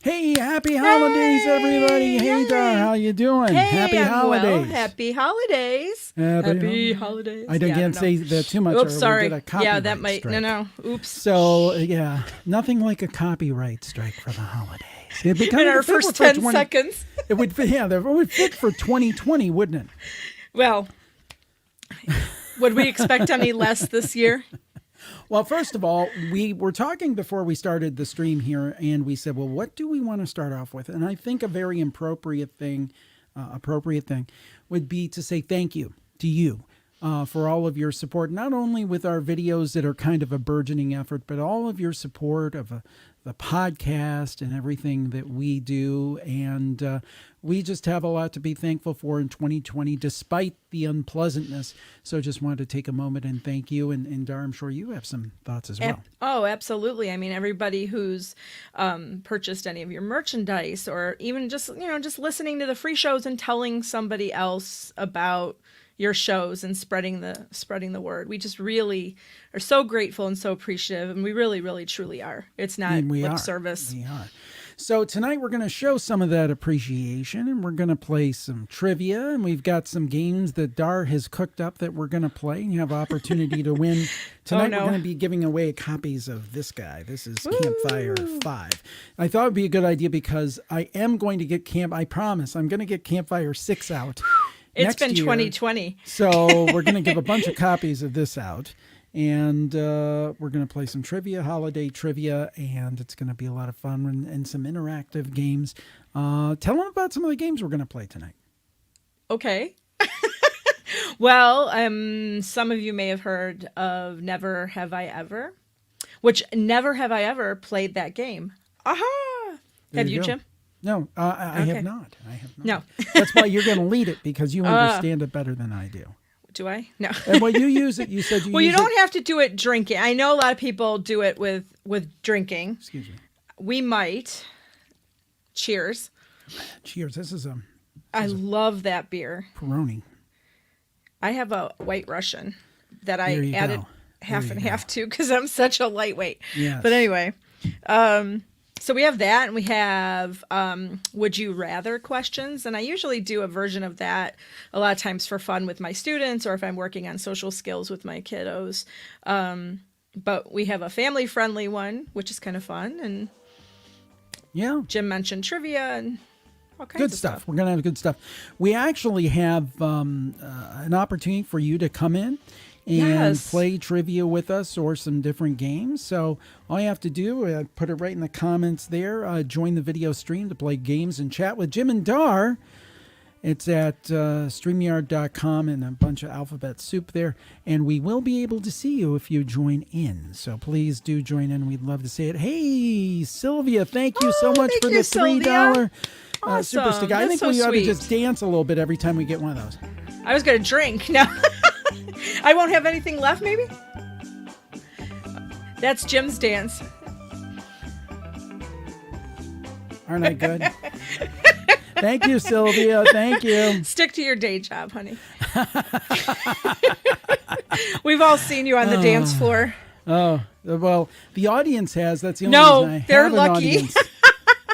Hey, happy holidays, everybody. Hey, Dar, how you doing? Hey, happy holidays. Well. Happy holidays. Happy holidays. I can't say that too much. Oops, or sorry. We'll get a copyright yeah, that might. strike. No. Oops. So, yeah, nothing like a copyright strike for the holidays. In our first 10 seconds. It would fit for 2020, wouldn't it? Well, would we expect any less this year? Well, first of all, we were talking before we started the stream here, and we said, well, what do we want to start off with? And I think a very appropriate thing would be to say thank you to you for all of your support, not only with our videos that are kind of a burgeoning effort, but all of your support of the podcast and everything that we do. And we just have a lot to be thankful for in 2020, despite the unpleasantness. So just wanted to take a moment and thank you. And Dar, I'm sure you have some thoughts as well. Oh, absolutely. I mean, everybody who's purchased any of your merchandise, or even just listening to the free shows and telling somebody else about your shows and spreading the word. We just really are so grateful and so appreciative, and we really, really, truly are. It's not lip service. We are. So tonight we're going to show some of that appreciation, and we're going to play some trivia, and we've got some games that Dar has cooked up that we're going to play, and you have opportunity to win. Tonight we're going to be giving away copies of this guy. This is Campfire 5. I thought it would be a good idea because I am going to get I promise, I'm going to get Campfire 6 out. It's been 2020. So we're going to give a bunch of copies of this out. And we're going to play some trivia, holiday trivia, and it's going to be a lot of fun and some interactive games. Tell them about some of the games we're going to play tonight. Okay. Well, some of you may have heard of Never Have I Ever, which never have I ever played that game. Aha! Have you, Jim? No, I have not. No. That's why you're going to lead it, because you understand it better than I do. Do I? No. And when you use it, you said you don't have to do it drinking. I know a lot of people do it with drinking. Excuse me. We might. Cheers. Cheers. This is I love that beer. Peroni. I have a White Russian that I added half and half to because I'm such a lightweight. Yes. But anyway, so we have that, and we have Would You Rather questions. And I usually do a version of that a lot of times for fun with my students, or if I'm working on social skills with my kiddos. But we have a family-friendly one, which is kind of fun. And Jim mentioned trivia and all kinds of stuff. We're going to have good stuff. We actually have an opportunity for you to come in and play trivia with us, or some different games. So all you have to do, put it right in the comments there. Join the video stream to play games and chat with Jim and Dar. It's at Streamyard.com and a bunch of alphabet soup there. And we will be able to see you if you join in. So please do join in. We'd love to see it. Hey, Sylvia, thank you so much for the $3 super sticker. I think we ought to just dance a little bit every time we get one of those. I was going to drink. No. I won't have anything left, maybe? That's Jim's dance. Aren't I good? Thank you, Sylvia. Thank you. Stick to your day job, honey. We've all seen you on the dance floor. Oh, well, the audience has. That's the only reason I they're have lucky. An audience.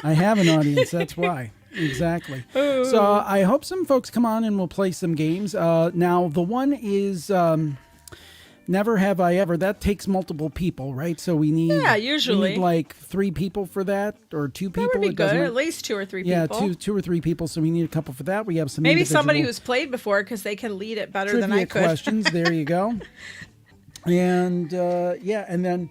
I have an audience. That's why. Exactly. Ooh. So I hope some folks come on and we'll play some games. Now, the one is Never Have I Ever. That takes multiple people, right? So we need, usually. we need like 3 people for that, or 2 people. That would be good. At least 2 or 3 people. Yeah, two or three people. So we need a couple for that. We have some maybe somebody who's played before, because they can lead it better than I could. Questions. There you go. And and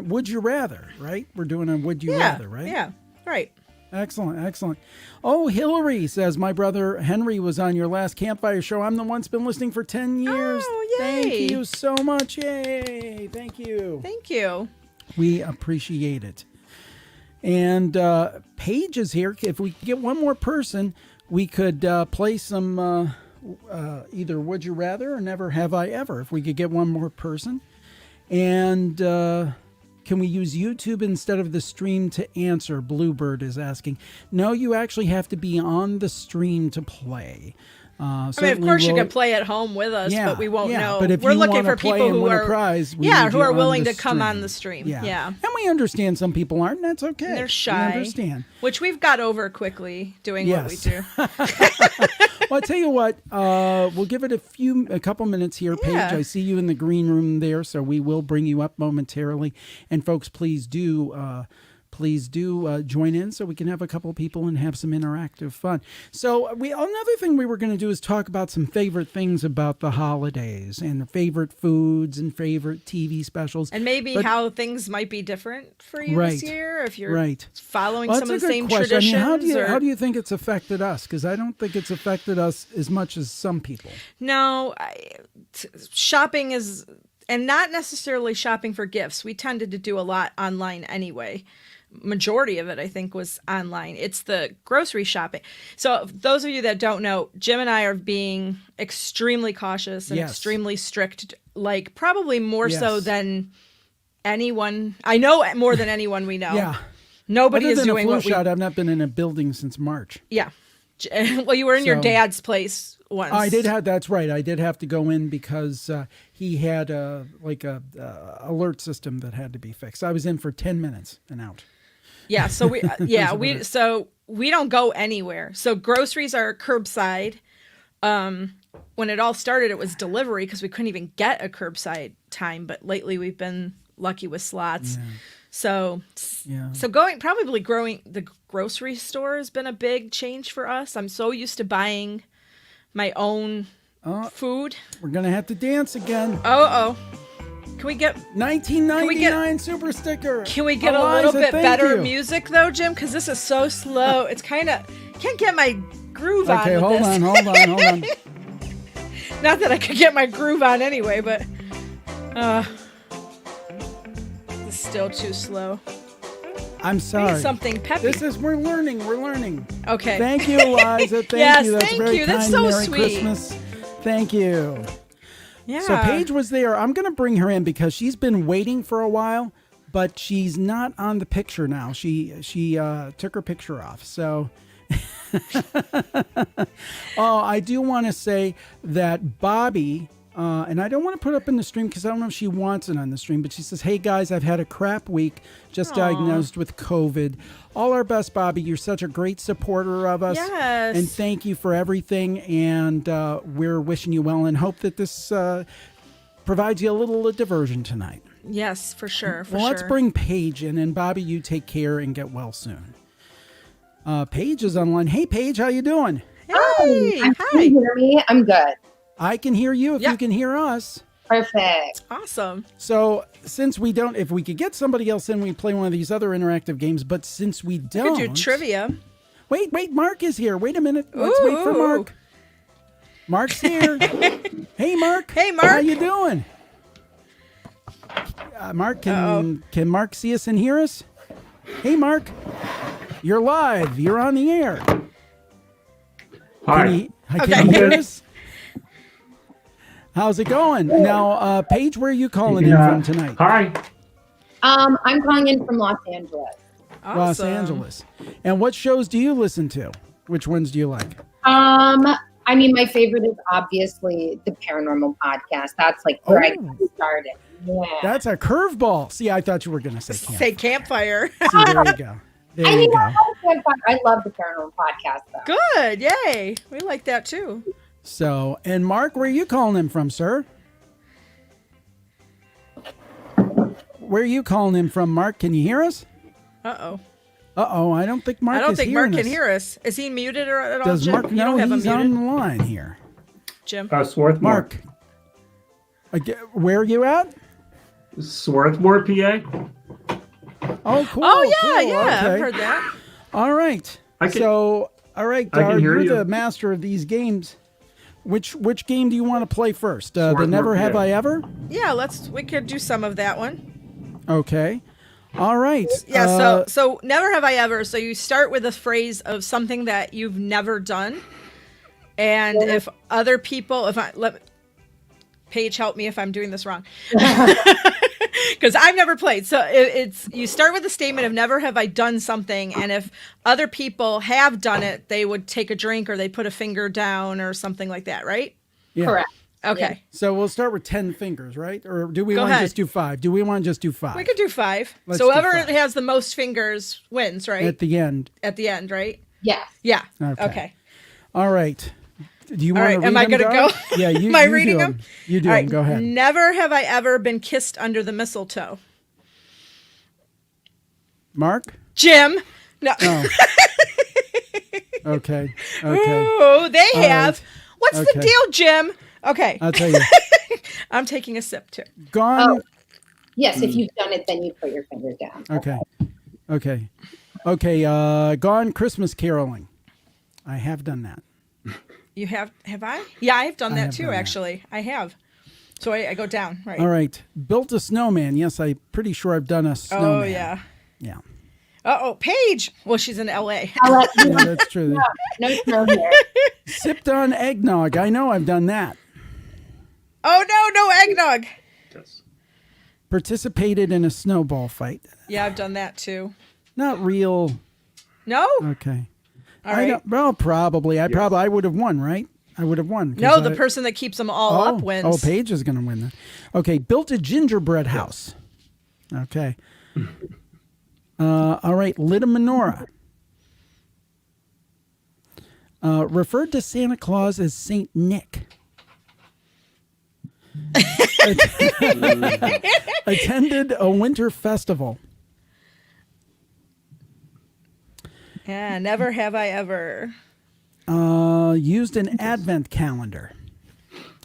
Would You Rather, right? We're doing a Would You Rather, right? Yeah, right. Excellent. Oh, Hillary says, my brother Henry was on your last Campfire show. I'm the one that's been listening for 10 years. Oh, yay. Thank you so much. Yay. Thank you. Thank you. We appreciate it. And Paige is here. If we could get one more person, we could play some either Would You Rather or Never Have I Ever. If we could get one more person. And can we use YouTube instead of the stream to answer? Bluebird is asking. No, you actually have to be on the stream to play. I mean, of course, you can play at home with us, but we won't know. But if we're you looking for play people and who win a are prize, who are willing to come on the stream. Yeah. And we understand some people aren't, and that's okay. They're shy. We understand. Which we've got over quickly doing what we do. Well, I tell you what, we'll give it a couple minutes here, Paige. I see you in the green room there, so we will bring you up momentarily. And folks, please do join in so we can have a couple people and have some interactive fun. So another thing we were going to do is talk about some favorite things about the holidays and favorite foods and favorite TV specials. And maybe how things might be different for you this year if you're following some of the same traditions. I mean, how do you think it's affected us? Because I don't think it's affected us as much as some people. No, shopping is, and not necessarily shopping for gifts. We tended to do a lot online anyway. Majority of it, I think, was online. It's the grocery shopping. So those of you that don't know, Jim and I are being extremely cautious and extremely strict, like probably more so than anyone. I know more than anyone we know. Yeah. Nobody is doing what we... I've not been in a building since March. Yeah. Well, you were in your dad's place once. I did have, that's right. I did have to go in because he had a alert system that had to be fixed. I was in for 10 minutes and out. Yeah, so we don't go anywhere. So groceries are curbside. When it all started, it was delivery because we couldn't even get a curbside time. But lately, we've been lucky with slots. Yeah. So growing the grocery store has been a big change for us. I'm so used to buying my own food. We're gonna have to dance again. Can we get 1999 super sticker? Can we get a little bit better music though, Jim? Because this is so slow. It's kind of can't get my groove on. Okay, hold on. Not that I could get my groove on anyway, but it's still too slow. I'm sorry. Something peppy. We're learning. Okay. Thank you, Eliza. Thank you. That's thank very you. kind. That's so Merry sweet. Christmas. Thank you. Yeah. So Paige was there. I'm going to bring her in because she's been waiting for a while, but she's not on the picture now. She took her picture off. So, I do want to say that Bobby, and I don't want to put up in the stream because I don't know if she wants it on the stream, but she says, "Hey guys, I've had a crap week, just diagnosed with COVID. All our best, Bobby. You're such a great supporter of us. Yes. And thank you for everything. And we're wishing you well and hope that this provides you a little diversion tonight." Yes, for sure. Let's bring Paige in. And Bobby, you take care and get well soon. Paige is online. Hey, Paige, how you doing? Hey, hi. Can you hear me? I'm good. I can hear you if you can hear us. Perfect. Awesome. So since we don't, if we could get somebody else in, we'd play one of these other interactive games. But since we don't. We could do trivia. Wait, Mark is here. Wait a minute. Let's wait for Mark. Mark's here. Hey, Mark. Hey, Mark. How you doing? Mark, can Mark see us and hear us? Hey, Mark. You're live. You're on the air. Hi. Can you hear us? How's it going? Now, Paige, where are you calling in from tonight? Hi. I'm calling in from Los Angeles. Awesome. Los Angeles. And what shows do you listen to? Which ones do you like? I mean, my favorite is obviously the Paranormal Podcast. That's like where I started. Yeah. That's a curveball. See, I thought you were going to say campfire. Say campfire. See, there you go. I love the Paranormal Podcast, though. Good. Yay. We like that, too. So, and Mark, where are you calling in from, sir? Where are you calling in from, Mark? Can you hear us? Uh-oh. I don't think Mark is hearing us. I don't think Mark can hear us. Is he muted or at all, Does Jim? Mark know he's on the line here? Jim? Swarthmore. Mark. Where are you at? Swarthmore, PA. Oh, cool. Oh, yeah, cool. yeah. Okay. I've heard that. All right. All right, Dar, you're the master of these games. Which game do you want to play first? The Never Have I Ever? Yeah, we could do some of that one. Okay. All right. Yeah, so Never Have I Ever. So you start with a phrase of something that you've never done. And if other people, Paige, help me if I'm doing this wrong. Because I've never played. So it's you start with a statement of never have I done something, and if other people have done it, they would take a drink or they put a finger down or something like that, right? Yeah. Correct. Okay. So we'll start with 10 fingers, right? Or do we Go want to ahead. just do 5? Do we want to just do 5? We could do 5. Let's So do whoever 5. has the most fingers wins, right? At the end. At the end, right? Yes. Yeah. Okay. Okay. All right. Do you All want right. to read Am I them, going to Dar? go? Yeah, you Am I you reading do them? You do All them. right. Go ahead. Never have I ever been kissed under the mistletoe. Mark? Jim. No. Oh. Okay. Okay. Ooh, they All have. right. What's the Okay. deal, Jim? Okay. I'll tell you. I'm taking a sip too. Gone. Oh. Yes, if you've done it, then you put your fingers down. Okay. Okay. Okay. Gone Christmas caroling. I have done that. You have I? Yeah, I have done I that have too, done that. actually. I have. So I go down, right? All right. Built a snowman. Yes, I'm pretty sure I've done a snowman. Oh, yeah. Yeah. Uh-oh, Paige. Well, she's in L.A. I'll let you Yeah, that's true. no snow here. Sipped on eggnog. I know I've done that. Oh, no eggnog. Yes. Participated in a snowball fight. Yeah, I've done that too. Not real. No? Okay. All right. Well, probably. I would have won, right? I would have won. 'cause No, the I- person that keeps them all up wins. Oh, Paige is going to win that. Okay. Built a gingerbread house. Okay. All right. Lit a menorah. Referred to Santa Claus as Saint Nick. Attended a winter festival. Yeah, never have I ever. Used an advent calendar.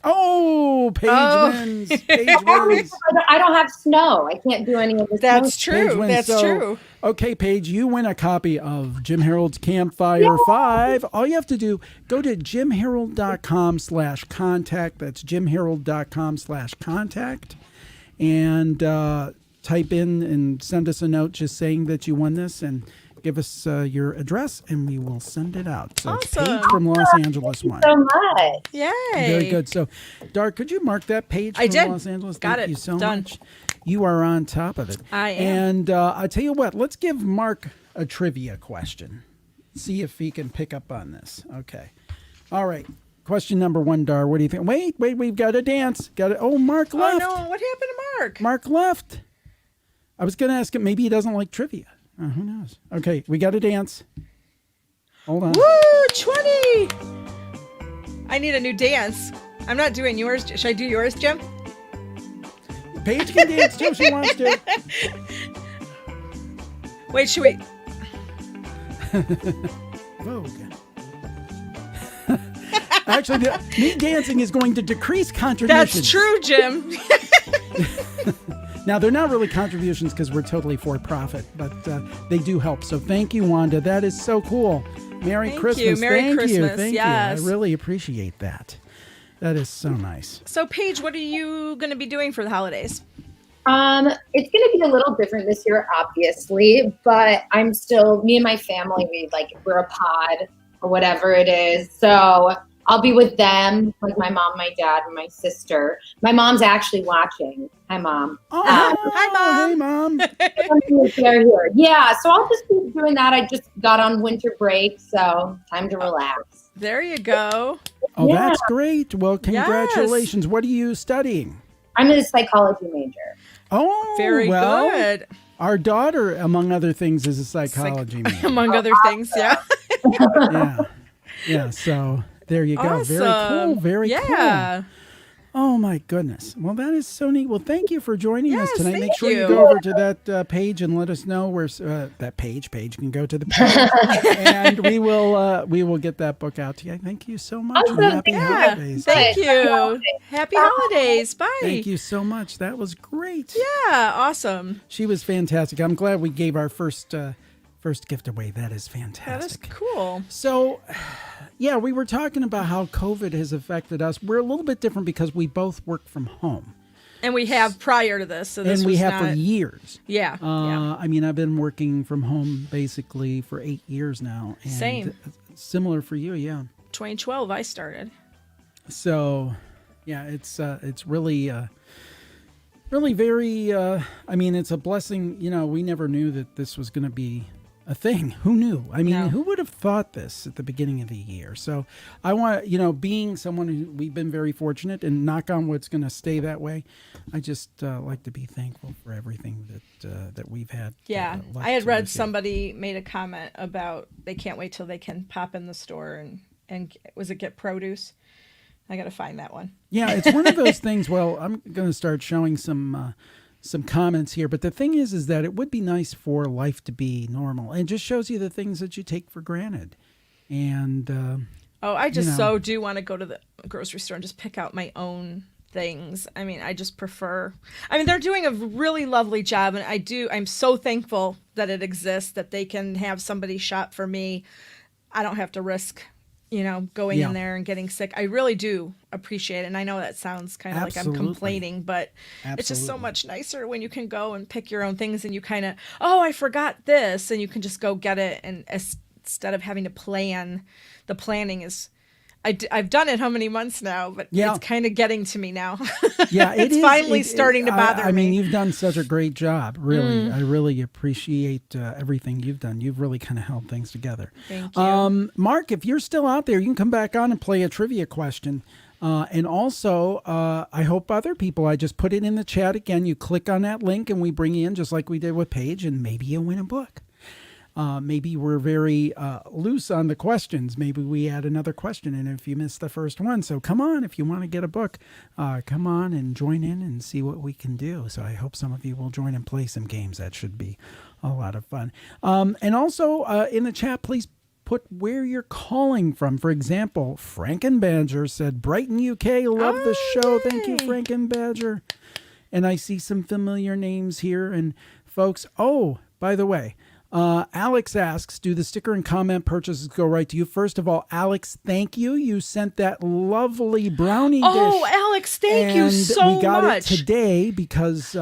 Oh, Paige wins. Paige wins. I don't have snow. I can't do any of this. That's Paige true. wins. That's So, true. Okay, Paige, you win a copy of Jim Harold's Campfire 5. All you have to do, go to jimharold.com/contact. That's jimharold.com/contact. And type in and send us a note just saying that you won this and give us your address and we will send it out. So it's Awesome. Paige from Los Angeles won. So much. Yay. Very good. So, Dar, could you mark that page I from did. Los Angeles? Got Thank it. you so Done. much. You are on top of it. I am. And I tell you what, let's give Mark a trivia question. See if he can pick up on this. Okay. All right. Question number 1, Dar. What do you think? Wait. We've got to dance. Oh, Mark Oh, left. no. What happened to Mark? Mark left. I was going to ask him. Maybe he doesn't like trivia. Who knows? Okay. We got to dance. Hold on. Woo, 20. I need a new dance. I'm not doing yours. Should I do yours, Jim? Paige can dance too if she wants to. Wait, should we? Vogue. Actually, me dancing is going to decrease contributions. That's true, Jim. Now, they're not really contributions because we're totally for profit, but they do help. So thank you, Wanda. That is so cool. Merry Thank Christmas. you. Merry Thank Christmas. you. Thank Yes. you. I really appreciate that. That is so nice. So, Paige, what are you going to be doing for the holidays? It's going to be a little different this year, obviously, but I'm still, me and my family, we're a pod or whatever it is. So I'll be with them, with my mom, my dad, and my sister. My mom's actually watching. Hi, Mom. Oh, Hi, Mom. Hey, Mom. They're here. Yeah, so I'll just be doing that. I just got on winter break, so time to relax. There you go. Oh, Yeah. that's great. Well, congratulations. What are you studying? I'm a psychology major. Oh, Very well, good. Our daughter, among other things, is a psychology major. Among other things, yeah. Yeah. Yeah, so there you go. Very cool. Awesome. Very cool. Yeah. Oh my goodness! Well, that is so neat. Well, thank you for joining us Yes, tonight. thank Make sure you you. go over to that page and let us know where that page. Paige can go to the page, and we will get that book out to you. Thank you so much. and Awesome. happy Yeah. holidays. Thank you. Happy holidays. Bye. Thank you so much. That was great. Yeah, awesome. She was fantastic. I'm glad we gave our first gift away. That is That is fantastic. cool. So, yeah, we were talking about how COVID has affected us. We're a little bit different because we both work from home. And we have prior to this, so this And we was have not, for years. Yeah. yeah. I mean, I've been working from home basically for 8 years now. And Same. Similar for you, yeah. 2012, I started. So, yeah, it's really really very, I mean, it's a blessing. We never knew that this was going to be a thing. Who knew? I mean, No. who would have thought this at the beginning of the year? So I want, being someone who we've been very fortunate, and knock on wood, it's going to stay that way. I just like to be thankful for everything that we've had. Yeah. left I had to read receive. somebody made a comment about they can't wait till they can pop in the store and was it get produce? I got to find that one. Yeah, it's one of those things. Well, I'm going to start showing some comments here, but the thing is that it would be nice for life to be normal, and it just shows you the things that you take for granted. And I just so do want to go to the grocery store and just pick out my own things. I mean, I just prefer. I mean, they're doing a really lovely job, and I'm so thankful that it exists, that they can have somebody shop for me. I don't have to risk, going in there and getting sick. I really do appreciate it. And I know that sounds kind of like I'm complaining, but it's just so much nicer when you can go and pick your own things and you kind of, I forgot this, and you can just go get it. And instead of having to plan, the planning is, I've done it how many months now, but it's kind of getting to me now. Yeah, it's finally starting to bother me. I mean, you've done such a great job. Really, I really appreciate everything you've done. You've really kind of held things together. Thank you. Mark, if you're still out there, you can come back on and play a trivia question. And also, I hope other people, I just put it in the chat again. You click on that link and we bring you in just like we did with Paige, and maybe you win a book. Maybe we're very loose on the questions. Maybe we add another question, and if you missed the first one, so come on, if you want to get a book, come on and join in and see what we can do. So I hope some of you will join and play some games. That should be a lot of fun. And also in the chat, please put where you're calling from. For example, Franken Badger said, Brighton, UK, love the show. Thank you, Franken Badger. And I see some familiar names here. And folks, by the way, Alex asks, do the sticker and comment purchases go right to you? First of all, Alex, thank you. You sent that lovely brownie dish. Oh, Alex, thank you so much. We got it today because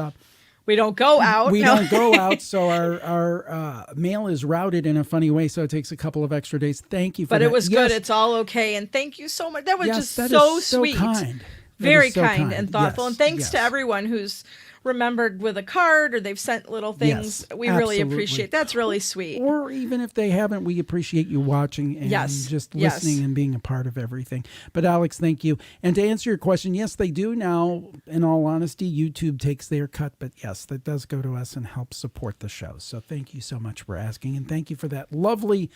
we don't go out. We don't go out, so our mail is routed in a funny way, so it takes a couple of extra days. Thank you for that. But it was good. It's all okay, and thank you so much. That was just so sweet. Kind. Very kind and thoughtful. And thanks to everyone who's remembered with a card or they've sent little things. We really appreciate. That's really sweet. Or even if they haven't, we appreciate you watching and just listening and being a part of everything. But Alex, thank you. And to answer your question, yes, they do now. In all honesty, YouTube takes their cut, but yes, that does go to us and help support the show. So thank you so much for asking, and thank you for that lovely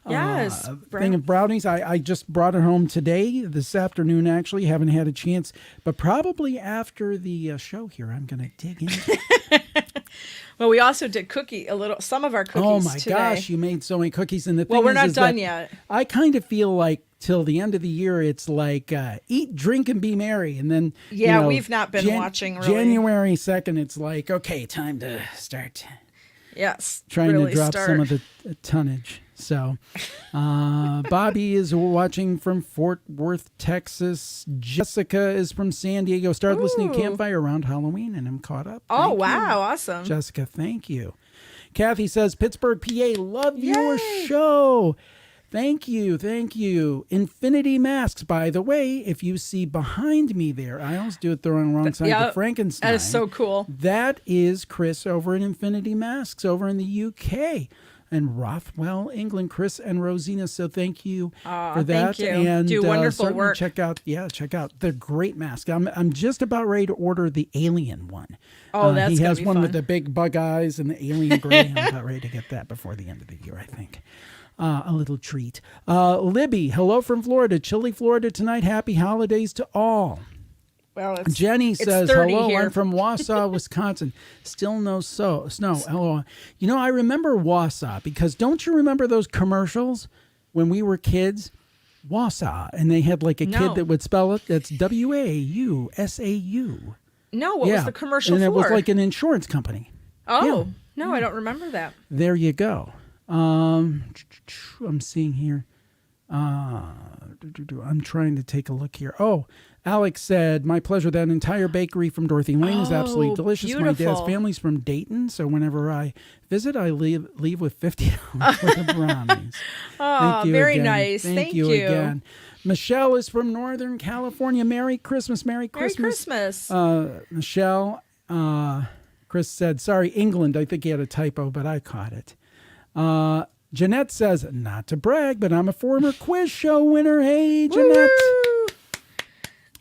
thing of brownies. I just brought it home today, this afternoon. Actually, haven't had a chance, but probably after the show here, I'm going to dig into it. Well, we also did some of our cookies. Oh my today. Gosh, you made so many cookies. And the thing we're not is done that yet. I kind of feel like till the end of the year, it's like eat, drink, and be merry. And then we've not been watching really. January 2nd, it's like, okay, time to start. Yes, trying to drop some of the tonnage. So Bobby is watching from Fort Worth, Texas. Jessica is from San Diego. Started listening to Campfire around Halloween, and I'm caught up. Oh, wow. Awesome. Jessica, thank you. Kathy says, Pittsburgh, PA, love your show. Thank you. Thank you. Infinity Masks, by the way, if you see behind me there, I always do it the wrong side of Frankenstein. That is so cool. That is Chris over at Infinity Masks over in the UK. And Rothwell, England, Chris and Rosina. So thank you for that. Thank you. And do wonderful work. Check out the great mask. I'm just about ready to order the alien one. Oh, that's he has one fun. with the big bug eyes and the alien gray. I'm about ready to get that before the end of the year, I think. A little treat. Libby, hello from Florida, chilly Florida tonight. Happy holidays to all. Well, Jenny says, hello, here. I'm from Wausau, Wisconsin. Still no snow. Hello. I remember Wausau because don't you remember those commercials when we were kids? Wausau. And they had like a kid that would spell it. That's WAUSAU. No, what was the commercial and for? And it was like an insurance company. Oh, no, I don't remember that. There you go. I'm seeing here. I'm trying to take a look here. Oh, Alex said, my pleasure. That entire bakery from Dorothy Lane is absolutely delicious. Beautiful. My dad's family's from Dayton, so whenever I visit, I leave with $50 for the brownies. Oh, very again. nice. Thank you again. Michelle is from Northern California. Merry Christmas. Merry Christmas. Merry Christmas. Michelle, Chris said, sorry, England. I think he had a typo, but I caught it. Jeanette says, not to brag, but I'm a former quiz show winner. Hey, Jeanette. Woo!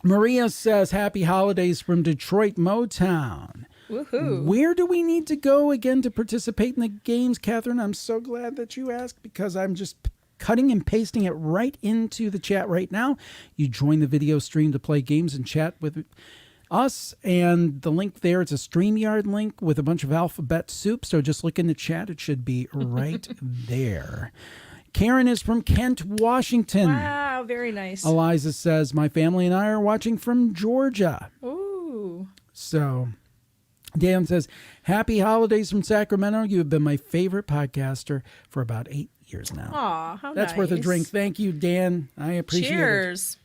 Maria says, happy holidays from Detroit, Motown. Woohoo. Where do we need to go again to participate in the games, Catherine? I'm so glad that you asked because I'm just cutting and pasting it right into the chat right now. You join the video stream to play games and chat with us, and the link there, it's a StreamYard link with a bunch of alphabet soup, so just look in the chat. It should be right there. Karen is from Kent, Washington. Wow, very nice. Eliza says, my family and I are watching from Georgia. Ooh. So Dan says, happy holidays from Sacramento. You have been my favorite podcaster for about 8 years now. Aw, how That's nice. worth a drink. Thank you, Dan. I appreciate it. Cheers.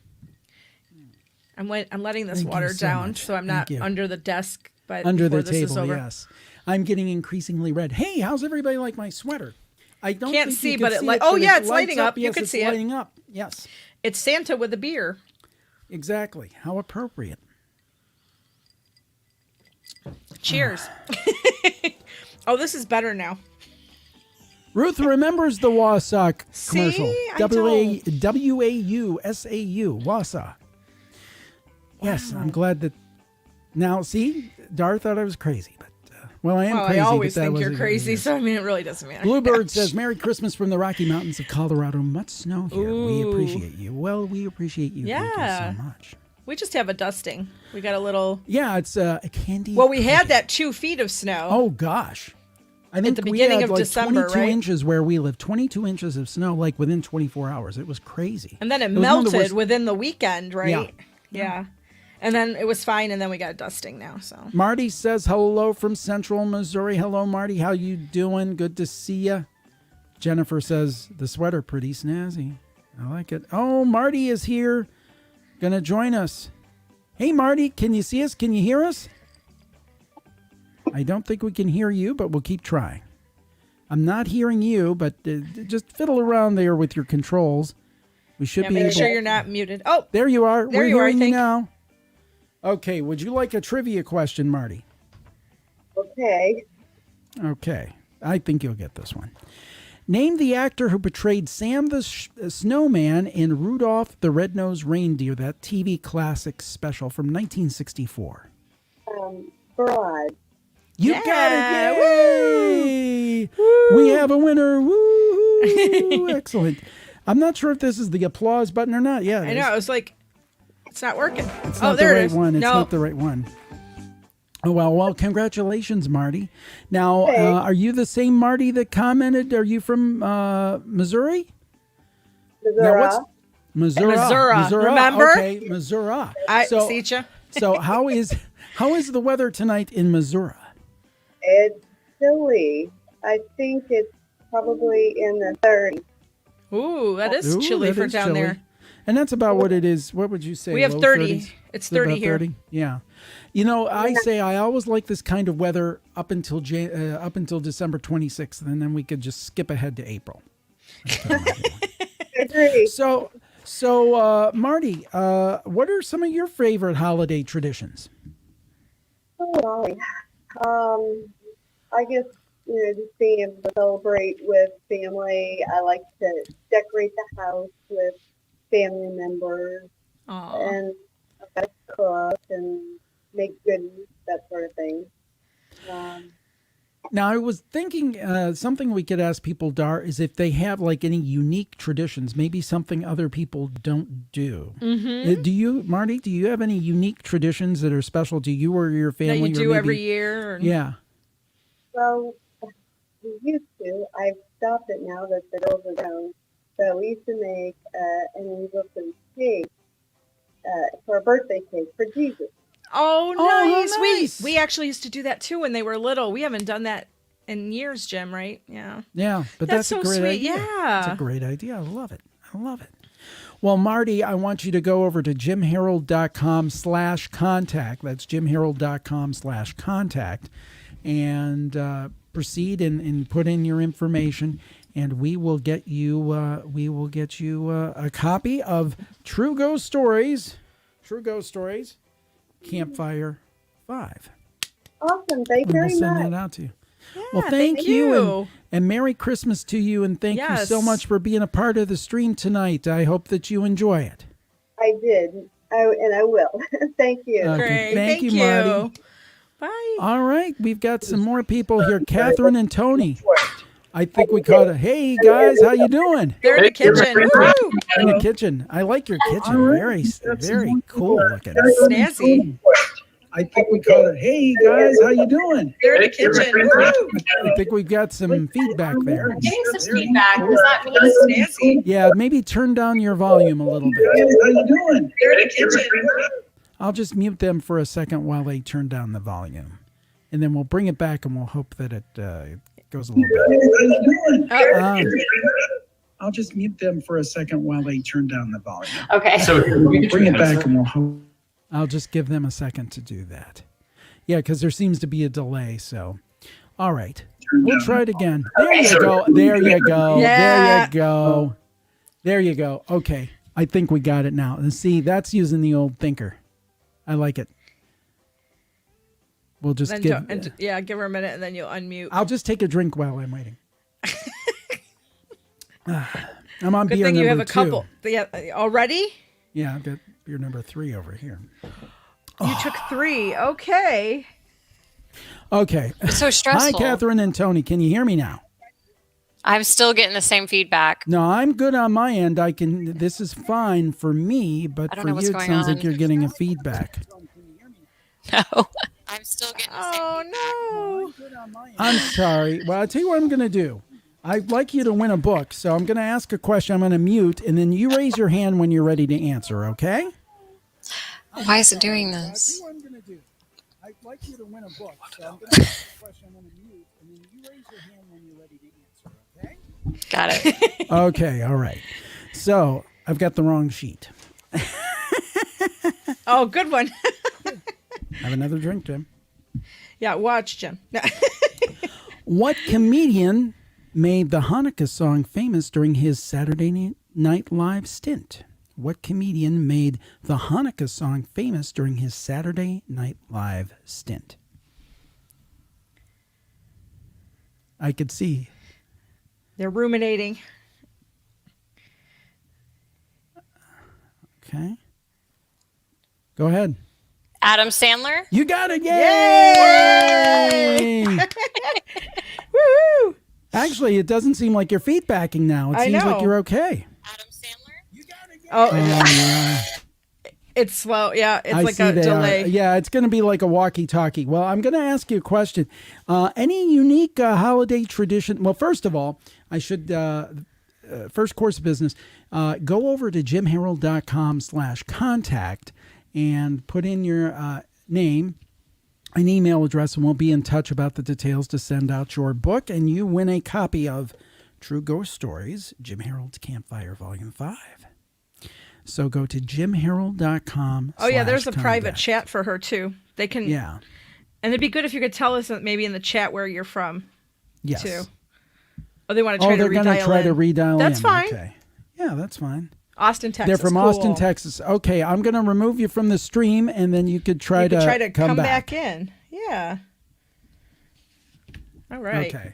I'm letting this Thank you water so down much. so I'm not Thank you. under the desk. But Under the before this is table, over. yes. I'm getting increasingly red. Hey, how's everybody like my sweater? I don't Can't think see, you can but it see like. it, Oh but yeah, it it's lights lighting up. You Yes, can it's see lighting it. up. Yes, It's Santa with a beer. exactly. How appropriate. Cheers. Oh, this is better now. Ruth remembers the Wausau See? commercial. I don't. WAUSAU, Wausau. Yes, I'm glad that. Now, see, Dar thought I was crazy, but well, I am Well, crazy. I always but that think you're wasn't- crazy, yeah. so I mean, it really doesn't matter. Bluebird says, Merry Christmas from the Rocky Mountains of Colorado. Much snow here. We Ooh. appreciate you. Well, we appreciate you. Thank Yeah. you so much. We just have a dusting. We got a little. Yeah, it's a candy. Well, we had cookie. that 2 feet of snow. Oh, gosh. I think the we beginning had of like December, 22 right? inches where we live. 22 inches of snow like within 24 hours. It was crazy. And then it was one of the melted worst- within the weekend, right? Yeah. Yeah. And then it was fine, and then we got a dusting now. So Marty says hello from Central Missouri. Hello, Marty. How you doing? Good to see you. Jennifer says the sweater pretty snazzy. I like it. Oh, Marty is here. Gonna join us. Hey, Marty, can you see us? Can you hear us? I don't think we can hear you, but we'll keep trying. I'm not hearing you, but just fiddle around there with your controls. We should yeah, be make able. sure you're not muted. Oh, There you are. There We're you are, I hearing you think. now. Okay, would you like a trivia question, Marty? Okay. Okay, I think you'll get this one. Name the actor who portrayed Sam the Snowman in Rudolph the Red-Nosed Reindeer, that TV classic special from 1964. Broad. You Yeah, got it! Yay! We have a winner! Woo! Excellent. I'm not sure if this is the applause button or not. Yeah, it I is. know. It was like, it's not working. It's Oh, not there the it right is. one. It's No. not the right one. Oh, well, congratulations, Marty. Now, Hey. are you the same Marty that commented? Are you from Missouri? Missouri. Missouri? Missouri. Remember? Okay, Missouri. I so, see you. so how is the weather tonight in Missouri? It's chilly. I think it's probably in the 30s. Ooh, that is Ooh, chilly that for is down chilly. there. And that's about what it is. What would you say? We have low 30. 30s? It's 30 about here. 30? Yeah. You know, I always like this kind of weather up until December 26th, and then we could just skip ahead to April. I agree. So, Marty, what are some of your favorite holiday traditions? Oh, golly. I guess, just being able to celebrate with family. I like to decorate the house with family members Aw. and I cook and make goodies, that sort of thing. Now, I was thinking something we could ask people, Dar, is if they have like any unique traditions, maybe something other people don't do. Mm-hmm. Do you, Marty? Do you have any unique traditions that are special to you or your That family? you or do maybe- every year. Or... Yeah. Well, we used to. I've stopped it now that the girls are grown. So we used to make an Anglican cake for a birthday cake for Jesus. Oh, Oh, nice. how nice. We actually used to do that too when they were little. We haven't done that in years, Jim, right? Yeah. Yeah, but That's that's, a so great sweet, idea. yeah. That's a great idea. I love it. I love it. Well, Marty, I want you to go over to jimharold.com/contact. That's jimharold.com/contact and proceed and put in your information, and we will get you a copy of True Ghost Stories, Campfire 5. Awesome. Thank you And we'll very send much. that out to you. Yeah, Well, thank you. you. And Merry Christmas to you. And thank you so Yes. much for being a part of the stream tonight. I hope that you enjoy it. I did. And I will. Thank you. Okay. Great. Thank you, Marty. Bye. All right. We've got some more people here. Catherine and Tony. I think we caught it. Hey, guys. How you doing? They're in the kitchen. Woo! In the kitchen. I like your kitchen. Very, very cool looking. Snazzy. I think we caught it. Hey, guys. How you doing? They're in the kitchen. Woo! I think we've got some feedback there. Getting some feedback. Does that mean Snazzy. Yeah, maybe turn down your volume a little bit. How you doing? They're in the kitchen. I'll just mute them for a second while they turn down the volume. And then we'll bring it back and we'll hope that it goes a little bit. I'll just mute them for a second while they turn down the volume. Okay. So We'll bring it back and we'll hope. I'll just give them a second to do that. Yeah, because there seems to be a delay. So, all right. We'll try it again. There you go. There you go. There Yeah. you go. There you go. Okay. I think we got it now. And see, that's using the old thinker. I like it. We'll just give give her a minute and then you'll unmute. I'll just take a drink while I'm waiting. I'm on Good beer thing number you have a 2. couple. Yeah, already? Yeah, I've got beer number 3 over here. You took 3. Okay. Okay. It's so Hi, stressful. Catherine and Tony. Can you hear me now? I'm still getting the same feedback. No, I'm good on my end. This is fine for me, but I don't for know what's you, it going sounds like on. you're getting a feedback. No, I'm still getting the same Oh, feedback. no. I'm sorry. Well, I'll tell you what I'm going to do. I'd like you to win a book, so I'm going to ask a question. I'm going to mute, and then you raise your hand when you're ready to answer, okay? Why is it doing this? What I'm going to do. I'd like you to win a book, so I'm going to ask a question. I'm going to mute, and then you raise your hand when you're ready to answer, okay? Got it. Okay, all right. So I've got the wrong sheet. Oh, good one. Have another drink, Jim. Yeah, watch, Jim. What comedian made the Hanukkah song famous during his Saturday Night Live stint? What comedian made the Hanukkah song famous during his Saturday Night Live stint? I could see. They're ruminating. Okay. Go ahead. Adam Sandler? You got it. Yay! Woo! Actually, it doesn't seem like you're feedbacking now. It I seems like know. you're okay. Adam Sandler? Oh, Yeah. it's slow. Yeah, it's I like see a they delay. are. Yeah, it's going to be like a walkie-talkie. Well, I'm going to ask you a question. Any unique holiday tradition? Well, first of all, I should, first course of business, go over to jimharold.com/contact and put in your name, an email address, and we'll be in touch about the details to send out your book, and you win a copy of True Ghost Stories, Jim Harold's Campfire Volume 5. So go to jimharold.com. Oh, yeah, there's a private chat for her, too. They can. Yeah. And it'd be good if you could tell us maybe in the chat where you're from, Yes. too. Oh, they want to try to they're redial going to try in. to redial That's in. fine. Okay. Yeah, that's fine. Austin, Texas. They're from cool. Austin, Texas. Okay, I'm going to remove you from the stream, and then you could try You could to try to come back in. Yeah. All right. Okay.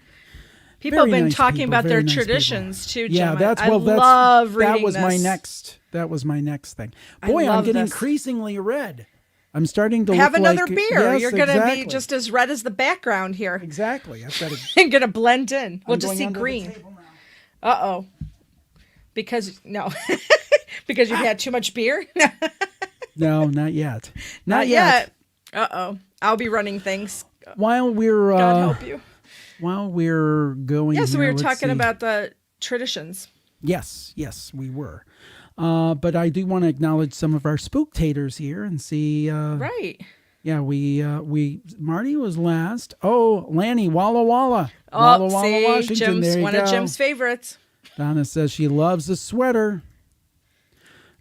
People have Very been nice talking people, about very their nice traditions too, Jim. Yeah, that's I well. That's love reading that was my this. next. That was my next thing. I Boy, I'm love getting this. increasingly red. I'm starting to Have look another like, beer. Yes, You're gonna exactly. be just as red as the background here. exactly. I've got to. And gonna blend in. We'll I'm just going see under the green. table now. Uh-oh. Because no. Because you've had too much beer? No, not yet. Not yet. Uh-oh. I'll be running things. While we're God help you. while we're going, Yeah, so we here, were let's talking see. about the traditions. Yes, we were. But I do want to acknowledge some of our spooktators here and see. Right. Yeah, we Marty was last. Oh, Lanny, Walla Walla. Oh, Walla Walla, see, Washington. Jim's There you one go. of Jim's favorites. Donna says she loves the sweater.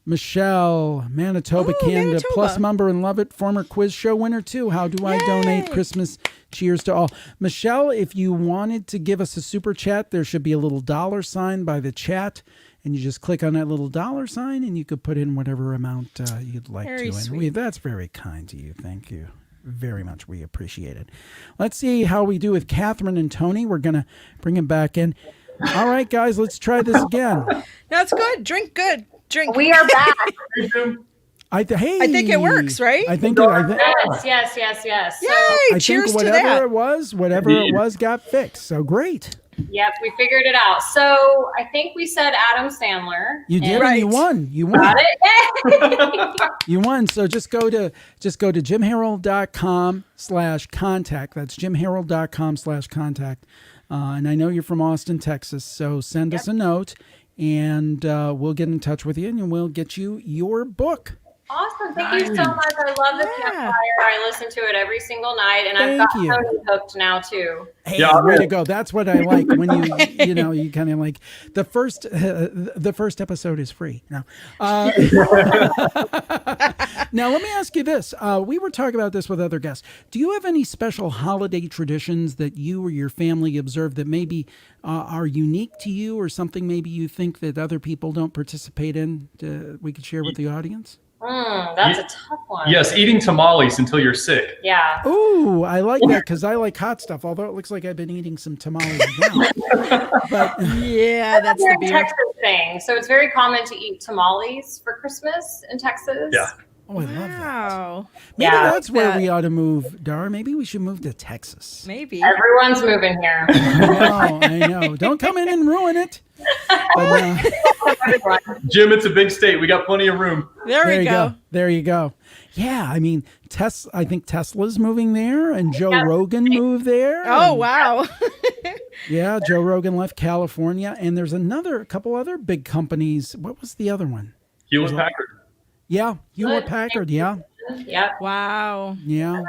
Michelle, Manitoba, Oh, Canada, Manitoba. plus member and love it, former quiz show winner too. How do I donate? Christmas cheers to all. Michelle, if you wanted to give us a super chat, there should be a little $sign by the chat, and you just click on that little $sign, and you could put in whatever amount you'd like Very to. sweet. That's very kind to you. Thank you. very much. We appreciate it. Let's see how we do with Catherine and Tony. We're going to bring him back in. All right, guys, let's try this again. That's good. Drink good. Drink. We are back. I think it works, right? I think Yes. Yay! I Cheers think to that. whatever it was got fixed. So great. Yep, we figured it out. So I think we said Adam Sandler. You did, and you won. You won. Got it? You won. So just go to jimharold.com/contact. That's jimharold.com/contact. And I know you're from Austin, Texas. So send us a note, and we'll get in touch with you, and we'll get you your book. Awesome. Thank you so much. I love the campfire. I listen to it every single night, and I've got Tony hooked now too. Hey, way to go. That's what I like when you kind of like the first episode is free. Now, now let me ask you this. We were talking about this with other guests. Do you have any special holiday traditions that you or your family observe that maybe are unique to you, or something maybe you think that other people don't participate in? We could share with the audience. That's a tough one. Yes, eating tamales until you're sick. Yeah. Ooh, I like that because I like hot stuff. Although it looks like I've been eating some tamales now. But yeah, that's the Texas thing. So it's very common to eat tamales for Christmas in Texas. Yeah. Oh, I love that. Maybe Yeah, that's where we ought to move, Dar. Maybe we should move to Texas. Maybe. Everyone's moving here. I know. Don't come in and ruin it. But, Jim, it's a big state. We got plenty of room. There we go. There you go. Yeah, I mean, I think Tesla's moving there, and Joe Rogan moved there. Oh, wow. Yeah, Joe Rogan left California, and there's a couple other big companies. What was the other one? Hewlett-Packard. Yeah, Hewlett-Packard, yeah. Yep. Wow. Yeah.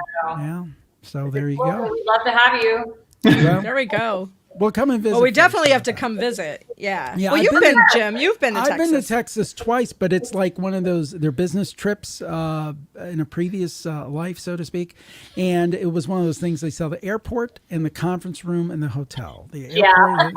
So there you go. We'd love to have you. Well, there we go. We'll come and visit. Well, we definitely have to come visit. Yeah. Yeah, well, you've been, Jim. You've been to Texas. I've been to Texas twice, but it's like one of their business trips in a previous life, so to speak. And it was one of those things they sell the airport and the conference room and the hotel. The airport,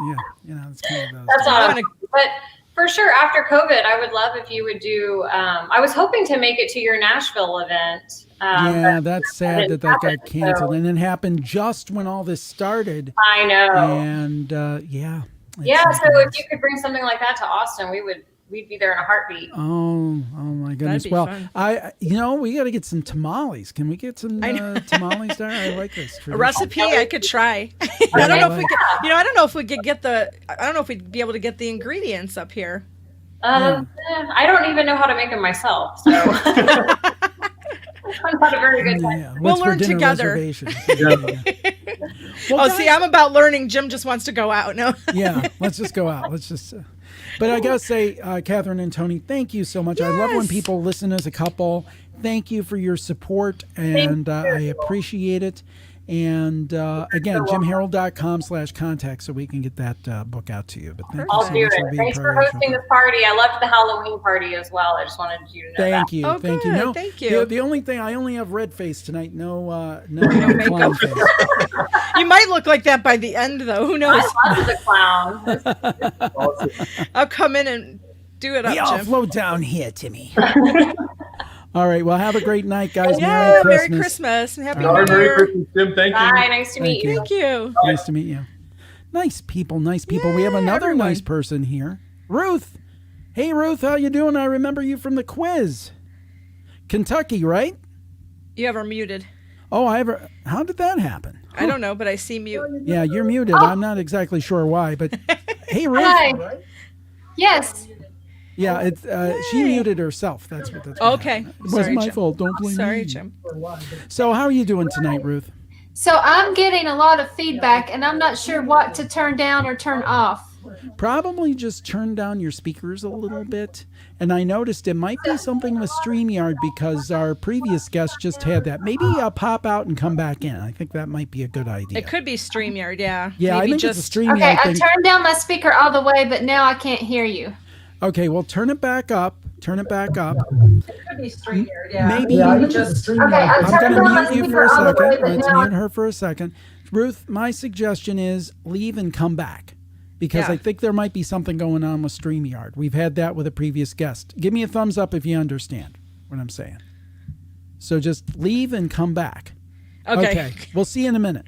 it's kind of those. That's awesome. But for sure, after COVID, I would love if you would do. I was hoping to make it to your Nashville event. That's sad that got canceled, and it happened just when all this started. I know. And so if you could bring something like that to Austin, we'd be there in a heartbeat. Oh my goodness! That'd be fun. We got to get some tamales. Can we get some tamales there? I like this tradition. A recipe I could try. I don't know if we could. I don't know if we could get I don't know if we'd be able to get the ingredients up here. I don't even know how to make them myself. So. I'm not a very good time. Yeah. We'll learn together. Well, see, I'm about learning. Jim just wants to go out. No. Yeah, let's just go out. Let's just. But I gotta say, Catherine and Tony, thank you so much. Yes. I love when people listen as a couple. Thank you for your support, and I appreciate it. And again, jimharold.com/contact, so we can get that book out to you. But thank I'll you so do much it. for being Thanks for hosting this party. I loved the Halloween party as well. I just wanted you to know Thank that. you. Oh, Thank good. you. No, Thank you. The only thing, I only have red face tonight. No makeup. clown face. You might look like that by the end, though. Who knows? I love the clown. I'll come in and do it up, We all Jim. float down here, Timmy. All right. Well, have a great night, guys. Yeah, Merry Merry Christmas. Christmas and Happy Merry New Year. Christmas, Jim. Thank you. Bye. Nice to meet you. Thank you. Nice to meet you. Nice people. Nice people. We have another nice person here. Ruth. Hey, Ruth. How you doing? I remember you from the quiz. Kentucky, right? You have her muted. Oh, how did that happen? I don't know, but I see mute. Yeah, you're muted. I'm not exactly sure why, but hey, Ruth. Hi. Yes. Yeah, it's she muted herself. That's what that's. Okay. It wasn't my fault. Don't blame me. Sorry, Jim. So, how are you doing tonight, Ruth? So I'm getting a lot of feedback, and I'm not sure what to turn down or turn off. Probably just turn down your speakers a little bit. And I noticed it might be something with Streamyard because our previous guest just had that. Maybe pop out and come back in. I think that might be a good idea. It could be StreamYard, yeah. Yeah, Maybe I think it's a Streamyard Okay, I thing. turned down my speaker all the way, but now I can't hear you. Okay, well, turn it back up. Turn it back up. Maybe Okay, I I'm going turned to down my mute you speaker for a all the way, second. but Let's now mute her for a second. Ruth, my suggestion is leave and come back because Yeah. I think there might be something going on with StreamYard. We've had that with a previous guest. Give me a thumbs up if you understand what I'm saying. So just leave and come back. Okay. We'll see you in a minute.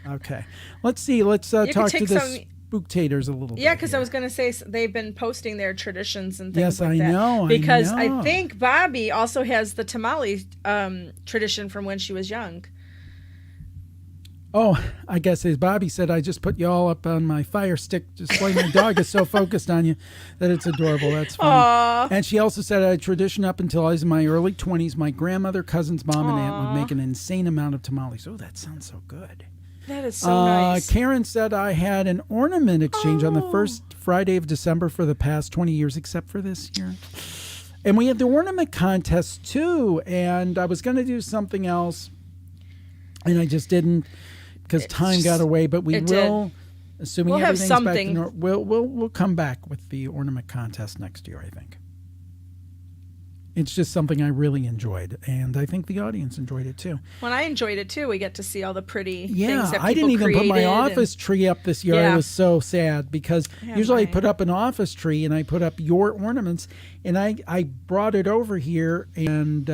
Okay. Let's see. Let's talk to the spooktators a little bit. Yeah, because I was going to say they've been posting their traditions and things yes, like I that. know. Because I know. I think Bobby also has the tamale tradition from when she was young. Oh, I guess as Bobby said, I just put you all up on my fire stick just like my dog is so focused on you that it's adorable. That's funny. Aww. And she also said I had a tradition up until I was in my early 20s. My grandmother, cousin's mom, and aunt would make an insane amount of tamales. Oh, that sounds so good. That is so nice. Karen said I had an ornament exchange on the first Friday of December for the past 20 years, except for this year. And we had the ornament contest too. And I was going to do something else, and I just didn't. Because time got away, but we will, assuming we'll everything's have something. back in we'll come back with the ornament contest next year, I think. It's just something I really enjoyed, and I think the audience enjoyed it too. When I enjoyed it too, we get to see all the pretty things that people I didn't even put my created office tree up this year. I was so sad because usually mine. I put up an office tree and I put up your ornaments, and I brought it over here, and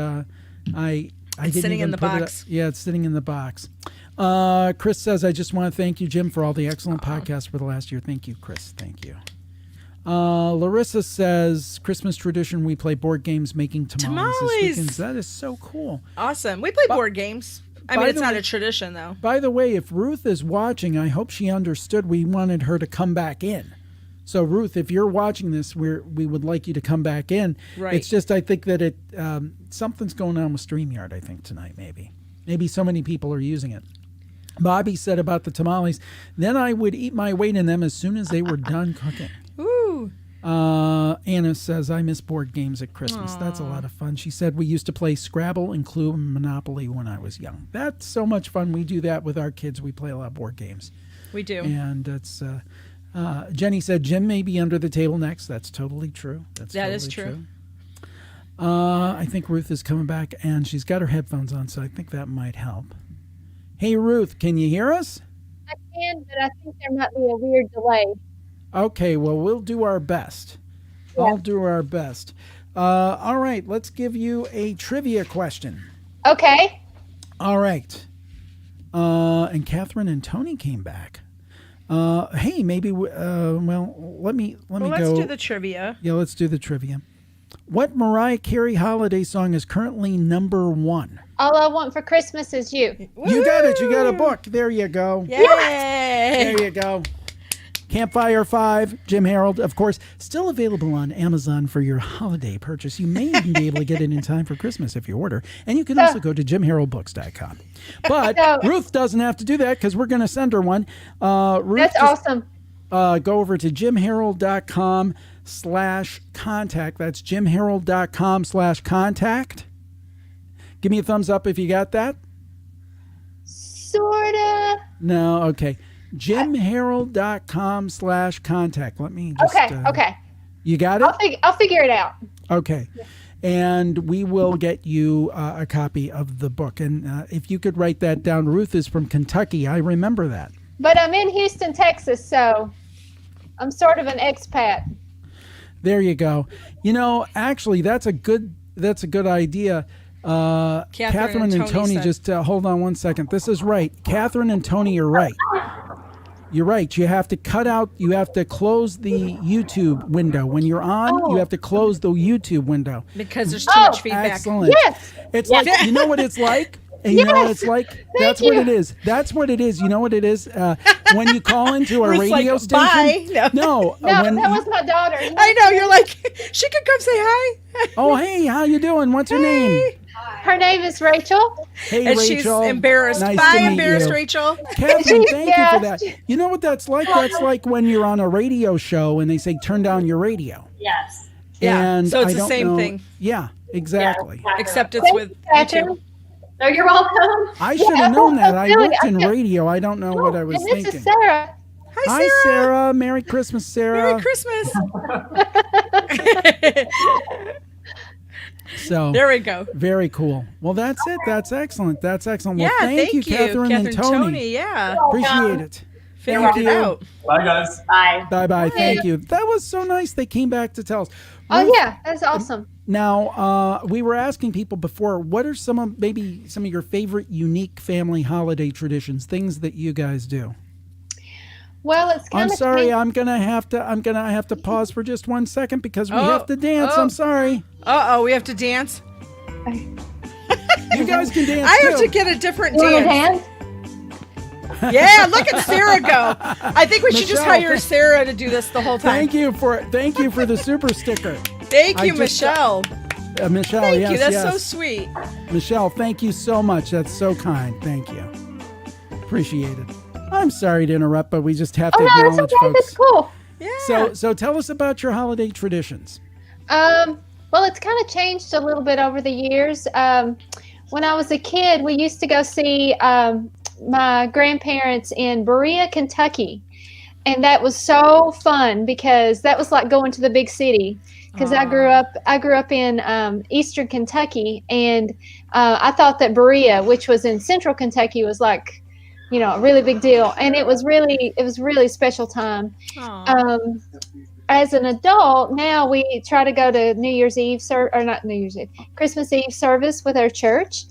I didn't sitting even in the put box. It up. Yeah, it's sitting in the box. Chris says, I just want to thank you, Jim, for all the excellent podcasts for the last year. Thank you, Chris. Thank you. Larissa says, Christmas tradition, we play board games making tamales this weekend. That is so cool. Awesome. We play board games. I mean, it's not a tradition, though. By the way, if Ruth is watching, I hope she understood we wanted her to come back in. So, Ruth, if you're watching this, we would like you to come back in. Right. It's just I think that something's going on with Streamyard, I think, tonight, maybe. Maybe so many people are using it. Bobby said about the tamales, then I would eat my weight in them as soon as they were done cooking. Ooh. Anna says, I miss board games at Christmas. Aww. That's a lot of fun. She said, we used to play Scrabble and Clue and Monopoly when I was young. That's so much fun. We do that with our kids. We play a lot of board games. We do. And it's, Jenny said, Jim may be under the table next. That's totally true. That is true. I think Ruth is coming back, and she's got her headphones on, so I think that might help. Hey, Ruth, can you hear us? I can, but I think there might be a weird delay. Okay, well, we'll do our best. Yeah. I'll do our best. All right, let's give you a trivia question. Okay. All right. And Catherine and Tony came back. Hey, maybe, let me go. Let's do the trivia. Yeah, let's do the trivia. What Mariah Carey holiday song is currently number 1? All I Want for Christmas Is You. Woo! You got it. You got a book. There you go. Yay! There you go. Campfire 5, Jim Harold, of course, still available on Amazon for your holiday purchase. You may even be able to get it in time for Christmas if you order. And you can also go to jimharoldbooks.com. But Ruth doesn't have to do that because we're going to send her one. Ruth, that's awesome. Go over to jimharold.com/contact. That's jimharold.com/contact. Give me a thumbs up if you got that. Sorta. No, okay. jimharold.com/contact. Let me just... Okay. You got it? I'll figure it out. Okay. And we will get you a copy of the book. And if you could write that down. Ruth is from Kentucky. I remember that. But I'm in Houston, Texas, so I'm sort of an expat. There you go. You know, actually, that's a good idea. Catherine and Tony just hold on one second. This is right. Catherine and Tony are right. You're right. You have to close the YouTube window. When you're on, you have to close the YouTube window. Because there's too much feedback. Excellent. Yes. It's like, you know what it's like? And you know what it's like? That's what it is. That's what it is. You know what it is? When you call into a radio station. Bye. No, that was my daughter. I know. You're like, she could come say hi. Oh, hey, how you doing? What's her name? Her name is Rachel. Hey, and Rachel. She's embarrassed. Nice Bye, to meet embarrassed you. Rachel. Catherine, thank you for that. You know what that's like? That's like when you're on a radio show and they say, turn down your radio. Yes. And so it's I the don't same know. thing. Yeah, exactly. Yeah, except it's with YouTube. No, you're welcome. I should have known that. I worked in radio. I don't know what I was and thinking. This is Sarah. Hi, Sarah. Merry Christmas, Sarah. Merry Christmas. So there we go. Very cool. Well, that's it. That's excellent. That's excellent. Well, Yeah, thank you, Catherine and Tony. Yeah. Appreciate it. figured it out. Bye, guys. Bye. Bye. Thank you. That was so nice. They came back to tell us. Oh yeah, that's awesome. Now, we were asking people before, what are some of your favorite unique family holiday traditions, things that you guys do? Well, it's kind I'm of. sorry, I'm gonna have to pause for just 1 second because we have to dance. I'm sorry. We have to dance. You guys can dance. I have too. to get a different You want a dance. dance? Yeah, look at Sarah go. I think we should just Michelle, hire Sarah to do this the whole time. Thank you for the super sticker. Thank you, I just- Michelle. Michelle, Thank yes, you. That's yes. so sweet. Michelle, thank you so much. That's so kind. Thank you. Appreciate it. I'm sorry to interrupt, but we just have to Oh no, it's acknowledge okay. folks. That's cool. Yeah. So tell us about your holiday traditions. Well, it's kind of changed a little bit over the years. When I was a kid, we used to go see my grandparents in Berea, Kentucky. And that was so fun because that was like going to the big city. Because I grew up in Eastern Kentucky, and I thought that Berea, which was in Central Kentucky, was like, a really big deal. And it was really special time. As an adult, now we try to go to Christmas Eve service with our church,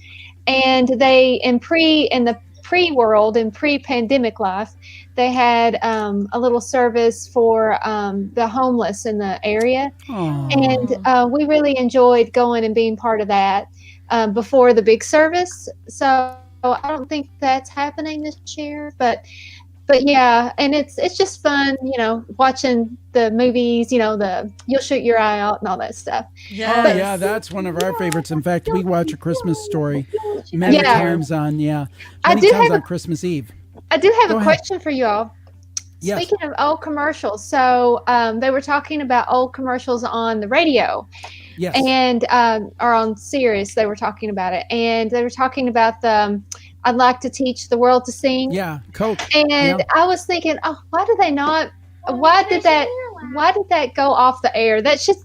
and they in the pre-world and pre-pandemic life, they had a little service for the homeless in the area. Aww. And we really enjoyed going and being part of that before the big service. So I don't think that's happening this year, but yeah, and it's just fun, watching the movies, the You'll Shoot Your Eye Out and all that stuff. Yes. Yeah, that's one of our favorites. In fact, we watch A Christmas Story many times on Christmas Eve. I do have Go a ahead. question for you all. Yes. Speaking of old commercials, so they were talking about old commercials on the radio. Yes. And or on Sirius, they were talking about it, and they were talking about the I'd like to teach the world to sing. Yeah, Coke. And I was thinking, why did they not? Why did that go off the air? That should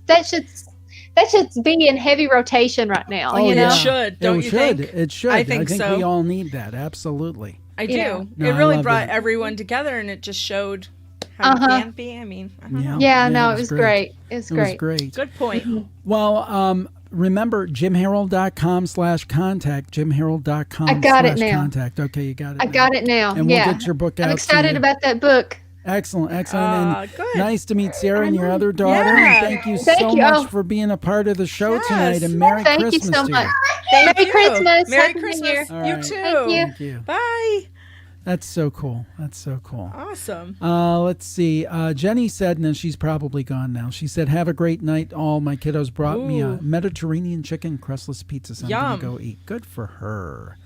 be in heavy rotation right now. Oh, you know? It should, don't you think? It should. I think so. we all need that. Absolutely. I do. Yeah. No, It I really love brought that. everyone together, and it just showed how it can be. I mean, I don't know. Yeah, no, it was great. It was It great. was great. Good point. Well, remember jimharold.com/contact, jimharold.com/contact. I got it now. Contact. Okay, you got it. I got it now. And we'll get your book out. I'm excited about that book. Excellent. And Good. nice to meet Sarah and your other daughter. Yeah. Thank you Thank so you. much for being a part of the show Yes. tonight. And Merry Thank Christmas you so to much. you. Merry Christmas. Merry Happy New Christmas. Year. All You right. too. Thank you. Bye. That's so cool. Awesome. Let's see. Jenny said, and she's probably gone now. She said, "Have a great night. All my kiddos brought me a Ooh. Mediterranean chicken crustless pizza. So I'm Yum. going to go eat." Good for her.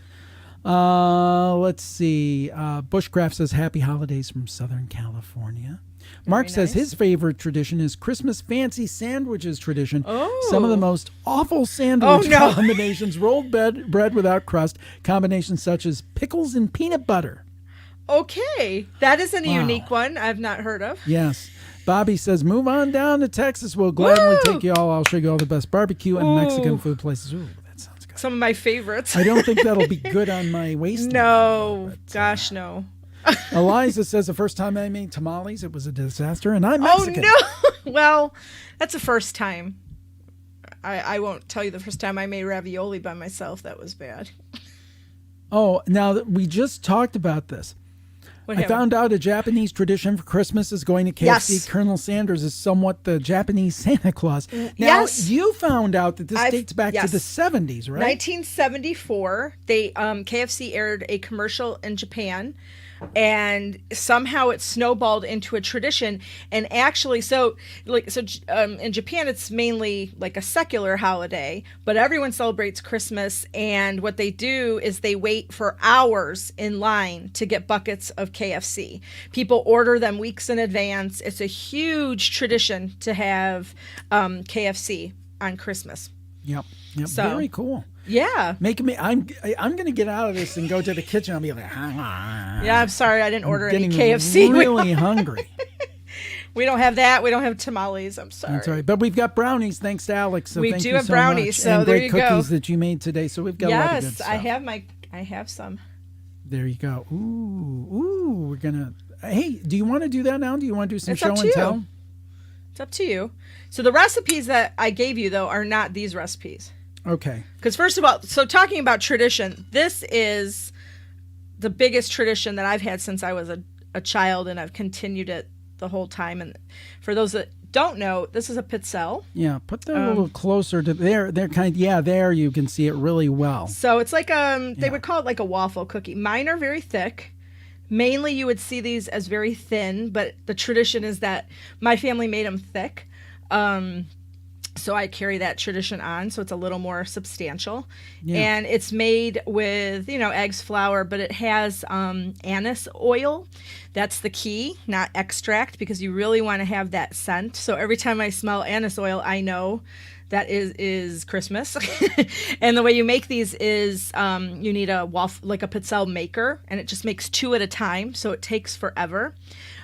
Let's see. Bushcraft says, "Happy holidays from Southern California." Mark says nice. his favorite tradition is Christmas fancy sandwiches tradition. Oh. Some of the most awful sandwich no. combinations: rolled bread without crust, combinations such as pickles and peanut butter. Okay. That is a Wow. unique one I've not heard of. Yes. Bobby says, "Move on down to Texas. We'll gladly Woo! take you all. I'll show you all the best barbecue and Ooh. Mexican food places." Ooh, that sounds good. Some of my favorites. I don't think that'll be good on my waist. No. Gosh, no. Eliza says, "The first time I made tamales, it was a disaster, and I'm Oh, Mexican." no. Well, that's the first time. I won't tell you the first time I made ravioli by myself. That was bad. Oh, now that we just talked about this. What I happened? found out a Japanese tradition for Christmas is going to KFC. Yes. Colonel Sanders is somewhat the Japanese Santa Claus. Now, Yes. you found out that this I've- dates back to yes. the 70s, right? 1974, they KFC aired a commercial in Japan, and somehow it snowballed into a tradition. And actually, in Japan it's mainly like a secular holiday, but everyone celebrates Christmas. And what they do is they wait for hours in line to get buckets of KFC. People order them weeks in advance. It's a huge tradition to have KFC on Christmas. Yep. So- Very cool. Yeah. Making me, I'm going to get out of this and go to the kitchen. I'll be like, Yeah, I'm sorry I didn't order any getting KFC. really hungry. We don't have that. We don't have tamales. I'm sorry. That's all right. But we've got brownies, thanks to Alex. So We thank do you have so brownies, much. so and there great you go. cookies that you made today. So we've got a lot of good Yes, stuff. I have some. There you go. Ooh, we're gonna. Hey, do you want to do that now? Do you want to do some It's show up to and you. tell? It's up to you. So the recipes that I gave you, though, are not these recipes. Okay. Because first of all, so talking about tradition, this is the biggest tradition that I've had since I was a child, and I've continued it the whole time. And for those that don't know, this is a pizzelle. Yeah, put that a little closer to there. They're there you can see it really well. So it's like they would call it like a waffle cookie. Mine are very thick. Mainly you would see these as very thin, but the tradition is that my family made them thick. So I carry that tradition on, so it's a little more substantial. Yeah. And it's made with, eggs, flour, but it has anise oil. That's the key, not extract, because you really want to have that scent. So every time I smell anise oil, I know that is Christmas. And the way you make these is you need a pizzelle maker, and it just makes 2 at a time, so it takes forever.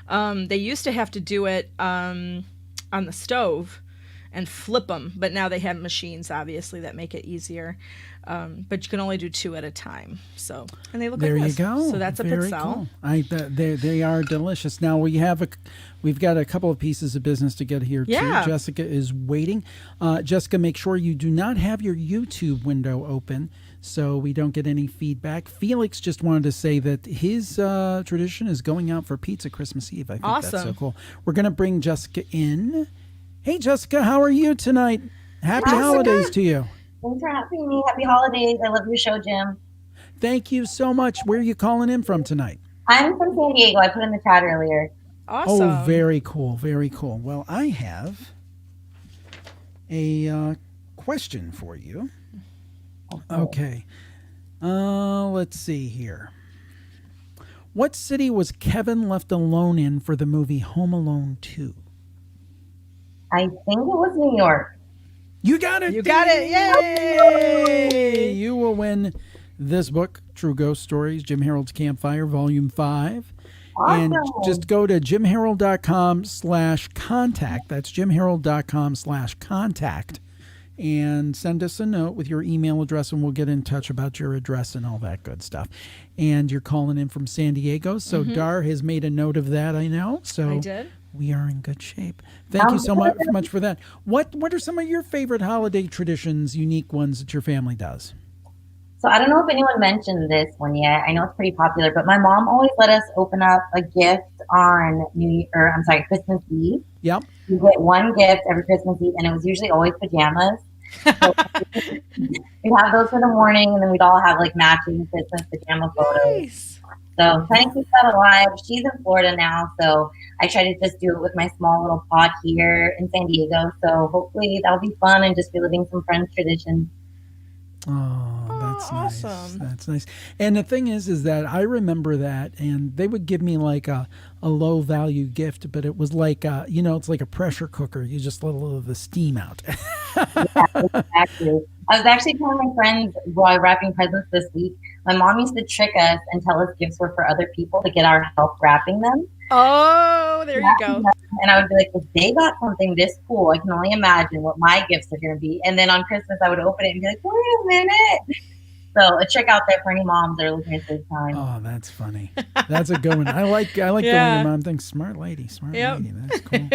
They used to have to do it on the stove and flip them, but now they have machines, obviously, that make it easier. But you can only do 2 at a time. So, and they look there like this. You go. So that's a Very pizzelle. Cool. They are delicious. Now we've got a couple of pieces of business to get here too. Yeah. Jessica is waiting. Jessica, make sure you do not have your YouTube window open so we don't get any feedback. Felix just wanted to say that his tradition is going out for pizza Christmas Eve. I think Awesome. That's so cool. We're going to bring Jessica in. Hey, Jessica, how are you tonight? Happy holidays to you. Thanks for having me. Happy holidays. I love your show, Jim. Thank you so much. Where are you calling in from tonight? I'm from San Diego. I put in the chat earlier. Awesome. Oh, very cool. Very cool. Well, I have a question for you. Okay. Let's see here. What city was Kevin left alone in for the movie Home Alone 2? I think it was New York. You got it. You got it. Yay! You will win this book, True Ghost Stories, Jim Harold's Campfire, Volume 5. Awesome. And just go to jimharold.com/contact. That's jimharold.com/contact. And send us a note with your email address, and we'll get in touch about your address and all that good stuff. And you're calling in from San Diego, so Dar has made a note of that, I know. So I did. We are in good shape. Thank you so much for that. What are some of your favorite holiday traditions, unique ones that your family does? So I don't know if anyone mentioned this one yet. I know it's pretty popular, but my mom always let us open up a gift on Christmas Eve. Yep. You get one gift every Christmas Eve, and it was usually always pajamas. So we'd have those for the morning, and then we'd all have like matching Christmas pajama photos. Nice. So trying to keep that alive. She's in Florida now, so I try to just do it with my small little pod here in San Diego. So hopefully that'll be fun and just reliving some friends' traditions. Oh, that's nice. awesome. That's nice. And the thing is that I remember that, and they would give me like a low value gift, but it was like, it's like a pressure cooker. You just let a little of the steam out. Yeah, exactly. I was actually telling my friends while wrapping presents this week, my mom used to trick us and tell us gifts were for other people to get our help wrapping them. Oh, there you go. And I would be like, if they got something this cool, I can only imagine what my gifts are going to be. And then on Christmas, I would open it and be like, wait a minute. So a trick out there for any moms that are looking at this time. Oh, that's funny. That's a good one. I like the way your mom thinks. Smart lady. Lady. That's cool.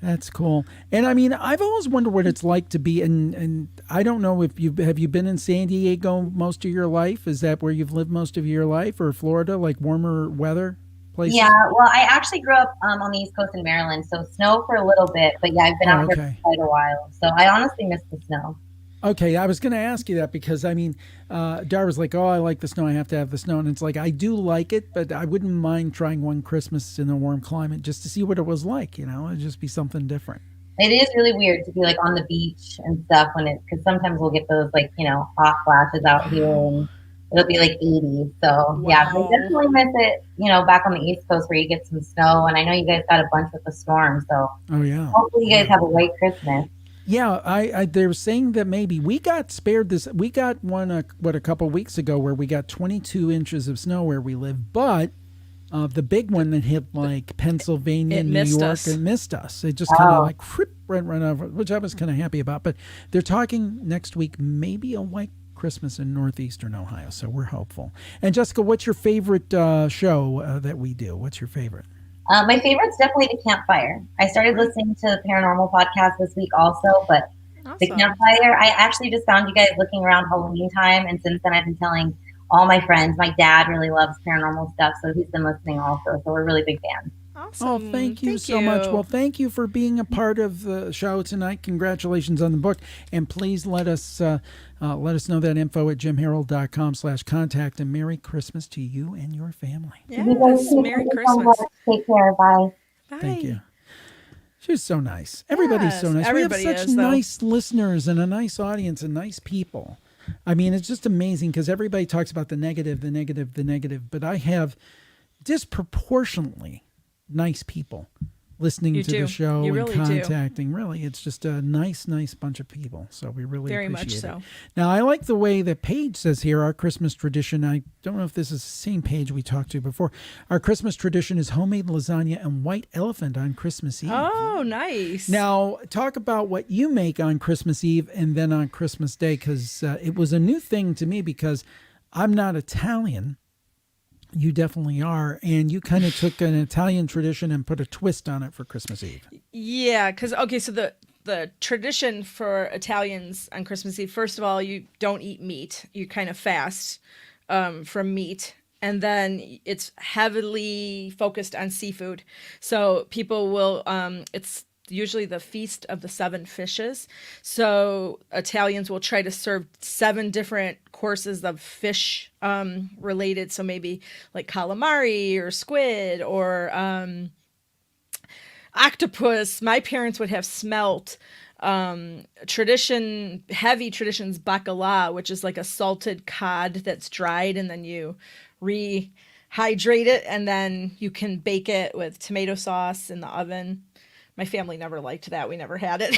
That's cool. And I mean, I've always wondered what it's like to be and I don't know if have you been in San Diego most of your life? Is that where you've lived most of your life, or Florida, like warmer weather places? Yeah, well, I actually grew up on the East Coast in Maryland, so snow for a little bit, but yeah, I've been out here for quite a while. So I honestly miss the snow. Okay, I was going to ask you that because, I mean, Dar was like, oh, I like the snow. I have to have the snow. And it's like, I do like it, but I wouldn't mind trying one Christmas in a warm climate just to see what it was like, It'd just be something different. It is really weird to be like on the beach and stuff because sometimes we'll get those like, hot flashes out here and it'll be like 80. So yeah, I definitely miss it, back on the East Coast where you get some snow. And I know you guys got a bunch with the storm. So hopefully you guys have a white Christmas. Yeah, I they were saying that maybe we got spared this. We got one a couple of weeks ago where we got 22 inches of snow where we live, but the big one that hit like Pennsylvania, New York, and missed us. It just kind of like run over, which I was kind of happy about. But they're talking next week maybe a white Christmas in Northeastern Ohio. So we're hopeful. And Jessica, what's your favorite show that we do? What's your favorite? My favorite's definitely The Campfire. I started listening to the Paranormal podcast this week also, but The Campfire, I actually just found you guys looking around Halloween time, and since then I've been telling all my friends. My dad really loves paranormal stuff, so he's been listening also, so we're really big fans. Awesome. Oh, thank you so much. Well, thank you for being a part of the show tonight. Congratulations on the book. And please let us know that info at jimharold.com/contact. And Merry Christmas to you and your family. Yes, Merry Christmas. Take care. Bye. Bye. Thank you. She was so nice. Everybody's so nice. Everybody we have such is, nice listeners and a nice audience and nice people. I mean, it's just amazing because everybody talks about the negative, but I have disproportionately nice people listening to the show and contacting. Really, it's just a nice bunch of people. So we really very appreciate much so. it. Now, I like the way that Paige says here, our Christmas tradition. I don't know if this is the same Paige we talked to before. Our Christmas tradition is homemade lasagna and white elephant on Christmas Eve. Oh, nice. Now, talk about what you make on Christmas Eve and then on Christmas Day, because it was a new thing to me because I'm not Italian. You definitely are. And you kind of took an Italian tradition and put a twist on it for Christmas Eve. Yeah, because, so the tradition for Italians on Christmas Eve, first of all, you don't eat meat. You kind of fast from meat. And then it's heavily focused on seafood. So people will, it's usually the Feast of the Seven Fishes. So Italians will try to serve 7 different courses of fish related. So maybe like calamari or squid or octopus. My parents would have smelt. Heavy traditions bacala, which is like a salted cod that's dried and then you rehydrate it and then you can bake it with tomato sauce in the oven. My family never liked that. We never had it.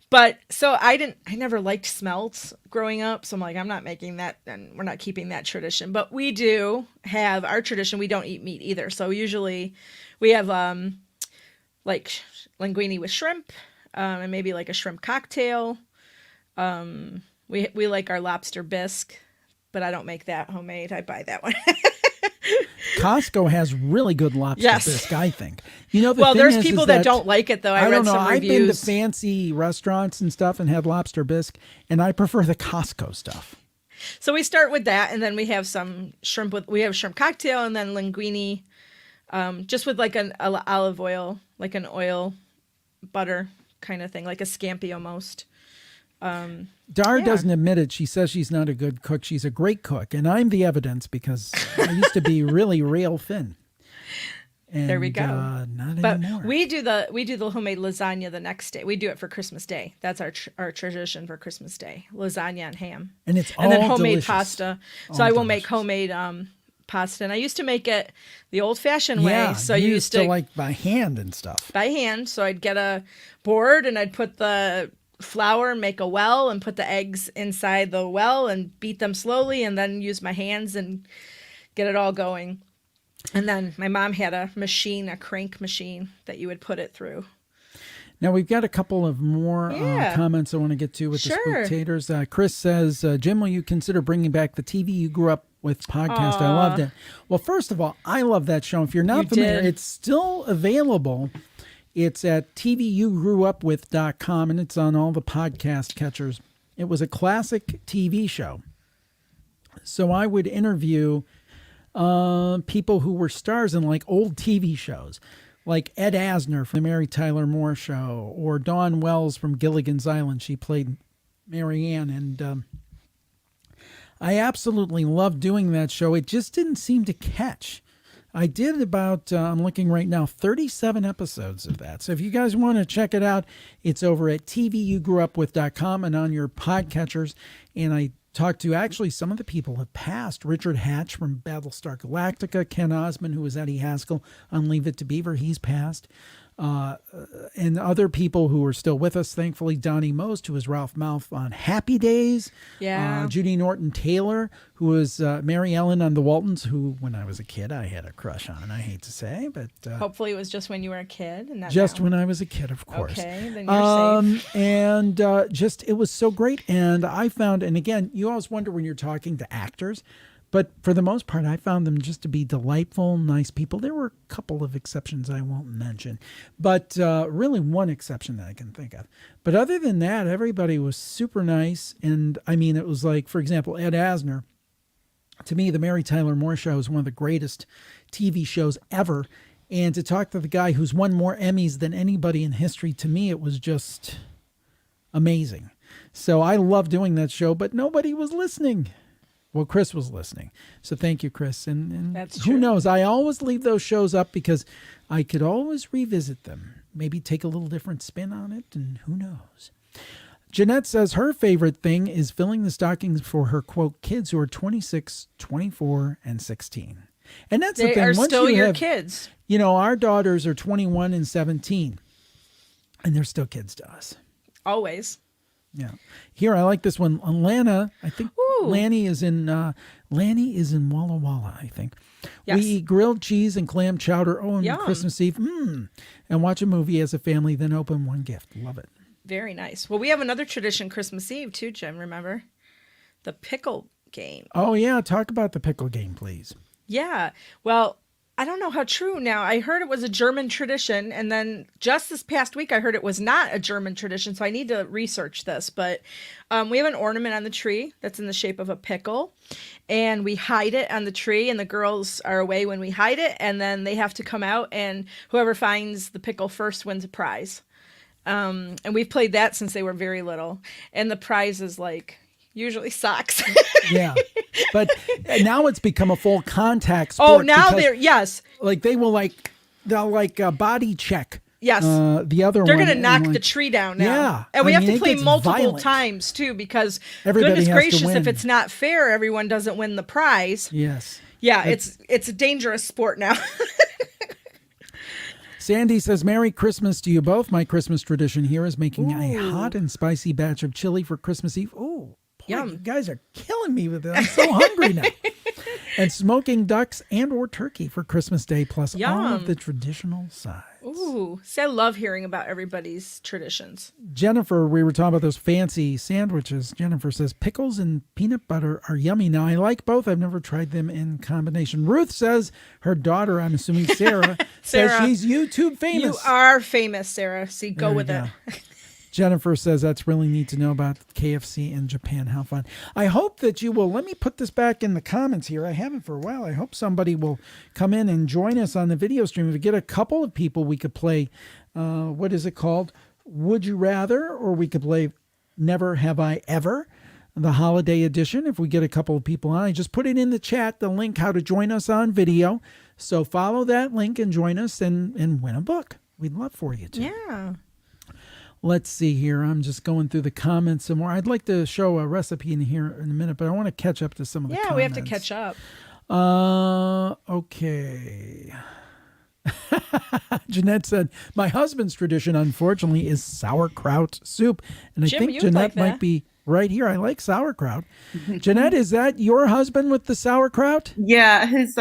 But so I never liked smelts growing up. So I'm like, I'm not making that and we're not keeping that tradition. But we do have our tradition. We don't eat meat either. So usually we have like linguine with shrimp and maybe like a shrimp cocktail. We like our lobster bisque, but I don't make that homemade. I buy that one. Costco has really good lobster bisque, I think. You know, there's people that don't like it though. I read don't know. some reviews. I've been to fancy restaurants and stuff and had lobster bisque, and I prefer the Costco stuff. So we start with that, and then we have some shrimp. We have shrimp cocktail, and then linguine, just with like an olive oil, like an oil butter kind of thing, like a scampi almost. Dar doesn't admit it. She says she's not a good cook. She's a great cook, and I'm the evidence because I used to be really rail thin. And, there we go. Not but anymore. we do the homemade lasagna the next day. We do it for Christmas Day. That's our tradition for Christmas Day: lasagna and ham, and it's all and then homemade delicious. pasta. So I will make homemade pasta, and I used to make it the old-fashioned way. So you you used to like by hand and stuff. By hand. So I'd get a board and I'd put the flour, make a well, and put the eggs inside the well and beat them slowly, and then use my hands and get it all going. And then my mom had a crank machine that you would put it through. Now we've got a couple of more comments I want to get to with the Spooktators. Chris says, Jim, will you consider bringing back the TV you grew up with podcast? I loved it. Well, first of all, I love that show. If you're not familiar, it's still available. It's at tvugrewupwith.com, and it's on all the podcast catchers. It was a classic TV show. So I would interview people who were stars in like old TV shows, like Ed Asner from the Mary Tyler Moore Show, or Dawn Wells from Gilligan's Island. She played Mary Ann, and I absolutely loved doing that show. It just didn't seem to catch. I did about, I'm looking right now, 37 episodes of that. So if you guys want to check it out, it's over at tvugrewupwith.com and on your podcatchers. And I talked to actually some of the people have passed. Richard Hatch from Battlestar Galactica, Ken Osmond, who was Eddie Haskell on Leave It to Beaver, he's passed. and other people who are still with us, thankfully, Donnie Most, who was Ralph Malph on Happy Days. Yeah. Judy Norton-Taylor, who was Mary Ellen on The Waltons, who, when I was a kid, I had a crush on, I hate to say. But hopefully it was just when you were a kid. And not just now. when I was a kid, of course. Okay, then you're safe. And just, it was so great. And I found, and again, you always wonder when you're talking to actors, but for the most part, I found them just to be delightful, nice people. There were a couple of exceptions I won't mention, but really one exception that I can think of. But other than that, everybody was super nice. And I mean, it was like, for example, Ed Asner. To me, the Mary Tyler Moore Show is one of the greatest TV shows ever. And to talk to the guy who's won more Emmys than anybody in history, to me, it was just amazing. So I love doing that show, but nobody was listening. Well, Chris was listening. So thank you, Chris. And That's who true. knows? I always leave those shows up because I could always revisit them. Maybe take a little different spin on it, and who knows? Jeanette says her favorite thing is filling the stockings for her, quote, kids who are 26, 24, and 16. And that's the They thing. are Once still you your have, kids. You know, our daughters are 21 and 17, and they're still kids to us. Always. Yeah. Here, I like this one. Lana, I think Lanny is in Walla Walla, I think. Yes. We eat grilled cheese and clam chowder on Yum. Christmas Eve. And watch a movie as a family, then open one gift. Love it. Very nice. Well, we have another tradition Christmas Eve too, Jim, remember? The pickle game. Oh, yeah. Talk about the pickle game, please. Yeah. Well, I don't know how true now. I heard it was a German tradition, and then just this past week I heard it was not a German tradition, so I need to research this. But we have an ornament on the tree that's in the shape of a pickle, and we hide it on the tree, and the girls are away when we hide it, and then they have to come out, and whoever finds the pickle first wins a prize. And we've played that since they were very little, and the prize is like usually socks. Yeah. But now it's become a full contact sport. Oh, now because, they're, yes. Like they'll body check. Yes. The other They're one. going to knock and the tree down now. Yeah. And we I have mean, to it play gets multiple violent. times too, because Everybody goodness has to gracious, if win. it's not fair, everyone doesn't win the prize. Yes. Yeah, it's a dangerous sport now. Sandy says, Merry Christmas to you both. My Christmas tradition here is making a hot and spicy batch of chili for Christmas Eve. Oh, Yum. you guys are killing me with it. I'm so hungry now. And smoking ducks and or turkey for Christmas Day, plus all of Yum. the traditional sides. Ooh, see, I love hearing about everybody's traditions. Jennifer, we were talking about those fancy sandwiches. Jennifer says, pickles and peanut butter are yummy. Now, I like both. I've never tried them in combination. Ruth says her daughter, I'm assuming Sarah, says Sarah, she's YouTube famous. You are famous, Sarah. See, go There with you it. go. Jennifer says that's really neat to know about KFC in Japan. How fun. I hope that you will. Let me put this back in the comments here. I haven't for a while. I hope somebody will come in and join us on the video stream. If we get a couple of people, we could play, what is it called? Would You Rather? Or we could play Never Have I Ever, the holiday edition. If we get a couple of people on, I just put it in the chat, the link how to join us on video. So follow that link and join us and win a book. We'd love for you to. Yeah. Let's see here. I'm just going through the comments some more. I'd like to show a recipe in here in a minute, but I want to catch up to some of the comments. Yeah, we have to catch up. Okay. Jeanette said, my husband's tradition, unfortunately, is sauerkraut soup. And I Jim, think you would Jeanette like that. might be right here. I like sauerkraut. Jeanette, is that your husband with the sauerkraut? Yeah, his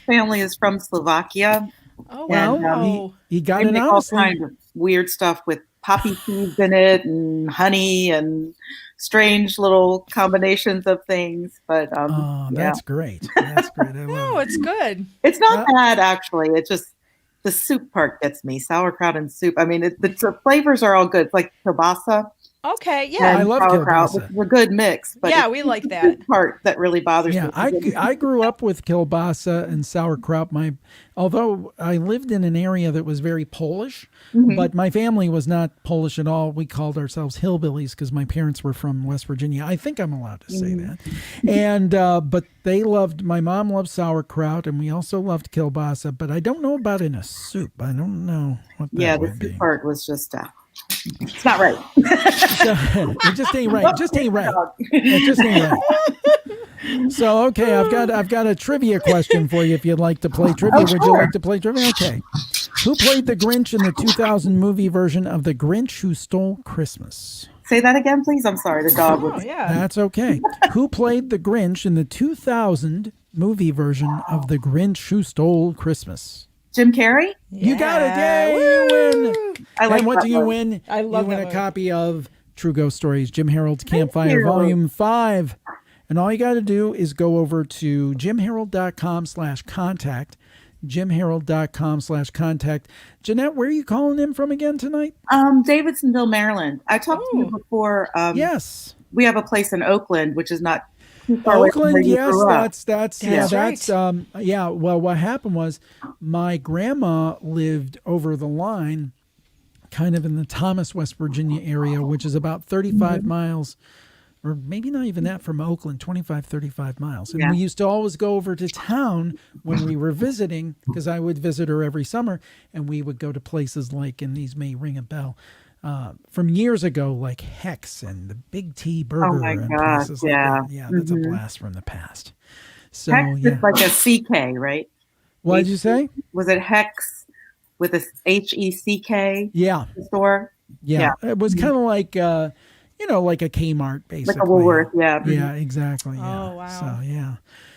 family is from Slovakia. Oh, Well, wow. he got They it make all honestly. kinds of weird stuff with poppy seeds in it and honey and strange little combinations of things. But Oh, yeah. that's great. That's great. I love No, it. it's good. It's not bad actually. It's just the soup part gets me. Sauerkraut and soup. I mean, the flavors are all good. It's like kielbasa. Okay, yeah. I love sauerkraut, kielbasa. which is a good mix. But Yeah, it's we like the that. soup part that really bothers Yeah, me. I grew up with kielbasa and sauerkraut. Although I lived in an area that was very Polish, but my family was not Polish at all. We called ourselves hillbillies because my parents were from West Virginia. I think I'm allowed to say that. And but my mom loved sauerkraut, and we also loved kielbasa. But I don't know about in a soup. I don't know what that Yeah, the would be. soup part was just it's not right. It just ain't right. Just ain't right. It just ain't right. So I've got a trivia question for you. If you'd like to play trivia, would you like to play trivia? Okay. Who played the Grinch in the 2000 movie version of The Grinch Who Stole Christmas? Say that again, please. I'm sorry. The dog was. That's okay. Who played the Grinch in the 2000 movie version of The Grinch Who Stole Christmas? Jim Carrey? You got it. Yay, you win. I like and what that do you one. win? I love You win that a movie. copy of True Ghost Stories, Jim Harold's Campfire, you. Volume 5. And all you got to do is go over to jimharold.com/contact. jimharold.com/contact. Jeanette, where are you calling in from again tonight? Davidsonville, Maryland. I talked to you before. Yes. We have a place in Oakland, which is not too far away from where Oakland, you yes, grew up. that's well, what happened was my grandma lived over the line, kind of in the Thomas, West Virginia area, which is about 35 miles, or maybe not even that from Oakland, 25, 35 miles. And we used to always go over to town when we were visiting, because I would visit her every summer, and we would go to places like, and these may ring a bell, from years ago, like Hex and the Big T Burger. Oh my and gosh, places like that. Yeah, that's a blast from the past. So, Hex is like a CK, right? What did you say? Was it Hex with a HECK? Yeah. Store? Yeah. It was kind of like, like a Kmart, basically. Like a Woolworth, yeah. Yeah, exactly. Yeah. Oh, wow. So, yeah.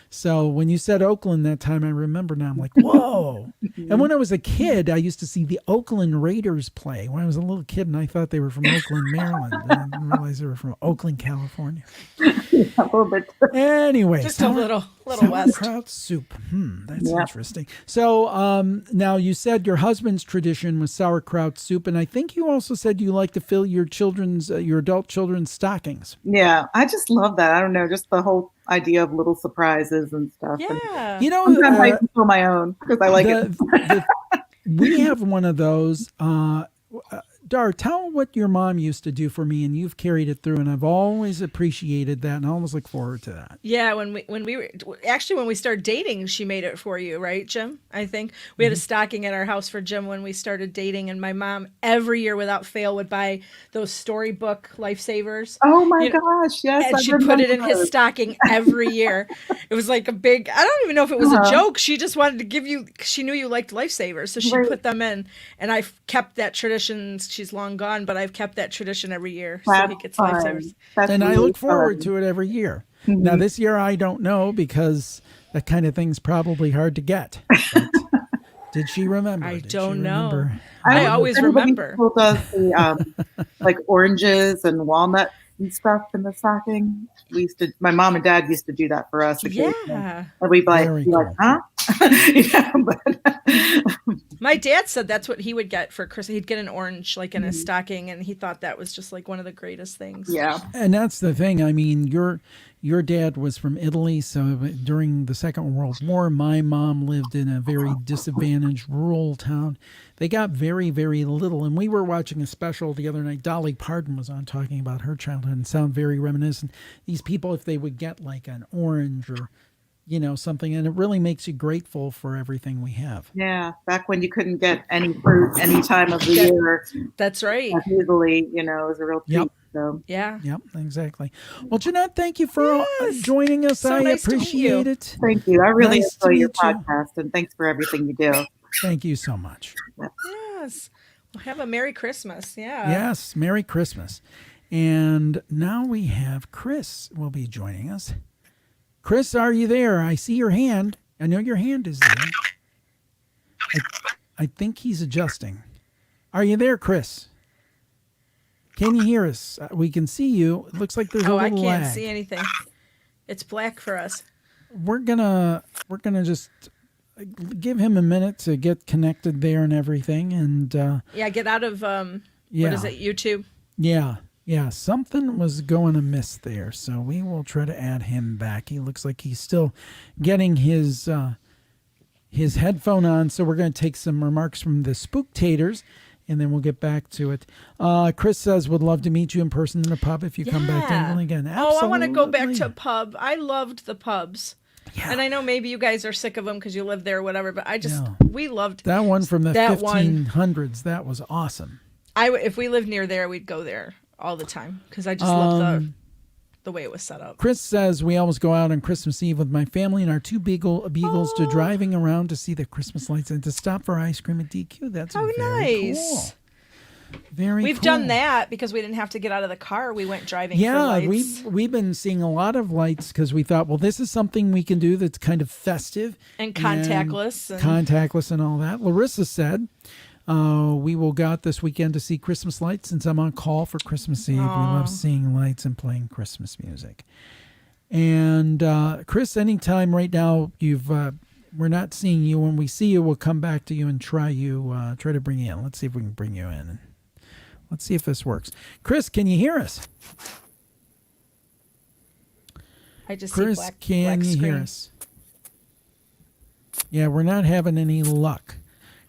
So when you said Oakland that time, I remember now. I'm like, whoa. And when I was a kid, I used to see the Oakland Raiders play when I was a little kid, and I thought they were from Oakland, Maryland. And I didn't realize they were from Oakland, California. A little bit. Anyway. Just a little west. Sauerkraut soup. That's interesting. So now you said your husband's tradition was sauerkraut soup, and I think you also said you like to fill your adult children's stockings. Yeah, I just love that. I don't know, just the whole idea of little surprises and stuff. Yeah. And sometimes I even fill my own because I like it. We have one of those. Dar, tell what your mom used to do for me, and you've carried it through, and I've always appreciated that, and I always look forward to that. Yeah, when we started dating, she made it for you, right, Jim? I think we had a stocking at our house for Jim when we started dating, and my mom every year without fail would buy those storybook lifesavers. Oh my gosh, yes! And she put it in his stocking every year. It was like a big. I don't even know if it was a joke. She just wanted to give you. She knew you liked lifesavers, so she put them in, and I've kept that tradition. She's long gone, but I've kept that tradition every year. So he gets lifesavers. And I look forward to it every year. Now, this year, I don't know because that kind of thing's probably hard to get. Did she remember? I don't know. Remember? I always remember. People does the like oranges and walnuts and stuff in the stocking. My mom and dad used to do that for us. Yeah. And we'd be like, huh? My dad said that's what he would get for Christmas. He'd get an orange like in his stocking, and he thought that was just like one of the greatest things. Yeah. And that's the thing. I mean, your dad was from Italy, so during the Second World War, my mom lived in a very disadvantaged rural town. They got very, very little. And we were watching a special the other night. Dolly Parton was on talking about her childhood and sound very reminiscent. These people, if they would get like an orange or something, and it really makes you grateful for everything we have. Yeah, back when you couldn't get any fruit any time of the year. That's right. Easily, it was a real treat. Yep. So. Yeah. Yep, exactly. Well, Jeanette, thank you for joining us. So I nice to meet appreciate you. it. Thank you. I really Nice enjoy to your meet you. podcast, and thanks for everything you do. Thank you so much. Yes. Well, have a Merry Christmas. Yeah. Yes, Merry Christmas. And now we have Chris will be joining us. Chris, are you there? I see your hand. I know your hand is there. I think he's adjusting. Are you there, Chris? Can you hear us? We can see you. It looks like there's a little I can't lag. see anything. It's black for us. We're gonna just give him a minute to get connected there and everything, and Get out of what is it, YouTube? Yeah, something was going amiss there, so we will try to add him back. He looks like he's still getting his headphone on, so we're going to take some remarks from the Spooktators, and then we'll get back to it. Chris says, would love to meet you in person in a pub if you come back to England again. Absolutely. Oh, I want to go back to a pub. I loved the pubs. Yeah. And I know maybe you guys are sick of them because you live there or whatever, but we loved that one from the that 1500s. That was awesome. If we lived near there, we'd go there all the time because I just love the way it was set up. Chris says we always go out on Christmas Eve with my family and our two beagles to driving around to see the Christmas lights and to stop for ice cream at DQ. That's How very nice. cool. Very We've cool. done that because we didn't have to get out of the car. We went driving for lights. we've been seeing a lot of lights because we thought, well, this is something we can do that's kind of festive. And contactless. Contactless and all that. Larissa said, we will go out this weekend to see Christmas lights since I'm on call for Christmas Eve. We love seeing lights and playing Christmas music. And Chris, anytime right now we're not seeing you. When we see you, we'll come back to you and try to bring you in. Let's see if we can bring you in. Let's see if this works. Chris, can you hear us? I just Chris, see can black you screen. hear us? Yeah, we're not having any luck.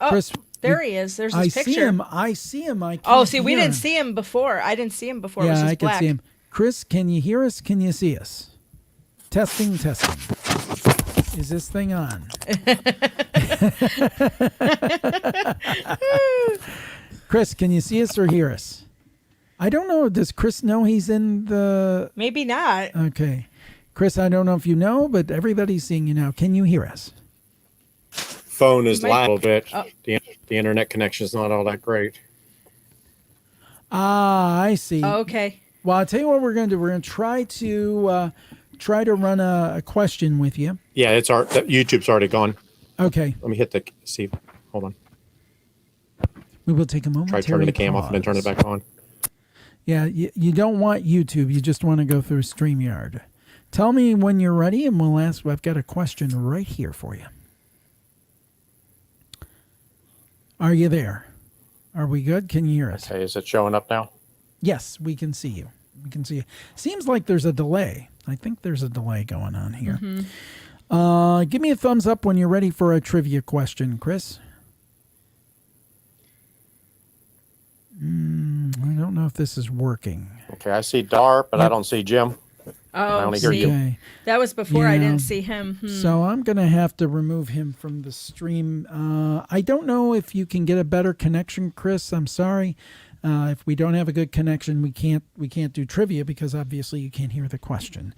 Oh, Chris, there he is. There's his picture. I see him. I can't Oh, see, we hear didn't him. see him before. I didn't see him before. It was Yeah, just I can black. see him. Chris, can you hear us? Can you see us? Testing. Is this thing on? Chris, can you see us or hear us? I don't know. Does Chris know he's in the... Maybe not. Okay. Chris, I don't know if you know, but everybody's seeing you now. Can you hear us? Phone is live a little bit. Oh. The internet connection is not all that great. Ah, I see. Oh, okay. Well, I'll tell you what we're going to do. We're going to try to run a question with you. Yeah, YouTube's already gone. Okay. Let me hit the see. Hold on. We will take a moment. Try turning the cam off and then turn it back on. Yeah, you don't want YouTube. You just want to go through Streamyard. Tell me when you're ready, and we'll ask. I've got a question right here for you. Are you there? Are we good? Can you hear us? Okay, is it showing up now? Yes, we can see you. We can see you. Seems like there's a delay. I think there's a delay going on here. Mm-hmm. Give me a thumbs up when you're ready for a trivia question, Chris. I don't know if this is working. Okay, I see Dar, but I don't see Jim. I Oh, only hear see, you. Okay. that was before I Yeah. didn't see him. So I'm going to have to remove him from the stream. I don't know if you can get a better connection, Chris. I'm sorry. If we don't have a good connection, we can't do trivia because obviously you can't hear the question.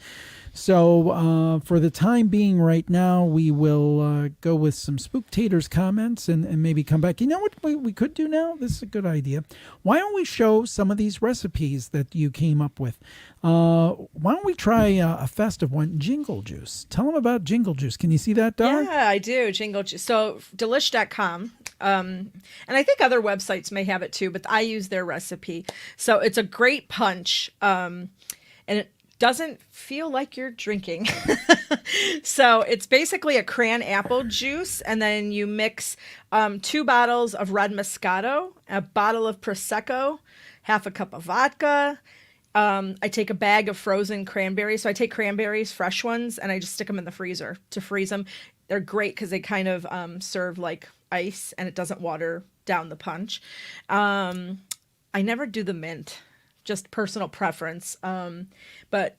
So for the time being right now, we will go with some Spooktators comments and maybe come back. You know what we could do now? This is a good idea. Why don't we show some of these recipes that you came up with? Why don't we try a festive one, Jingle Juice? Tell them about Jingle Juice. Can you see that, Dar? Yeah, I do. Jingle Juice. So delish.com. And I think other websites may have it too, but I use their recipe. So it's a great punch. And it doesn't feel like you're drinking. So it's basically a cran apple juice. And then you mix 2 bottles of red Moscato, a bottle of Prosecco, half a cup of vodka. I take a bag of frozen cranberries. So I take cranberries, fresh ones, and I just stick them in the freezer to freeze them. They're great because they kind of serve like ice and it doesn't water down the punch. I never do the mint, just personal preference. But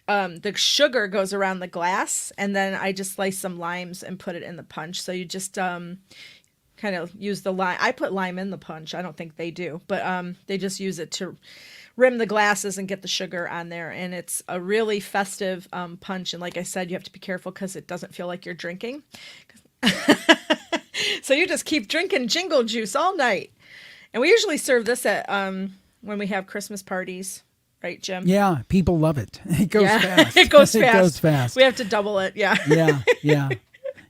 the sugar goes around the glass, and then I just slice some limes and put it in the punch. So you just kind of use the lime. I put lime in the punch. I don't think they do, but they just use it to rim the glasses and get the sugar on there. And it's a really festive punch. And like I said, you have to be careful because it doesn't feel like you're drinking. So you just keep drinking Jingle Juice all night. And we usually serve this at when we have Christmas parties. Right, Jim? Yeah, people love it. It goes fast. It goes fast. It goes fast. We have to double it. Yeah.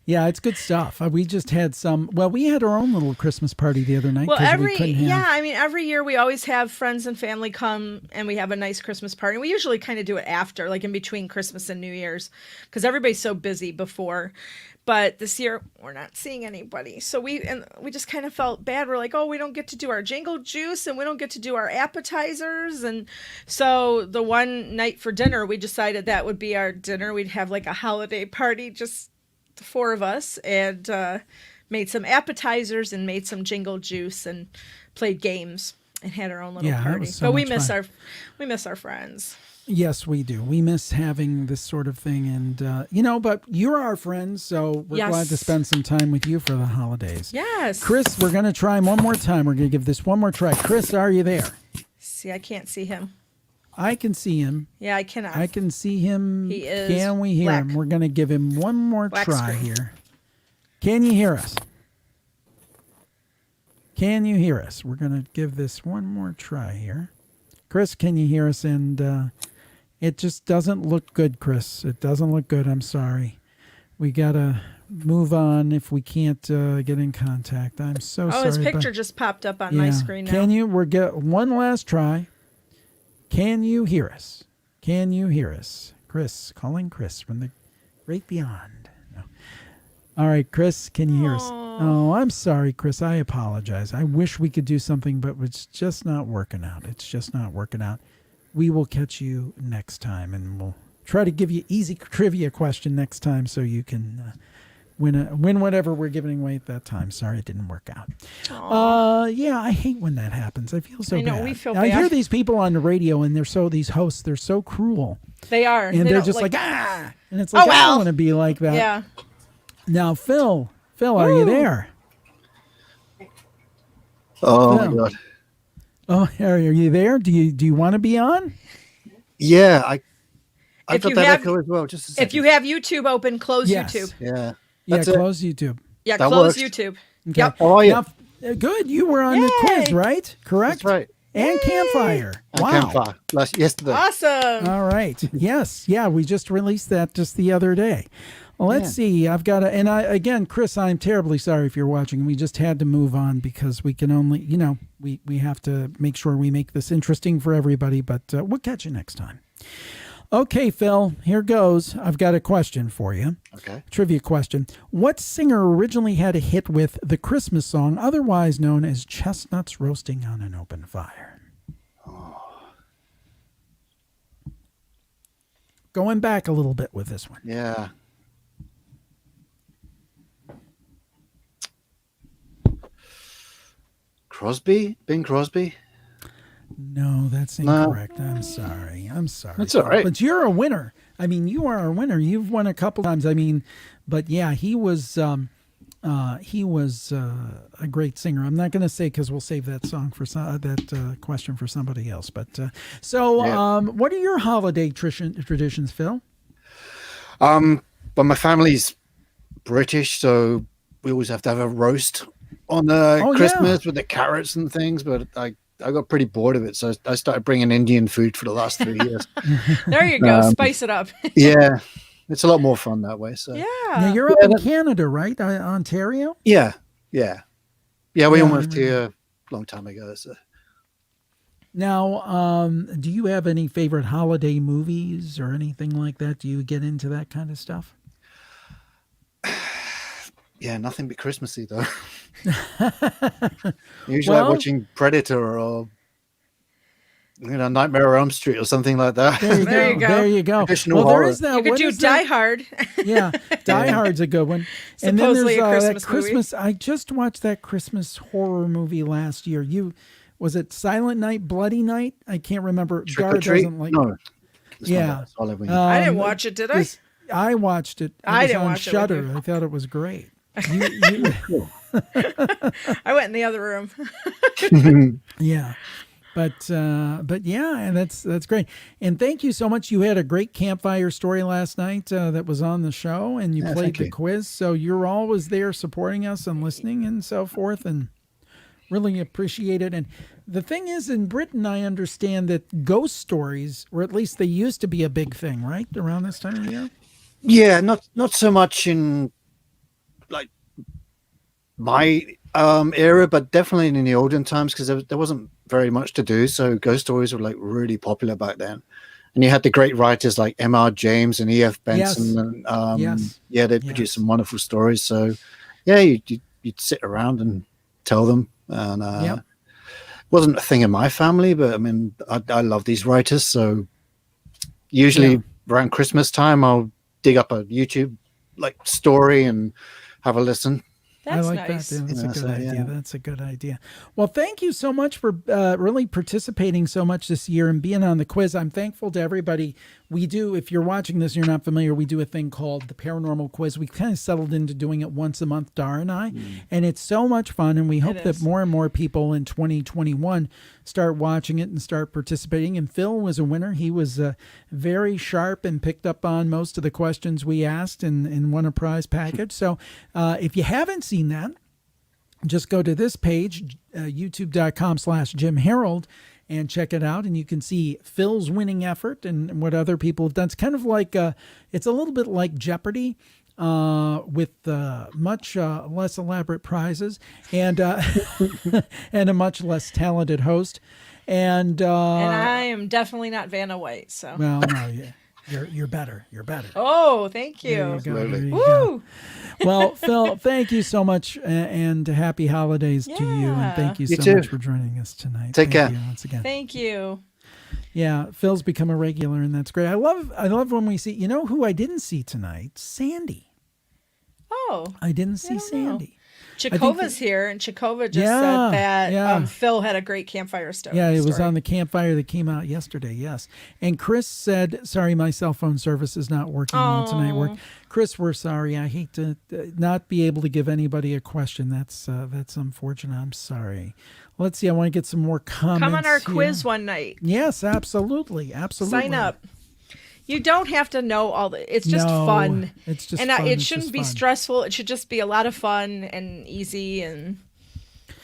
Yeah, it's good stuff. We just had we had our own little Christmas party the other night. Well, we couldn't have... every year we always have friends and family come and we have a nice Christmas party. We usually kind of do it after, like in between Christmas and New Year's, because everybody's so busy before. But this year we're not seeing anybody. So we just kind of felt bad. We're like, oh, we don't get to do our Jingle Juice and we don't get to do our appetizers. And so the one night for dinner, we decided that would be our dinner. We'd have like a holiday party, just the 4 of us, and made some appetizers and made some Jingle Juice and played games and had our own little party. But we miss our friends. Yes, we do. We miss having this sort of thing. And, but you're our friends, so we're glad to spend some time with you for the holidays. Yes. Chris, we're going to try one more time. We're going to give this one more try. Chris, are you there? See, I can't see him. I can see him. Yeah, I cannot. I can see him. He is Can we hear black. him? We're going to give him one more Black try screen. here. Can you hear us? Can you hear us? We're going to give this one more try here. Chris, can you hear us? And it just doesn't look good, Chris. It doesn't look good. I'm sorry. We got to move on if we can't get in contact. I'm so sorry. Oh, his picture just popped up on my screen now. Can you? We'll get one last try. Can you hear us? Can you hear us? Chris, calling Chris from the great beyond. No. All right, Chris, can you hear us? Oh, I'm sorry, Chris. I apologize. I wish we could do something, but it's just not working out. It's just not working out. We will catch you next time, and we'll try to give you easy trivia question next time so you can win whatever we're giving away at that time. Sorry it didn't work out. Yeah, I hate when that happens. I feel so I know, bad. we feel I hear bad. these people on the radio, and these hosts, they're so cruel. They are. And They they're don't just like, and it's like, I don't want to be like that. Yeah. Now, Phil, are you there? Oh Phil. my God. Oh, are you there? Do you want to be on? Yeah, I've If got you that have- echo as well. Just a second. If you have YouTube open, close Yes. YouTube. Yeah. Yeah, That's it. close YouTube. Yeah, That close works. YouTube. Okay. Yep. How are you? Now, good. You were on the quiz, right? Correct? That's right. And Campfire. And Wow. Campfire yesterday. Awesome. All right. Yes. Yeah, we just released that just the other day. Well, let's see. I've got to, and again, Chris, I'm terribly sorry if you're watching. We just had to move on because we can only, we have to make sure we make this interesting for everybody, but we'll catch you next time. Okay, Phil, here goes. I've got a question for you. Okay. Trivia question. What singer originally had a hit with the Christmas song, otherwise known as Chestnuts Roasting on an Open Fire? Going back a little bit with this one. Yeah. Crosby? Bing Crosby? No, that's incorrect. I'm sorry. That's all right. But you're a winner. I mean, you are a winner. You've won a couple times. I mean, but yeah, he was a great singer. I'm not going to say because we'll save that song for that question for somebody else. But what are your holiday traditions, Phil? But my family's British, so we always have to have a roast on Christmas with the carrots and things. But I got pretty bored of it, so I started bringing Indian food for the last 3 years. There you go. Spice it up. Yeah, it's a lot more fun that way. So Now you're up in Canada, right? Ontario? Yeah. We all moved here a long time ago. So. Now, do you have any favorite holiday movies or anything like that? Do you get into that kind of stuff? Yeah, nothing but Christmassy though. Usually like watching Predator or Nightmare on Elm Street or something like that. There you go. Traditional There horror. is that. You could what do is Die that? Hard. Yeah, Die Hard's a good one. And then Supposedly there's a that Christmas Christmas. I just watched that Christmas horror movie last year. Was it Silent Night, Bloody Night? I can't remember. Trick or Gar Treat? doesn't like. No. Yeah, I didn't watch it, did I? I watched it. I didn't on watch it with Shudder. you. I thought it was great. I went in the other room. Yeah. But yeah, and that's great. And thank you so much. You had a great campfire story last night that was on the show, and you played the quiz. So you're always there supporting us and listening and so forth, and really appreciate it. And the thing is, in Britain, I understand that ghost stories, or at least they used to be a big thing, right, around this time of year. Yeah, not so much in like my era, but definitely in the olden times because there wasn't very much to do. So ghost stories were like really popular back then, and you had the great writers like M.R. James and E.F. Benson. And, they produced some wonderful stories. So yeah, you'd sit around and tell them, and it wasn't a thing in my family, but I mean, I love these writers. So usually around Christmas time, I'll dig up a YouTube like story and have a listen. That's I like nice. that. That's a good idea. Yeah. That's a good idea. Well, thank you so much for really participating so much this year and being on the quiz. I'm thankful to everybody. We do, if you're watching this and you're not familiar, we do a thing called the Paranormal Quiz. We kind of settled into doing it once a month, Dar and I, and it's so much fun. And we hope that more and more people in 2021 start watching it and start participating. And Phil was a winner. He was very sharp and picked up on most of the questions we asked and won a prize package. So if you haven't seen that, just go to this page, youtube.com/Jim Harold, and check it out. And you can see Phil's winning effort and what other people have done. It's kind of like, it's a little bit like Jeopardy with much less elaborate prizes and and a much less talented host. And I am definitely not Vanna White. So well, no, yeah. You're better. You're better. Oh, thank you. There you go. There you Woo! go. Well, Phil, thank you so much, and happy holidays to you, and thank you so much for joining us tonight. Take care. You once again. Thank you. Yeah, Phil's become a regular, and that's great. I love when we see. You know who I didn't see tonight? Sandy. Oh, I didn't see Sandy. Chakova's here, and Chakova just said that Phil had a great campfire story. Yeah, it was on the campfire that came out yesterday, yes. And Chris said, sorry, my cell phone service is not working well tonight. Chris, we're sorry. I hate to not be able to give anybody a question. That's unfortunate. I'm sorry. Let's see. I want to get some more comments. Come on our here. quiz one night. Yes, absolutely. Absolutely. Sign up. You don't have to know all the. It's just fun. It's just and fun. it It's shouldn't just be fun. stressful. It should just be a lot of fun and easy and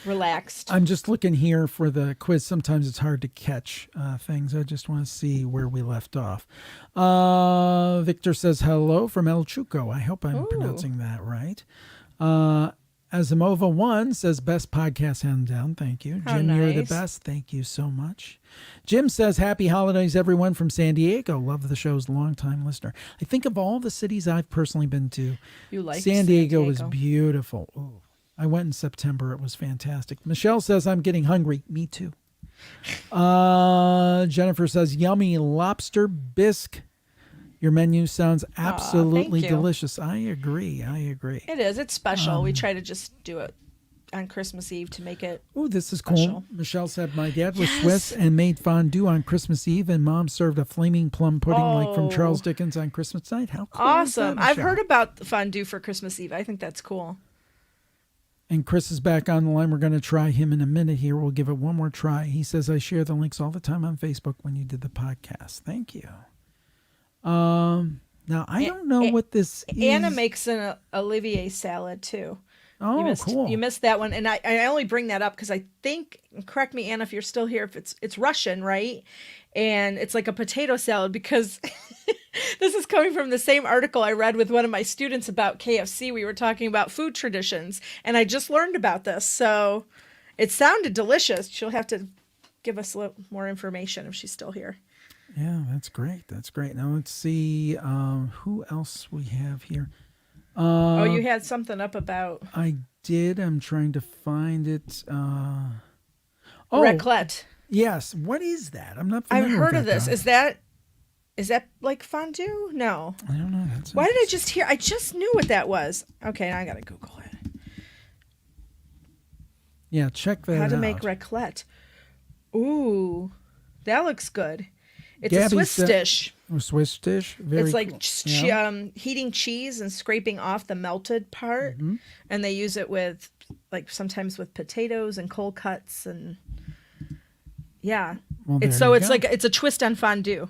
relaxed. I'm just looking here for the quiz. Sometimes it's hard to catch things. I just want to see where we left off. Victor says hello from El Chuco. I hope I'm pronouncing that right. Azimova 1 says best podcast hands down. Thank you. How Jim, you're the nice. best. Thank you so much. Jim says happy holidays, everyone from San Diego. Love the show's longtime listener. I think of all the cities I've personally been to, You like San Diego was beautiful. Ooh, I went in September. It was fantastic. Michelle says I'm getting hungry. Me too. Jennifer says yummy lobster bisque. Your menu sounds absolutely thank you. delicious. I agree. It is. It's special. We try to just do it on Christmas Eve to make it. Oh, this is special. cool. Michelle said my dad was Swiss and made fondue on Christmas Eve, and Mom served a flaming plum pudding like from Charles Dickens on Christmas night. How cool Awesome. is that, I've Michelle? heard about the fondue for Christmas Eve. I think that's cool. And Chris is back on the line. We're going to try him in a minute here. We'll give it one more try. He says, I share the links all the time on Facebook when you did the podcast. Thank you. Now, I don't know what this is. Anna makes an Olivier salad too. Oh, cool. You missed that one. And I only bring that up because I think, correct me, Anna, if you're still here, if it's Russian, right? And it's like a potato salad because this is coming from the same article I read with one of my students about KFC. We were talking about food traditions, and I just learned about this. So it sounded delicious. She'll have to give us a little more information if she's still here. Yeah, that's great. That's great. Now let's see who else we have here. You had something up about I did. I'm trying to find it. raclette. Yes. What is that? I'm not I've familiar heard with of this. that. Is that like fondue? No. I don't know. Why did I just hear? I just knew what that was. Okay, now I gotta Google it. Yeah, check that out. How to make raclette. Ooh, that looks good. It's Gabby a Swiss said- dish. A Swiss dish. Very It's like cool. heating cheese and scraping off the melted part, and they use it with, like, sometimes with potatoes and cold cuts and yeah. Well, it's there you it's go. like it's a twist on fondue.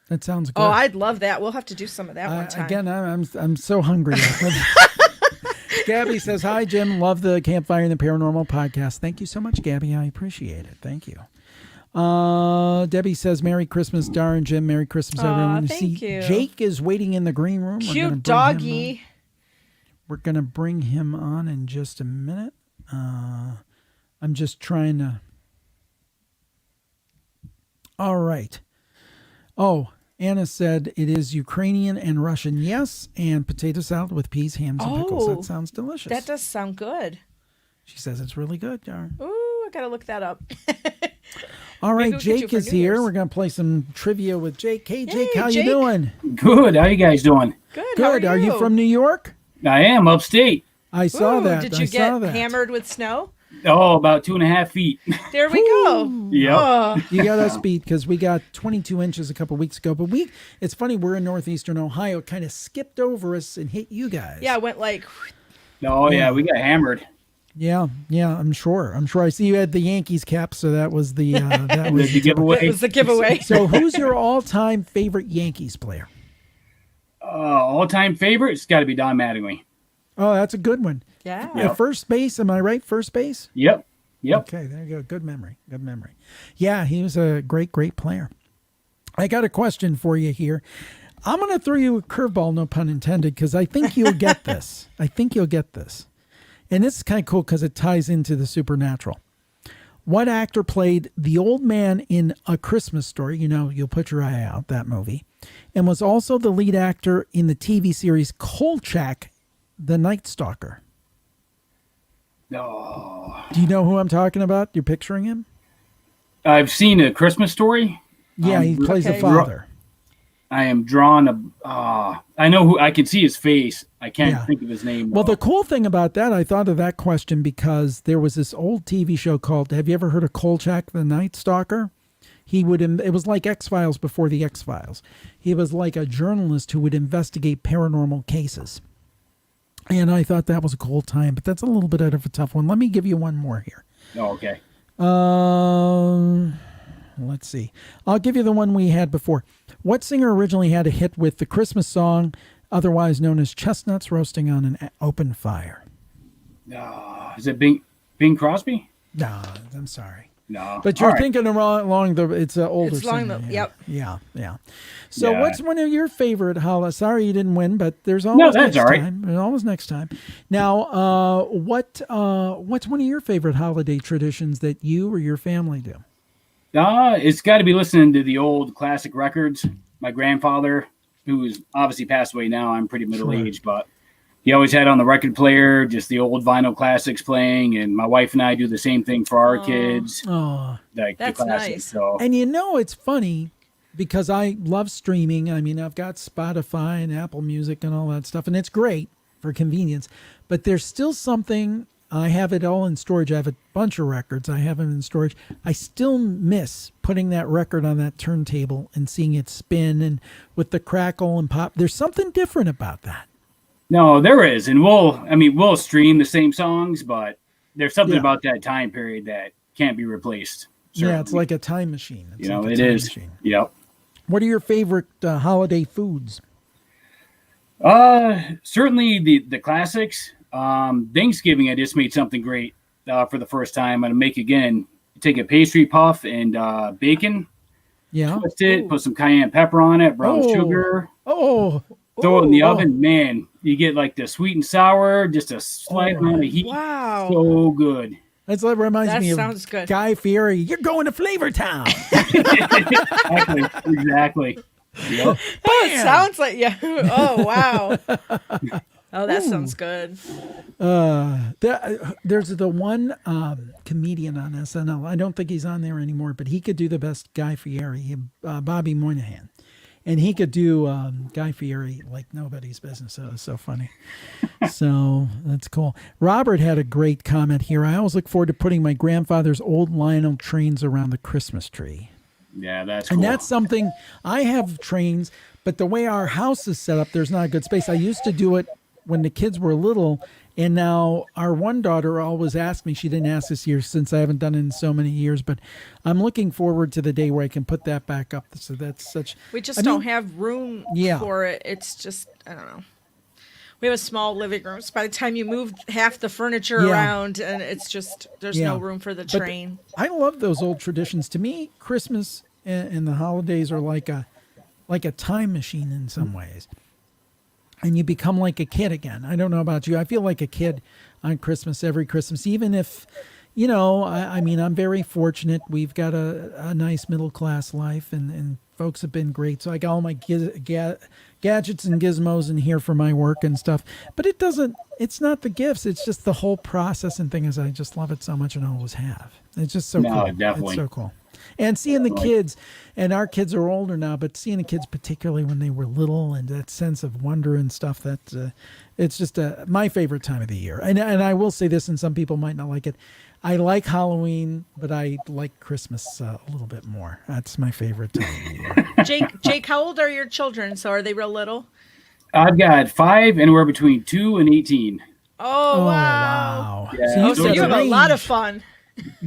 That sounds good. Oh, I'd love that. We'll have to do some of that one time. Again, I'm so hungry. Gabby says, hi, Jim. Love the Campfire and the Paranormal podcast. Thank you so much, Gabby. I appreciate it. Thank you. Debbie says, Merry Christmas, Dar and Jim. Merry Christmas, everyone. Thank you. Jake is waiting in the green room. Cute doggy. We're going to bring him on in just a minute. I'm just trying to. All right. Oh, Anna said it is Ukrainian and Russian, yes, and potato salad with peas, hams, and pickles. That sounds delicious. That does sound good. She says it's really good, Dar. Ooh, I gotta look that up. All right, Maybe we could do Jake for is New here. Year's. We're going to play some trivia with Jake. Hey, Jake, Hey, how Jake. you doing? Good. How you guys doing? Good. Good. How Are you from New York? I am upstate. I saw that. Did I you saw get that. hammered with snow? Oh, about 2.5 feet. There we go. Yep. Oh. You got us beat because we got 22 inches a couple weeks ago. But it's funny, we're in northeastern Ohio. It kind of skipped over us and hit you guys. Yeah, it went like. Oh, yeah, we got hammered. Yeah, I'm sure. I see you had the Yankees cap, so that was the that was the giveaway. It was the giveaway. So, who's your all-time favorite Yankees player? All-time favorite? It's got to be Don Mattingly. Oh, that's a good one. Yeah. At first base, am I right? First base? Yep. Okay, there you go. Good memory. Yeah, he was a great player. I got a question for you here. I'm going to throw you a curveball, no pun intended, because I think you'll get this. And this is kind of cool because it ties into the supernatural. What actor played the old man in A Christmas Story? You know, You'll Put Your Eye Out, that movie. And was also the lead actor in the TV series Kolchak, the Night Stalker. Oh. Do you know who I'm talking about? You're picturing him? I've seen A Christmas Story. Yeah, he plays the father. I am drawn I know who. I can see his face. I can't think of his name. Well, the cool thing about that, I thought of that question because there was this old TV show called, have you ever heard of Kolchak, the Night Stalker? It was like X-Files before the X-Files. He was like a journalist who would investigate paranormal cases. And I thought that was a cool time, but that's a little bit out of a tough one. Let me give you one more here. Oh, okay. Let's see. I'll give you the one we had before. What singer originally had a hit with the Christmas song, otherwise known as Chestnuts Roasting on an Open Fire? Is it Bing Crosby? No, I'm sorry. No. But you're thinking it's an older It's along singer. yep. Yeah. So what's one of your favorite holidays? Sorry you didn't win, but there's always next time. There's always next time. Now, what's one of your favorite holiday traditions that you or your family do? It's got to be listening to the old classic records. My grandfather, who's obviously passed away now, I'm pretty middle-aged, but he always had on the record player just the old vinyl classics playing, and my wife and I do the same thing for our kids. Oh, like that's the classics. nice. So. And it's funny because I love streaming. I mean, I've got Spotify and Apple Music and all that stuff, and it's great for convenience. But there's still something. I have it all in storage. I have a bunch of records. I have them in storage. I still miss putting that record on that turntable and seeing it spin and with the crackle and pop. There's something different about that. No, there is. And we'll stream the same songs, but there's something about that time period that can't be replaced. Certainly. Yeah, it's like a time machine. It's like it is. Machine. Yep. What are your favorite holiday foods? Certainly the classics. Thanksgiving, I just made something great for the first time. I'm going to make again. Take a pastry puff and bacon. Yeah. Twist it, put some cayenne pepper on it, brown sugar. Oh. Throw it in the oven. Man, you get like the sweet and sour, just a slight amount of heat. Wow. So good. That reminds me sounds of good. Guy Fieri. You're going to Flavor Town. Exactly. Yep. Oh, it sounds like, yeah. Oh, wow. Oh, that sounds good. There's the one comedian on SNL. I don't think he's on there anymore, but he could do the best Guy Fieri, Bobby Moynihan. And he could do Guy Fieri like nobody's business. It was so funny. So that's cool. Robert had a great comment here. I always look forward to putting my grandfather's old Lionel trains around the Christmas tree. Yeah, that's cool. And that's something, I have trains, but the way our house is set up, there's not a good space. I used to do it when the kids were little, and now our one daughter always asks me, she didn't ask this year since I haven't done it in so many years, but I'm looking forward to the day where I can put that back up. So that's such... We just don't have room for it. It's just, I don't know. We have a small living room. So by the time you move half the furniture around, and it's just, there's no room for the train. I love those old traditions. To me, Christmas and the holidays are like a time machine in some ways. And you become like a kid again. I don't know about you. I feel like a kid on Christmas, every Christmas, even if, I mean, I'm very fortunate. We've got a nice middle-class life, and folks have been great. So I got all my gadgets and gizmos in here for my work and stuff. But it's not the gifts. It's just the whole process and thing is I just love it so much and always have. It's just so cool. Definitely. It's so cool. And seeing the kids, and our kids are older now, but seeing the kids, particularly when they were little, and that sense of wonder and stuff, that it's just my favorite time of the year. And I will say this, and some people might not like it. I like Halloween, but I like Christmas a little bit more. That's my favorite time of the year. Jake, how old are your children? So are they real little? I've got 5, anywhere between 2 and 18. Oh, wow. Yeah. So you have a lot of fun.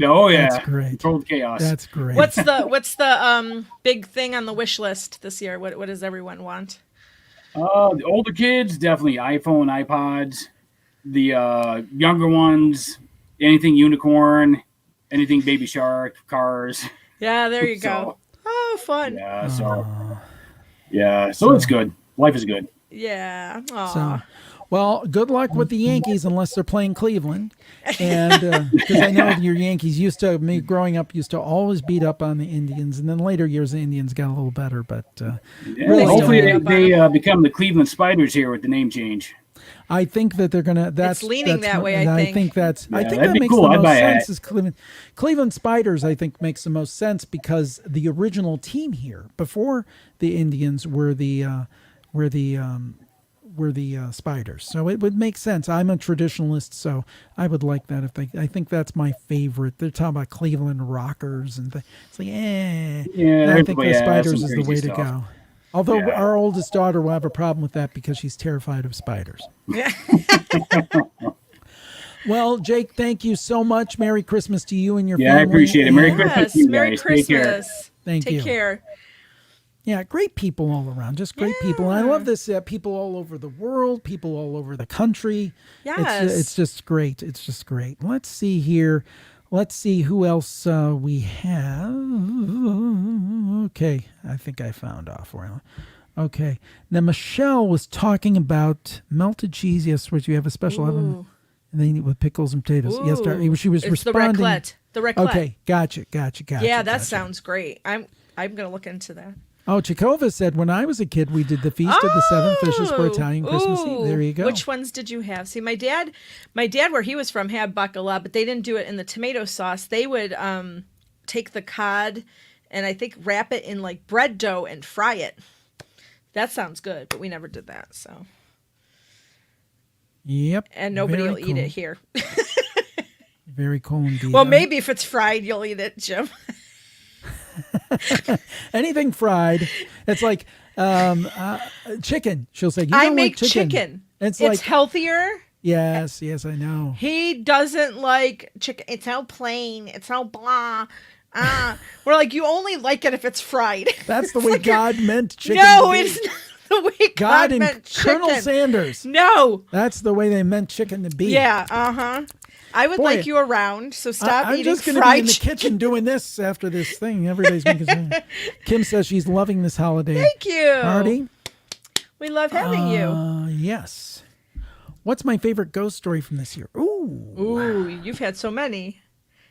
Oh, yeah. That's great. Controlled chaos. That's great. What's the big thing on the wish list this year? What does everyone want? The older kids, definitely iPhone, iPods. The younger ones, anything unicorn, anything baby shark, cars. Yeah, there you go. Oh, fun. Yeah, so it's good. Life is good. Yeah. So, well, good luck with the Yankees unless they're playing Cleveland. And because I know your Yankees me growing up, used to always beat up on the Indians. And then later years, the Indians got a little better. But really hopefully they become the Cleveland Spiders here with the name change. I think that they're gonna. It's leaning that way. I think that's. Yeah, I think that'd that be makes cool. the I'd most buy a sense. hat. Is Cleveland Spiders? I think makes the most sense because the original team here before the Indians were the Spiders. So it would make sense. I'm a traditionalist, so I would like that if they. I think that's my favorite. They're talking about Cleveland Rockers and it's like, Yeah, I think the Spiders some is the way crazy to stuff. go. Although our oldest daughter will have a problem with that because she's terrified of spiders. Yeah. Well, Jake, thank you so much. Merry Christmas to you and your family. Yeah, I appreciate it. Merry Christmas to you Merry guys. Christmas. Take care. Thank you. Take care. Yeah, great people all around. Just great people. And I love this. People all over the world, people all over the country. Yes. It's just great. It's just great. Let's see here. Let's see who else we have. Okay, I think I found off where. Okay, now Michelle was talking about melted cheese. Yes, which you have a special oven, and then with pickles and potatoes. Yes, she was It's responding. the raclette. The raclette. Okay, gotcha. Yeah, that sounds great. I'm gonna look into that. Oh, Chikova said, when I was a kid, we did the Feast of the Seven Fishes for Italian Christmas Eve. There you go. Which ones did you have? See, my dad, where he was from, had bacala, but they didn't do it in the tomato sauce. They would take the cod and I think wrap it in like bread dough and fry it. That sounds good, but we never did that. So. Yep. And nobody will eat it here. Very cool indeed. Well, maybe if it's fried, you'll eat it, Jim. Anything fried. It's like chicken. She'll say, I make chicken. It's like healthier. Yes, I know. He doesn't like chicken. It's all plain. It's all blah. We're like, you only like it if it's fried. That's the way God meant chicken. No, it's not the way God and meant chicken. Colonel Sanders. No. That's the way they meant chicken to be. Yeah, I would like you around, so stop I'm eating just going to fried be in the kitchen doing this after this thing. Everybody's making Kim says she's loving this holiday. Thank you. Party. We love having you. Yes. What's my favorite ghost story from this year? Ooh, you've had so many.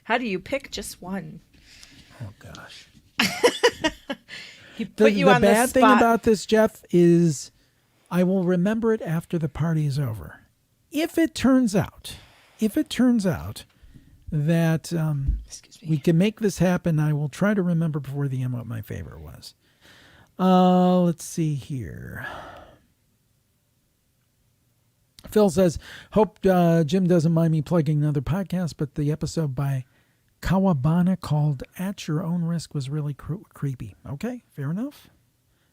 How do you pick just one? Oh, gosh. He put you on the spot. The bad thing about this, Jeff, is I will remember it after the party is over. If it turns out that we can make this happen, I will try to remember before the end what my favorite was. Let's see here. Phil says, hope Jim doesn't mind me plugging another podcast, but the episode by Kawabana called At Your Own Risk was really creepy. Okay, fair enough.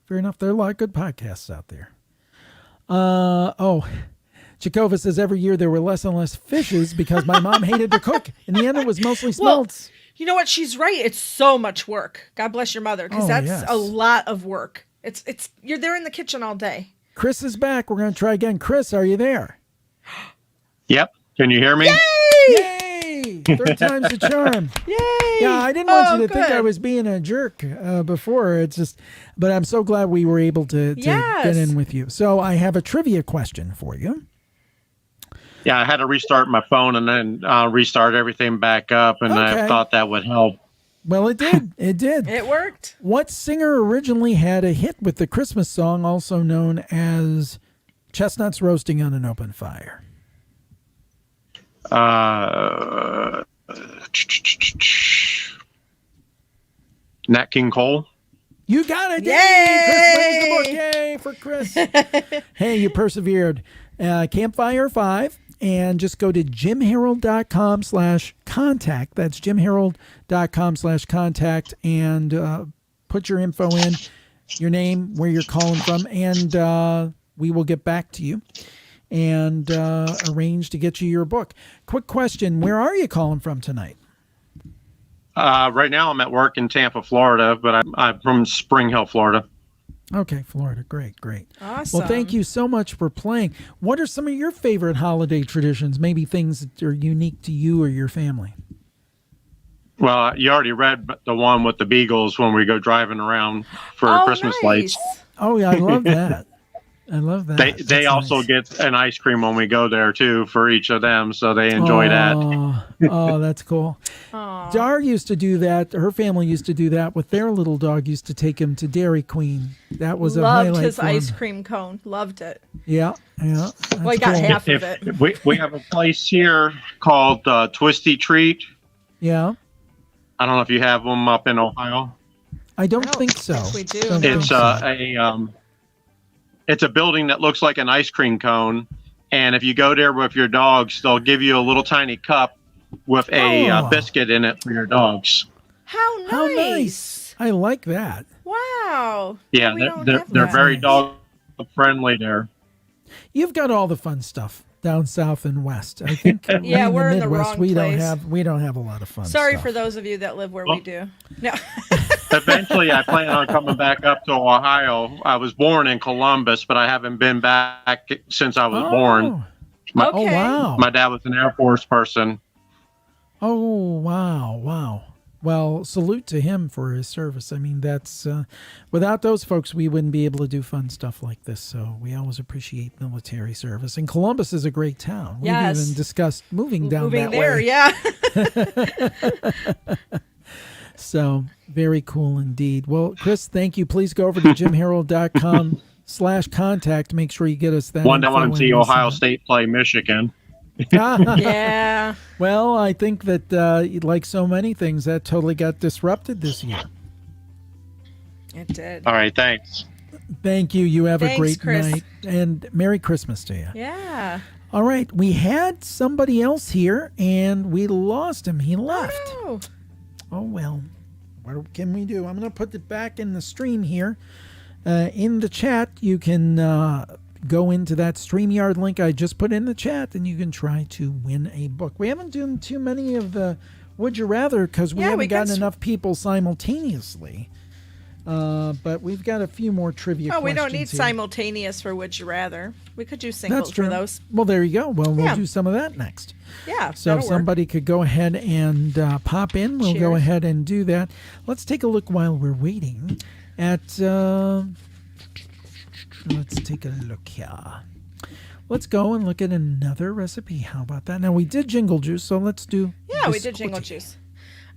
There are a lot of good podcasts out there. Chikova says every year there were less and less fishes because my mom hated to cook. In the end, it was mostly smelts. Well, you know what? She's right. It's so much work. God bless your mother, because that's a lot of work. It's you're there in the kitchen all day. Chris is back. We're going to try again. Chris, are you there? Yep. Can you hear me? Yay! Third time's the charm. Yay! Yeah, I didn't want you to think I was being a jerk before. It's just, but I'm so glad we were able to get in with you. So I have a trivia question for you. Yeah, I had to restart my phone and then restart everything back up, and I thought that would help. Well, it did. It did. It worked. What singer originally had a hit with the Christmas song, also known as Chestnuts Roasting on an Open Fire? Nat King Cole. You got it. Yay! Chris wins the book. Yay for Chris. Hey, you persevered. Campfire 5. And just go to jimharold.com/contact. That's jimharold.com/contact and put your info in, your name, where you're calling from, and we will get back to you and arrange to get you your book. Quick question. Where are you calling from tonight? Right now I'm at work in Tampa, Florida, but I'm from Spring Hill, Florida. Okay, Florida. Great. Awesome. Well, thank you so much for playing. What are some of your favorite holiday traditions? Maybe things that are unique to you or your family? Well, you already read the one with the beagles when we go driving around for Christmas lights. Oh, yeah, I love that. I love that. They also get an ice cream when we go there, too, for each of them, so they enjoy that. Oh, that's cool. Dar used to do that. Her family used to do that with their little dog. Used to take him to Dairy Queen. That was a highlight. Loved his for him. ice cream cone. Loved it. Yeah. Well, I got half of it. We have a place here called Twisty Treat. Yeah. I don't know if you have them up in Ohio. I don't think so. We do. It's a building that looks like an ice cream cone, and if you go there with your dogs, they'll give you a little tiny cup with a biscuit in it for your dogs. How nice! I like that. Wow. Yeah, they're very dog friendly there. You've got all the fun stuff down south and west. I think. Yeah, we're in the Midwest, wrong we place. don't have a lot of fun. Sorry stuff. for those of you that live where we do. No. Eventually, I plan on coming back up to Ohio. I was born in Columbus, but I haven't been back since I was born. Oh, wow. My dad was an Air Force person. Oh, wow. Well, salute to him for his service. I mean, that's without those folks, we wouldn't be able to do fun stuff like this. So we always appreciate military service. And Columbus is a great town. Yes. We've even discussed moving that there, way. yeah. So very cool indeed. Well, Chris, thank you. Please go over to jimharold.com/contact. Make sure you get us that. One day I want to see info Ohio State play Michigan. Yeah. Well, I think that like so many things, that totally got disrupted this year. It did. All right, thanks. Thank you. You have a great Chris. night, and Merry Christmas to you. Yeah. All right, we had somebody else here, and we lost him. He left. Oh, well, what can we do? I'm going to put it back in the stream here. In the chat, you can go into that Streamyard link I just put in the chat, and you can try to win a book. We haven't done too many of the Would You Rather because we haven't gotten enough people simultaneously. But we've got a few more trivia questions. We don't need here. simultaneous for Would You Rather. We could do singles for those. Well, there you go. Well, we'll do some of that next. Yeah. So if somebody could go ahead and pop in, we'll go ahead and do that. Let's take a look while we're waiting at. Let's take a look here. Let's go and look at another recipe. How about that? Now we did jingle juice, so let's do. Yeah, we did jingle juice.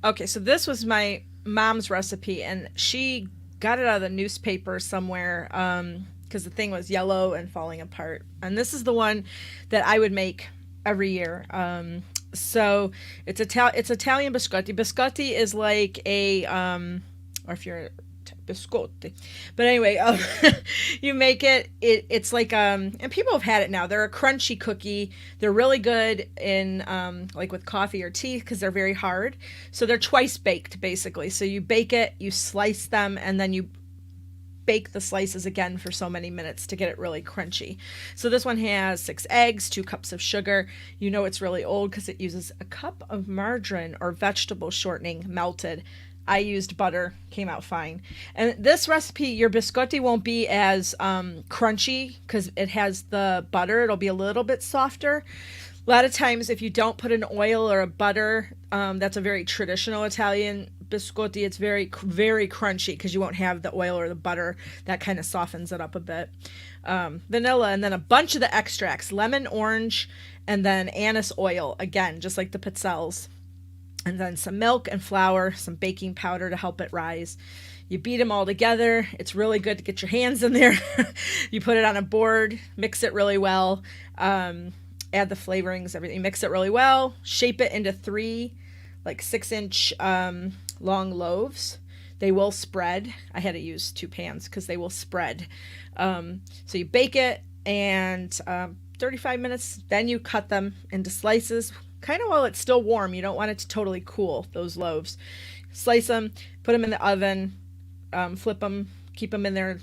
Okay, so this was my mom's recipe, and she got it out of the newspaper somewhere because the thing was yellow and falling apart. And this is the one that I would make every year. So it's Italian biscotti. Biscotti is like a or if you're biscotti, but anyway, you make it. It's like and people have had it now. They're a crunchy cookie. They're really good in like with coffee or tea because they're very hard. So they're twice baked basically. So you bake it, you slice them, and then you bake the slices again for so many minutes to get it really crunchy. So this one has 6 eggs, 2 cups of sugar. You know it's really old because it uses a cup of margarine or vegetable shortening melted. I used butter, came out fine. And this recipe, your biscotti won't be as crunchy because it has the butter. It'll be a little bit softer. A lot of times if you don't put an oil or a butter, that's a very traditional Italian biscotti. It's very, very crunchy because you won't have the oil or the butter. That kind of softens it up a bit. Vanilla, and then a bunch of the extracts, lemon, orange, and then anise oil, again, just like the pizzelles. And then some milk and flour, some baking powder to help it rise. You beat them all together. It's really good to get your hands in there. You put it on a board, mix it really well, add the flavorings, everything. Mix it really well, shape it into 3 like 6-inch long loaves. They will spread. I had to use 2 pans because they will spread. So you bake it, and 35 minutes, then you cut them into slices, kind of while it's still warm. You don't want it to totally cool, those loaves. Slice them, put them in the oven, flip them, keep them in there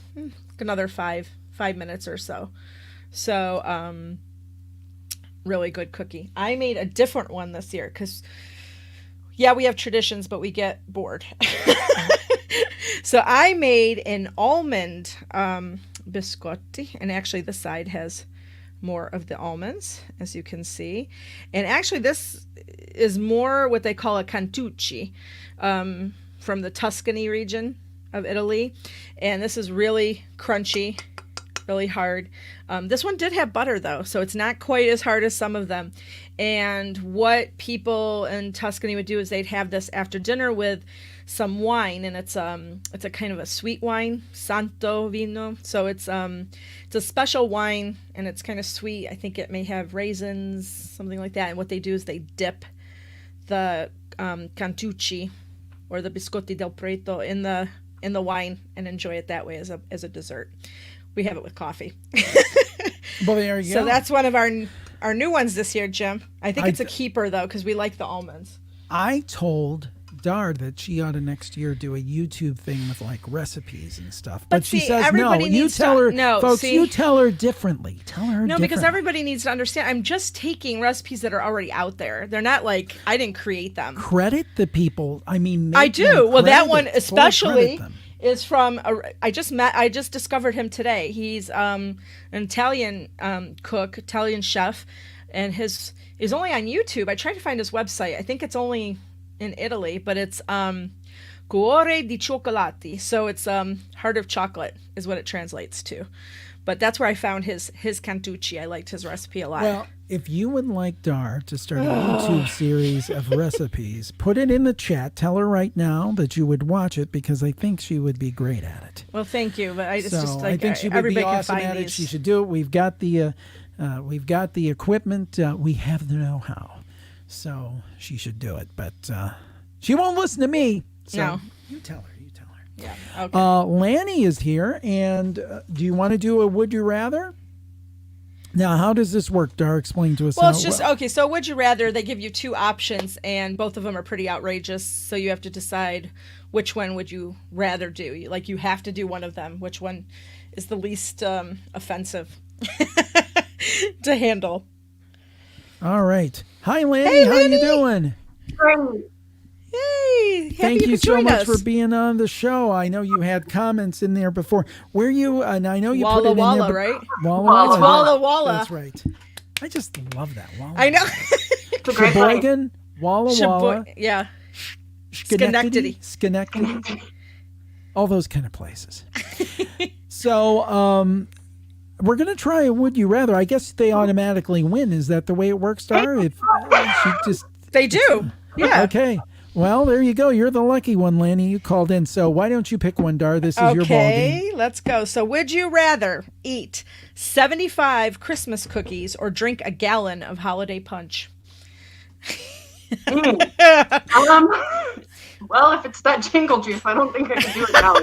another 5 minutes or so. So, really good cookie. I made a different one this year because, yeah, we have traditions, but we get bored. So I made an almond biscotti, and actually the side has more of the almonds, as you can see. And actually this is more what they call a cantucci, from the Tuscany region of Italy. And this is really crunchy, really hard. This one did have butter though, so it's not quite as hard as some of them. And what people in Tuscany would do is they'd have this after dinner with some wine, and it's a kind of a sweet wine, Santo Vino. So it's a special wine, and it's kind of sweet. I think it may have raisins, something like that. And what they do is they dip the cantucci or the biscotti del preto in the wine and enjoy it that way as a dessert. We have it with coffee. Well, there you go. So that's one of our new ones this year, Jim. I think it's a keeper though, because we like the almonds. I told Dar that she ought to next year do a YouTube thing with like recipes and stuff. But she says no. You tell her, folks. You tell her differently. Tell her no, because everybody needs to understand. I'm just taking recipes that are already out there. They're not like I didn't create them. Credit the people. I mean, I do. Well, that one especially is from. I just discovered him today. He's an Italian cook, Italian chef, and he's only on YouTube. I tried to find his website. I think it's only in Italy, but it's cuore di cioccolati, so it's heart of chocolate is what it translates to. But that's where I found his cantucci. I liked his recipe a lot. Well, if you would like Dar to start a YouTube series of recipes, put it in the chat. Tell her right now that you would watch it, because I think she would be great at it. Well, thank you, but I think she would be awesome at it. She should do it. We've got the equipment. We have the know-how. So she should do it, but she won't listen to me. So no. You tell her. Yeah. Okay. Lanny is here, and do you want to do a Would You Rather? Now, how does this work, Dar? Explain to us. Well, it's just okay. So, Would You Rather? They give you 2 options, and both of them are pretty outrageous. So you have to decide which one would you rather do. Like you have to do one of them. Which one is the least offensive to handle? All right. Hi, Lanny. Hey, how you doing? Great. Yay! Thank you so much for being on the show. I know you had comments in there before. Where you? And I know you Walla put it Walla, in there. right? Walla Walla. It's Walla Walla. That's right. I just love that. Walla. I know. Sheboygan, Walla Walla. Yeah. Schenectady. All those kind of places. So, we're going to try a Would You Rather. I guess they automatically win. Is that the way it works, Dar? They do. Yeah. Okay. Well, there you go. You're the lucky one, Lanny. You called in. So why don't you pick one, Dar? This is your ball game. Okay, let's go. So would you rather eat 75 Christmas cookies or drink a gallon of holiday punch? Well, if it's that jingle juice, I don't think I could do it now.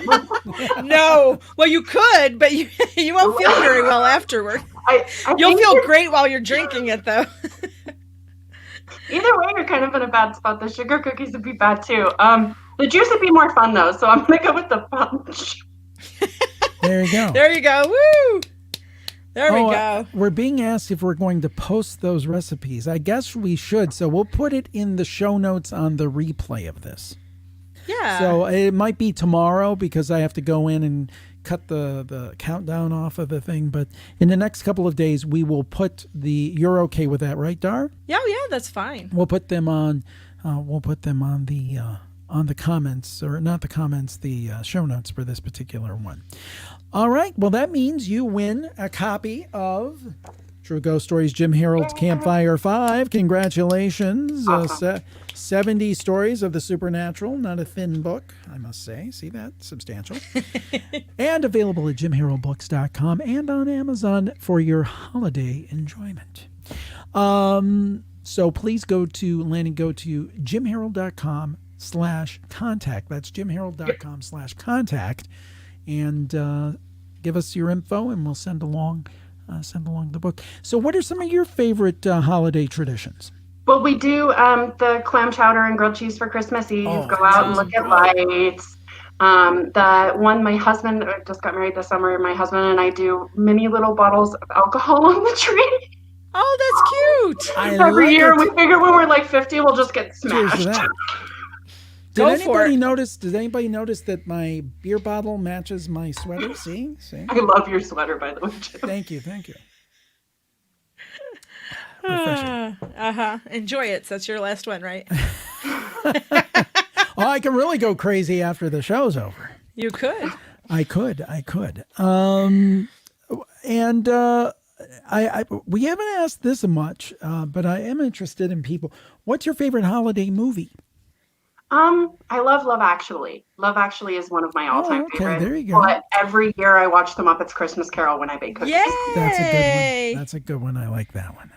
No. Well, you could, but you won't feel very well afterward. You'll feel great while you're drinking it, though. Either way, you're kind of in a bad spot. The sugar cookies would be bad, too. The juice would be more fun, though, so I'm going to go with the punch. There you go. There you go. Woo! There we go. We're being asked if we're going to post those recipes. I guess we should, so we'll put it in the show notes on the replay of this. Yeah. So it might be tomorrow because I have to go in and cut the countdown off of the thing. But in the next couple of days, we will put you're okay with that, right, Dar? Yeah, that's fine. We'll put them on. The comments, or not the comments, the show notes for this particular one. All right. Well, that means you win a copy of True Ghost Stories, Jim Harold's Campfire 5. Congratulations. 70 stories of the supernatural. Not a thin book, I must say. See that? Substantial. And available at jimharoldbooks.com and on Amazon for your holiday enjoyment. So please go to jimharold.com/. jimharold.com/contact. That's jimharold.com/contact. And give us your info, and we'll send along the book. So what are some of your favorite holiday traditions? Well, we do the clam chowder and grilled cheese for Christmas Eve. Go out and look at lights. The one my husband just got married this summer. My husband and I do mini little bottles of alcohol on the tree. Oh, that's cute. Every year we figure when we're like 50, we'll just get smashed. Did anybody notice that my beer bottle matches my sweater? See? I love your sweater, by the way, Jim. Thank you. Enjoy it. So that's your last one, right? Oh, I can really go crazy after the show's over. You could. I could. We haven't asked this much, but I am interested in people. What's your favorite holiday movie? I love Love Actually. Love Actually is one of my all-time favorites. There you go. But every year I watch The Muppets Christmas Carol when I bake cookies. Yay! That's a good one. I like that one.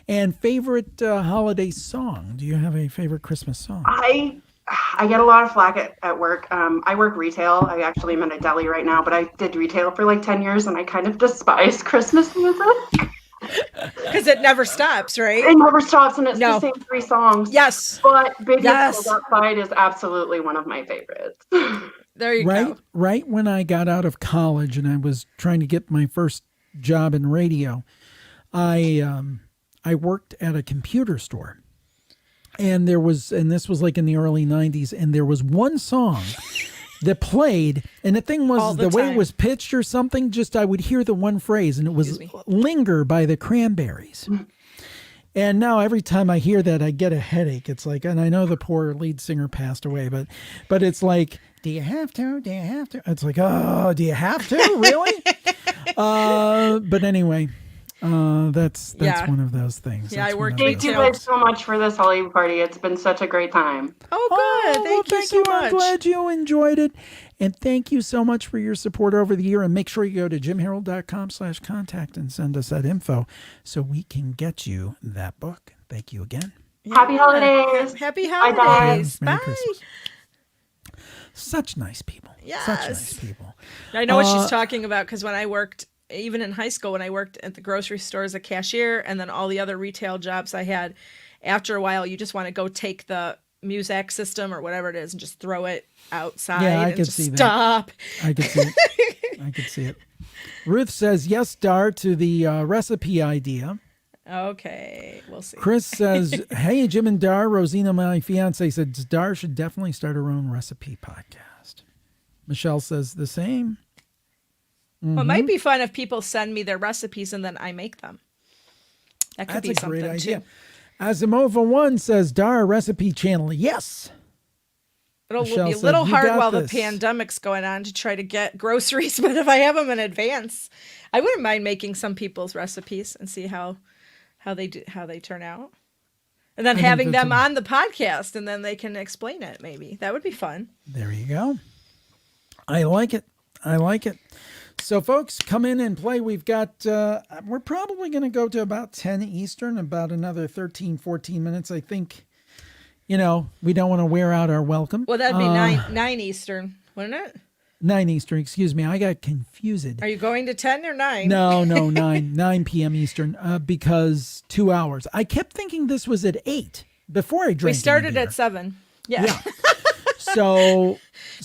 And favorite holiday song? Do you have a favorite Christmas song? I get a lot of flack at work. I work retail. I actually am in a deli right now, but I did retail for like 10 years, and I kind of despise Christmas music. Because it never stops, right? It never stops, and it's the same 3 songs. Yes. But Baby It's Cold Outside is absolutely one of my favorites. There you go. Right when I got out of college and I was trying to get my first job in radio, I worked at a computer store. And this was like in the early 90s, and there was one song that played, and the thing was the way it was pitched or something, just I would hear the one phrase, and it was Linger by the Cranberries. And now every time I hear that, I get a headache. It's like, and I know the poor lead singer passed away, but it's like, do you have to? Do you have to? It's like, oh, do you have to? Really? But anyway, that's one of those things. Yeah, I worked. Thank you guys so much for this holiday party. It's been such a great time. Oh, good. Thank you so much. I'm glad you enjoyed it. And thank you so much for your support over the year. And make sure you go to jimharold.com/contact and send us that info so we can get you that book. Thank you again. Happy holidays. Happy holidays. Merry Bye. Christmas. Such nice people. Yes. Such nice people. I know what she's talking about, because when I worked, even in high school, when I worked at the grocery store as a cashier, and then all the other retail jobs I had, after a while, you just want to go take the Muzak system or whatever it is and just throw it outside. Yeah, I and could just see stop. that. I could see it. I could see it. Ruth says yes, Dar, to the recipe idea. Okay, we'll see. Chris says, hey, Jim and Dar. Rosina, my fiance, said Dar should definitely start her own recipe podcast. Michelle says the same. Well, it might be fun if people send me their recipes and then I make them. That could be something, great idea. too. Azimova1 says, Dar recipe channel. Yes. It'll Michelle be a said, little "You hard got while this." the pandemic's going on to try to get groceries, but if I have them in advance, I wouldn't mind making some people's recipes and see how they turn out. And then having them on the podcast, and then they can explain it, maybe. That would be fun. There you go. I like it. So, folks, come in and play. We've got, we're probably going to go to about 10 Eastern, about another 13, 14 minutes. I think, we don't want to wear out our welcome. Well, that'd be 9 Eastern, wouldn't it? 9 Eastern, excuse me. I got confused. Are you going to 10 or 9? No, 9 p.m. Eastern, because 2 hours. I kept thinking this was at 8 before I drank. We started at 7. Yeah. So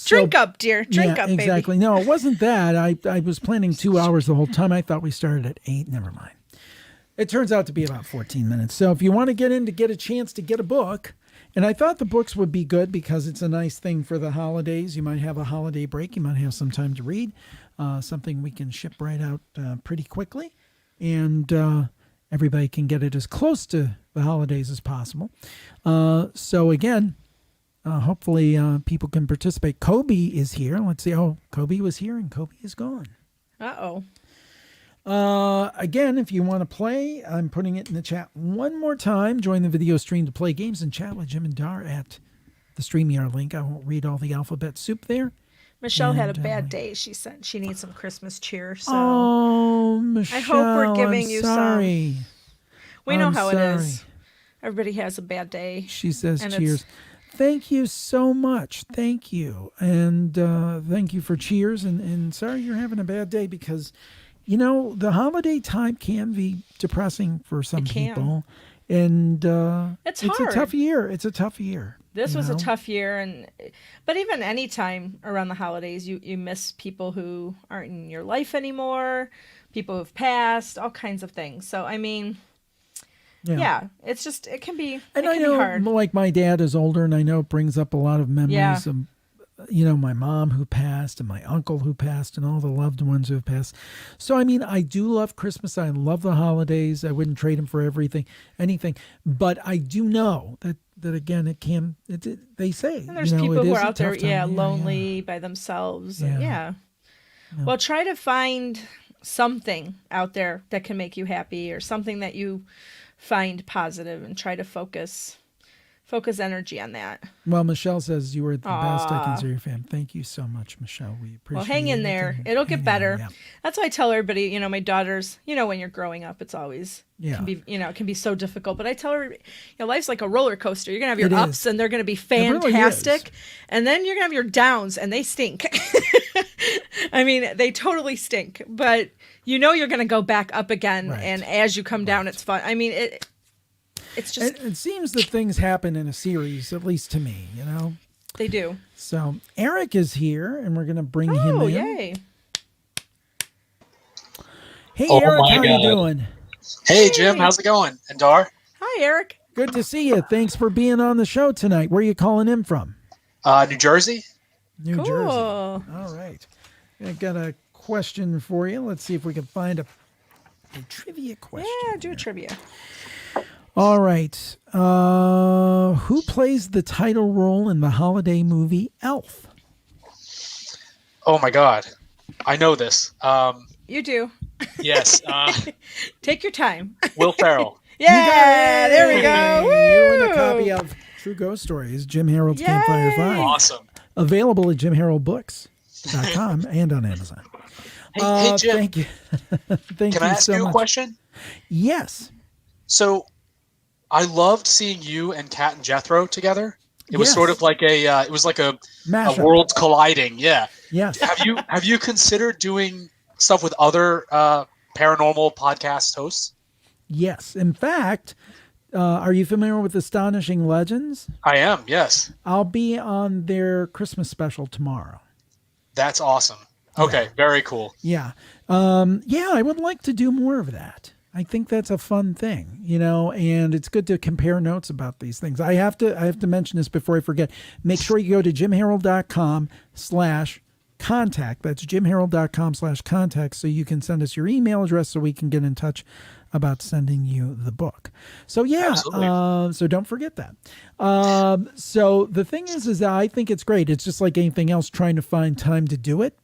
drink up, dear. Drink up, baby. Exactly. No, it wasn't that. I was planning 2 hours the whole time. I thought we started at 8. Never mind. It turns out to be about 14 minutes. So if you want to get in to get a chance to get a book, and I thought the books would be good because it's a nice thing for the holidays. You might have a holiday break. You might have some time to read. Something we can ship right out pretty quickly. And everybody can get it as close to the holidays as possible. So again, hopefully people can participate. Kobe is here. Let's see. Oh, Kobe was here and Kobe is gone. Uh-oh. Again, if you want to play, I'm putting it in the chat one more time. Join the video stream to play games and chat with Jim and Dar at the Streamyard link. I won't read all the alphabet soup there. Michelle had a bad day. She said she needs some Christmas cheer. So Michelle, I hope we're giving you sorry. some. We know how it is. Everybody has a bad day. She says and cheers. thank you so much. Thank you. And thank you for cheers. And sorry you're having a bad day because, the holiday time can be depressing for some people. And it's a hard. tough year. It's a tough year. This was a tough year. But even any time around the holidays, you miss people who aren't in your life anymore, people who've passed, all kinds of things. So, I mean... Yeah, it's just, it can be, and it I can know, be hard. like my dad is older, and I know it brings up a lot of memories of, my mom who passed and my uncle who passed and all the loved ones who have passed. So, I mean, I do love Christmas. I love the holidays. I wouldn't trade them for anything. But I do know that again, they say. And there's people who are out there, lonely by themselves. Well, try to find something out there that can make you happy or something that you find positive and try to focus energy on that. Well, Michelle says you were the best I consider your fan. Thank you so much, Michelle. We appreciate it. Well, hang in there. It'll get better. That's why I tell everybody, my daughters, when you're growing up, it's always it can be so difficult. But I tell her, life's like a roller coaster. You're going to have your ups and they're going to be fantastic. And then you're going to have your downs and they stink. I mean, they totally stink. But you're going to go back up again. Right. And as you come down, it's fun. I mean, it's just... It seems that things happen in a series, at least to me, They do. So Eric is here, and we're going to bring him in. Oh, yay. Hey, Eric, how are you doing? Hey, Jim, how's it going? And Dar? Hi, Eric. Good to see you. Thanks for being on the show tonight. Where are you calling in from? New Jersey. New Jersey. All right. I got a question for you. Let's see if we can find a trivia question. Yeah, do a trivia. All right. Who plays the title role in the holiday movie Elf? Oh, my God. I know this. You do. Yes. Take your time. Will Ferrell. Yeah, there we go. You win a copy of True Ghost Stories, Jim Harold's Campfire 5. Awesome. Available at jimharoldbooks.com and on Amazon. Hey, Jim. Thank you. Thank Can you I ask so you a much. question? Yes. So, I loved seeing you and Kat and Jethro together. It was sort of like a worlds colliding. Yeah. Yes. Have you considered doing stuff with other paranormal podcast hosts? Yes. In fact, are you familiar with Astonishing Legends? I am. Yes. I'll be on their Christmas special tomorrow. That's awesome. Okay. Very cool. Yeah. I would like to do more of that. I think that's a fun thing, and it's good to compare notes about these things. I have to mention this before I forget. Make sure you go to jimharold.com/contact. That's jimharold.com/contact. So you can send us your email address so we can get in touch about sending you the book. So so don't forget that. So the thing is that I think it's great. It's just like anything else, trying to find time to do it.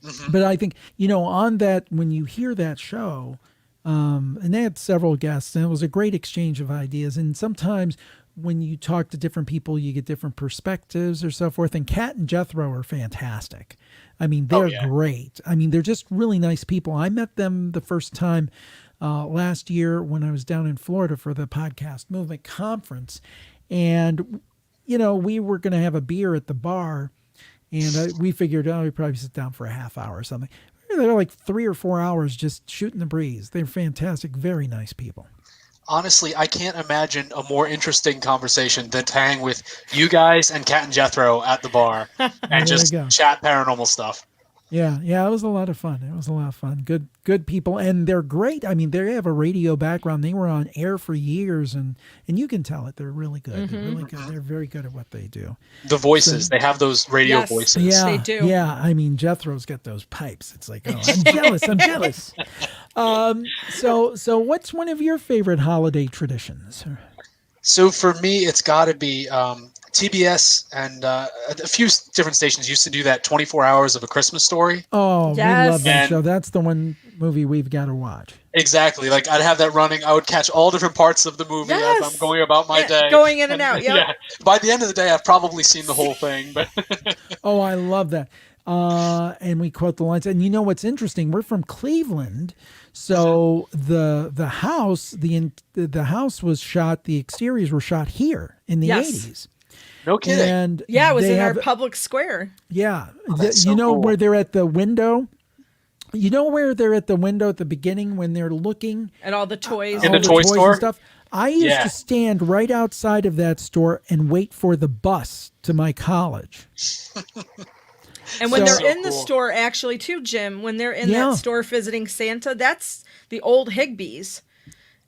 Mm-hmm. But I think, on that, when you hear that show, and they had several guests, and it was a great exchange of ideas. And sometimes when you talk to different people, you get different perspectives or so forth. And Kat and Jethro are fantastic. I mean, they're great. I mean, they're just really nice people. I met them the first time last year when I was down in Florida for the Podcast Movement Conference. And, we were going to have a beer at the bar. And we figured, we'd probably sit down for a half hour or something. They were like 3 or 4 hours just shooting the breeze. They're fantastic, very nice people. Honestly, I can't imagine a more interesting conversation than to hang with you guys and Kat and Jethro at the bar and just chat paranormal stuff. Yeah, it was a lot of fun. Good people, and they're great. I mean, they have a radio background. They were on air for years, and you can tell it. They're really good. Mm-hmm. They're really good. They're very good at what they do. The voices, they have those radio voices. Yeah, they do. Yeah, I mean, Jethro's got those pipes. It's like, I'm jealous. I'm jealous. So what's one of your favorite holiday traditions? So for me, it's got to be TBS and a few different stations used to do that 24 Hours of a Christmas Story. Oh, we love that show. That's the one movie we've got to watch. Exactly. Like, I'd have that running. I would catch all different parts of the movie as I'm going about my day. Going in and out, yeah. By the end of the day, I've probably seen the whole thing. But Oh, I love that. And we quote the lines. And you know what's interesting? We're from Cleveland. So the house was shot, the exteriors were shot here in the 80s. No kidding. And Yeah, it was they in our have- public square. Yeah. that's You so know cool. where they're at the window? You know where they're at the window at the beginning when they're looking And all the toys. In all the toy toys store? and stuff? I used Yeah. to stand right outside of that store and wait for the bus to my college. And when So- they're in the cool. store, actually, too, Jim, when they're in Yeah. that store visiting Santa, that's the old Higbee's.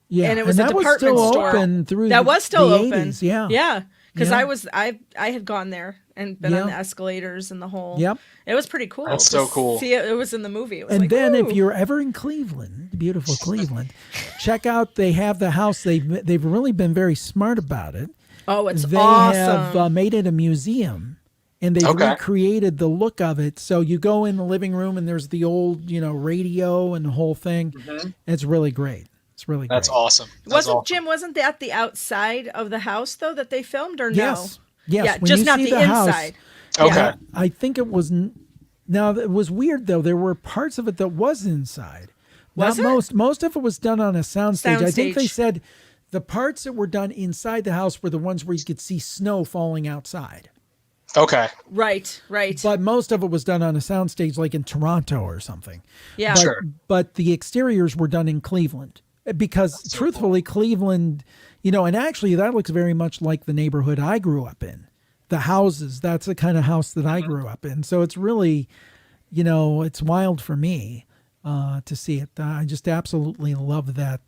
Yeah, And it was a that department was still store. open through That the- was still the open. 80s, yeah. Yeah. Because Yeah. I had gone there and been on the escalators and the whole. Yep. It was pretty cool. That's to so cool. See it was in the movie. It was And like, then if "Ooh." you're ever in Cleveland, beautiful Cleveland, check out, they have the house. They've really been very smart about it. Oh, it's They awesome. have made it a museum, and they've Okay. recreated the look of it. So you go in the living room and there's the old, radio and the whole thing. It's really great. It's really That's great. awesome. That's Wasn't awesome. Jim? Wasn't that the outside of the house though that they filmed, or no? Yes. Yes. Yeah, When just you not see the house- inside. Okay. Yeah. I think it was. Now it was weird though. There were parts of it that was inside. Was Not it? most. Most of it was done on a soundstage. I think they Soundstage. said the parts that were done inside the house were the ones where you could see snow falling outside. Okay. Right. Right. But most of it was done on a soundstage, like in Toronto or something. Yeah. But, Sure. but the exteriors were done in Cleveland because, truthfully, Cleveland, and actually that looks very much like the neighborhood I grew up in. The houses, that's the kind of house that I grew up in. So it's really, it's wild for me to see it. I just absolutely love that.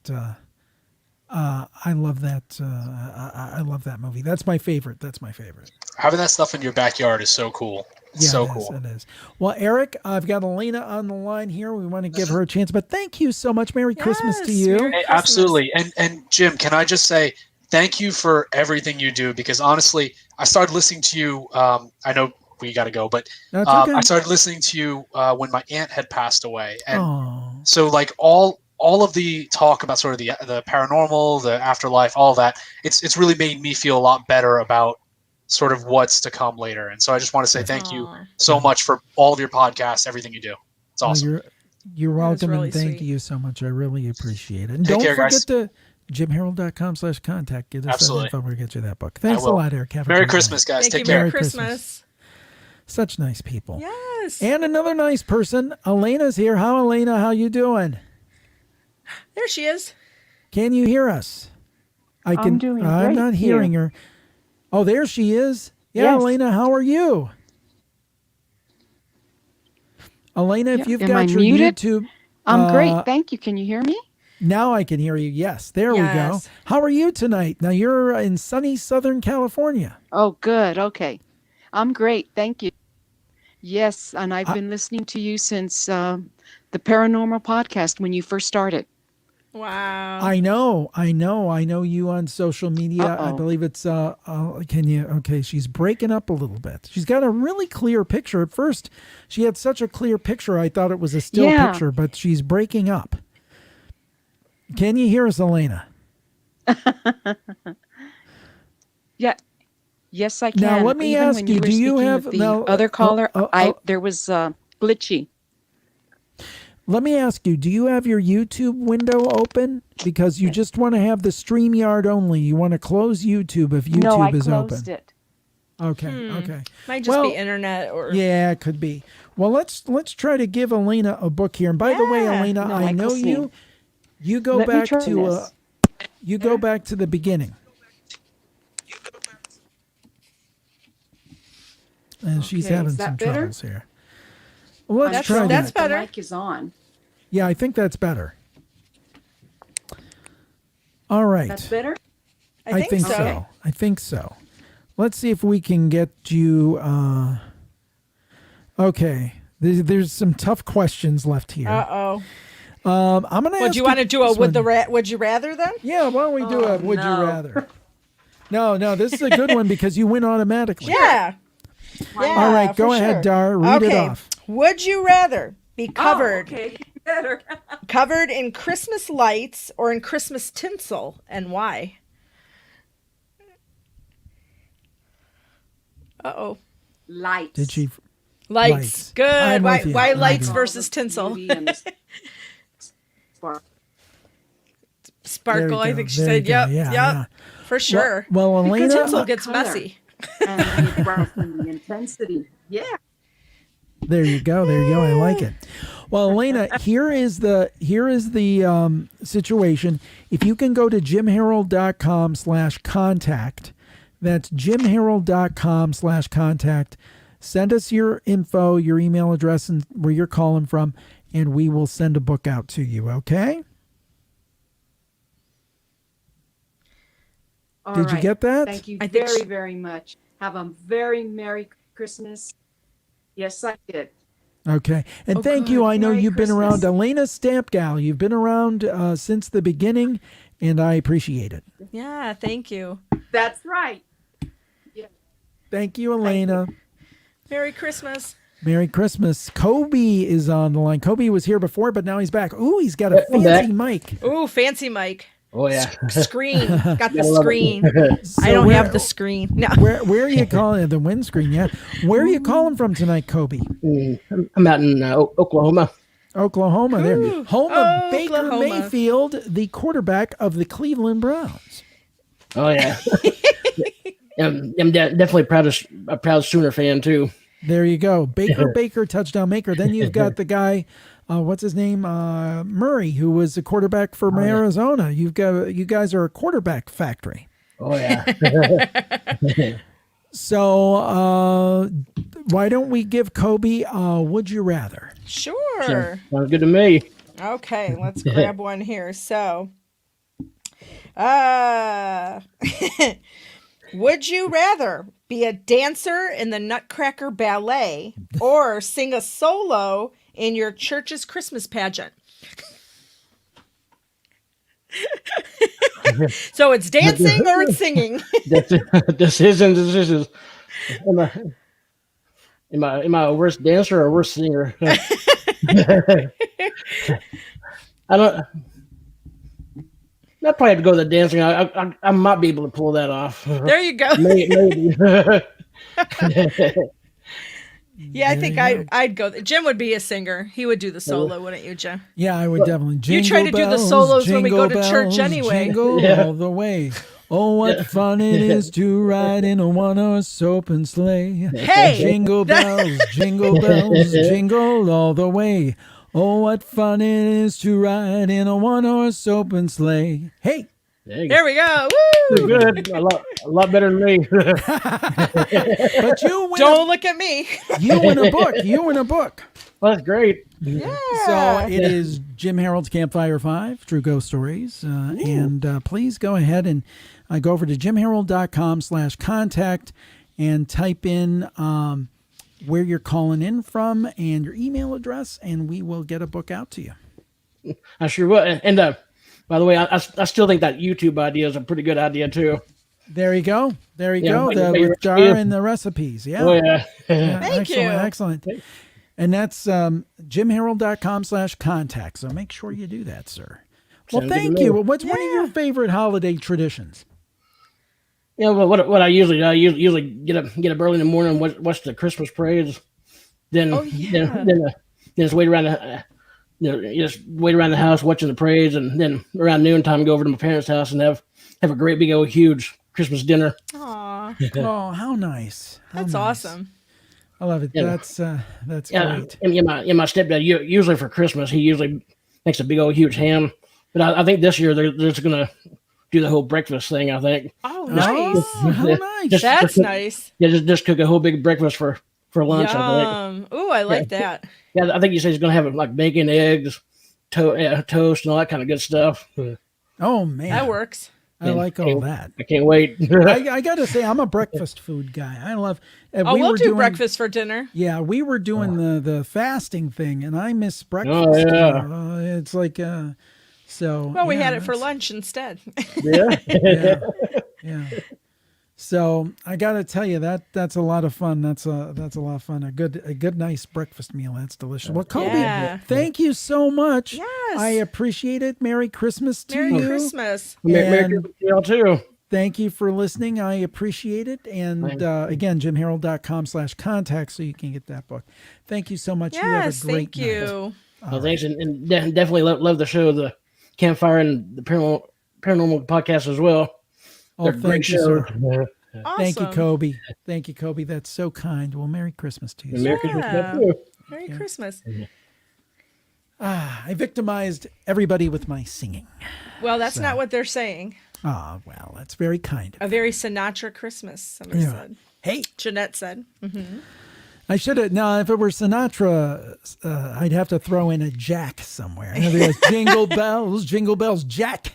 I love that. I love that movie. That's my favorite. Having that stuff in your backyard is so cool. It's so cool. It is. Well, Eric, I've got Elena on the line here. We want to give her a chance, but thank you so much. Merry Christmas to you. Merry Hey, Christmas. absolutely. And Jim, can I just say thank you for everything you do? Because honestly, I started listening to you. I know we got to go, but That's okay. I started listening to you when my aunt had passed away, and Oh, so like all of the talk about sort of the paranormal, the afterlife, all that. It's really made me feel a lot better about sort of what's to come later. And so I just want to say thank you so much for all of your podcasts, everything you do. It's awesome. You're welcome, really and thank sweet. you so much. I really appreciate it. And Take don't care, forget guys. to jimharold.com/contact. Get us Absolutely. that info. We'll get you that book. Thanks a will. lot, Eric. Have a Merry great Christmas, guys. Thank Take you. care. Merry Merry Christmas. Christmas. Such nice people. Yes. And another nice person, Elena's here. How, Elena? How you doing? There she is. Can you hear us? I'm doing I'm great not hearing her. Oh, there she is. Yeah, Yes. Elena, how are you? Elena, if Yeah, you've am got I your muted? YouTube. I'm great. Thank you. Can you hear me? Now I can hear you. Yes, there we go. Yes. How are you tonight? Now you're in sunny Southern California. Oh, good. Okay. I'm great. Thank you. Yes. And I've been listening to you since the Paranormal Podcast when you first started. Wow. I know you on social media. I Uh-oh. believe it's okay, she's breaking up a little bit. She's got a really clear picture. At first, she had such a clear picture. I thought it was a still Yeah. picture, but she's breaking up. Can you hear us, Elena? Yeah. Yes, I can. Now, let me Even ask when you, were do you speaking have- with the now, other caller? There was glitchy. Let me ask you, do you have your YouTube window open? Because you just want to have the StreamYard only. You want to close YouTube if YouTube No, I is closed open. it. Okay, okay. Might just Well, be internet or. Yeah, it could be. Well, let's try to give Elena a book here. And by the way, Yeah. Elena, No, I like know listening. you go Let me back try to this. you go back to the beginning. And she's Okay, having is that some better? troubles here. Well, let's That's- try that's that. better. The mic is on. Yeah, I think that's better. All right. That's better? I think so. I think so. Let's see if we can get you. Okay, there's some tough questions left here. Uh-oh. I'm gonna. Well, ask do you want to do a this would one. would you rather then? Yeah, why don't we do a would you rather? No, this is a good one because you win automatically. Yeah. Yeah. All right, go for ahead, sure. Dar. Read it Okay. off. Would you rather be covered okay, better. covered in Christmas lights or in Christmas tinsel, and why? Uh-oh. Lights. Did she? Lights. Good. I'm Why with you. why I'm lights with you. versus tinsel? Beauty and the spark. Sparkle, There you I go. think she There said. you go. Yep. Yeah, yep. yeah. For sure. Well, Elena, tinsel gets color? messy. And it brought the intensity. Yeah. There you go. There you go. I like it. Well, Elena, here is the situation. If you can go to jimharold.com/contact, that's jimharold.com/contact. Send us your info, your email address, and where you're calling from, and we will send a book out to you. Okay? All Did you right. get that? Thank you I think very, very much. Have a very Merry Christmas. Yes, I did. Okay. And Oh, thank good. you. I know Merry you've been Christmas. around. Elena Stamp Gal, you've been around since the beginning, and I appreciate it. Yeah, thank you. That's right. Thank you, Elena. Merry Christmas. Merry Christmas. Kobe is on the line. Kobe was here before, but now he's back. Ooh, he's got a fancy mic. Ooh, fancy mic. Oh yeah. Screen. Got the Gotta love screen. it. I don't have the screen. No. Where are you calling? The windscreen, yeah. Where are you calling from tonight, Kobe? I'm out in Oklahoma. Oklahoma. There. Home of Baker Oklahoma. Mayfield, the quarterback of the Cleveland Browns. Oh yeah. I'm definitely a proud Sooner fan too. There you go. Baker, touchdown maker. Then you've got the guy, what's his name? Murray, who was the quarterback for Arizona. You guys are a quarterback factory. Oh yeah. So why don't we give Kobe would you rather? Sure. Sounds good to me. Okay, let's grab one here. So, would you rather be a dancer in the Nutcracker Ballet or sing a solo in your church's Christmas pageant? So it's dancing or it's singing. Decisions. Am I a worse dancer or a worse singer? I'd probably have to go to the dancing. I might be able to pull that off. There you go. Maybe. Yeah, I think I'd go. Jim would be a singer. He would do the solo, wouldn't you, Jim? Yeah, I would definitely. You try to do the solos when we go to church anyway. Jingle all the way. Oh, what fun it is to ride in a one-horse open sleigh. Hey! Jingle bells, jingle all the way. Oh, what fun it is to ride in a one-horse open sleigh. Hey! There we go. Woo! Good. A lot better than me. But you win. Don't look at me. You win a book. You win a book. Well, that's great. Yeah. So it is Jim Harold's Campfire 5, True Ghost Stories. And please go ahead and go over to jimharold.com/contact and type in where you're calling in from and your email address, and we will get a book out to you. I sure will. And by the way, I still think that YouTube idea is a pretty good idea too. There you go. There you Yeah, go. With Jar and the recipes. Yeah. Oh yeah. Thank you. Excellent. And that's jimharold.com/contact. So make sure you do that, sir. Well, Sounds thank good to you. me. What's one of your favorite holiday traditions? Yeah, well, what I usually get up early in the morning, watch the Christmas parades, then just wait around the just wait around the house watching the parades, and then around noontime go over to my parents' house and have a great big old huge Christmas dinner. Aw. Oh, how nice! That's awesome. I love it. Yeah. That's Yeah, great. and my stepdad usually for Christmas he usually makes a big old huge ham, but I think this year they're just gonna do the whole breakfast thing. I think. Oh, nice. How nice. That's nice. Yeah, just cook a whole big breakfast for lunch. I think. Yum. Ooh, I like that. Yeah, I think he says he's gonna have like bacon, eggs, toast, and all that kind of good stuff. Oh man, That works. I like all that. I can't wait. I got to say, I'm a breakfast food guy. I love. We'll do breakfast for dinner. Yeah, we were doing the fasting thing, and I miss breakfast. Oh, yeah. It's like so. Well, we yeah, had it for that's- lunch instead. Yeah. Yeah. So I got to tell you that's a lot of fun. That's a lot of fun. A good nice breakfast meal. That's delicious. Well, Kobe, Yeah. thank you so much. Yes. I appreciate it. Merry Christmas to Merry you. Christmas. Merry And Christmas to y'all too. thank you for listening. I appreciate it. And again, jimharold.com/contact so you can get that book. Thank you so much. Yes, you have a great thank you. night. Well, thanks, and definitely love the show, the Campfire and the Paranormal podcast as well. Oh, They're great thank you, shows. sir. Awesome. Thank you, Kobe. Thank you, Kobe. That's so kind. Well, Merry Christmas to you. Merry Christmas to you too. Merry Christmas. I victimized everybody with my singing. Well, that's not what they're saying. Ah, well, that's very kind. A very Sinatra Christmas, somebody said. Hey. Jeanette said. Mm-hmm. I should have. Now, if it were Sinatra, I'd have to throw in a Jack somewhere. In other words, jingle bells, Jack.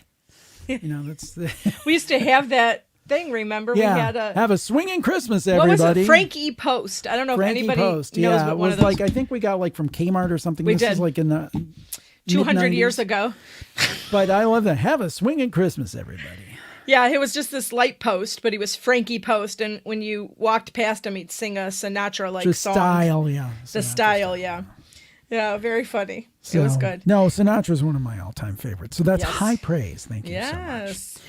You know, that's the. We used to have that thing. Remember, Yeah, we had have a swinging Christmas, What everybody. was it? Frankie Post. I don't know Frankie if anybody Post. knows Yeah, what it one was of those. like, I think we got like from Kmart or something. We This did. is like in the 200 mid-90s. years ago. But I love that. Have a swinging Christmas, everybody. Yeah, it was just this light post, but he was Frankie Post, and when you walked past him, he'd sing a Sinatra-like The song. style, yeah. The style, yeah. Yeah, very funny. It was good. No, Sinatra's one of my all-time favorites. So that's Yes. high praise. Thank you so much. Yes.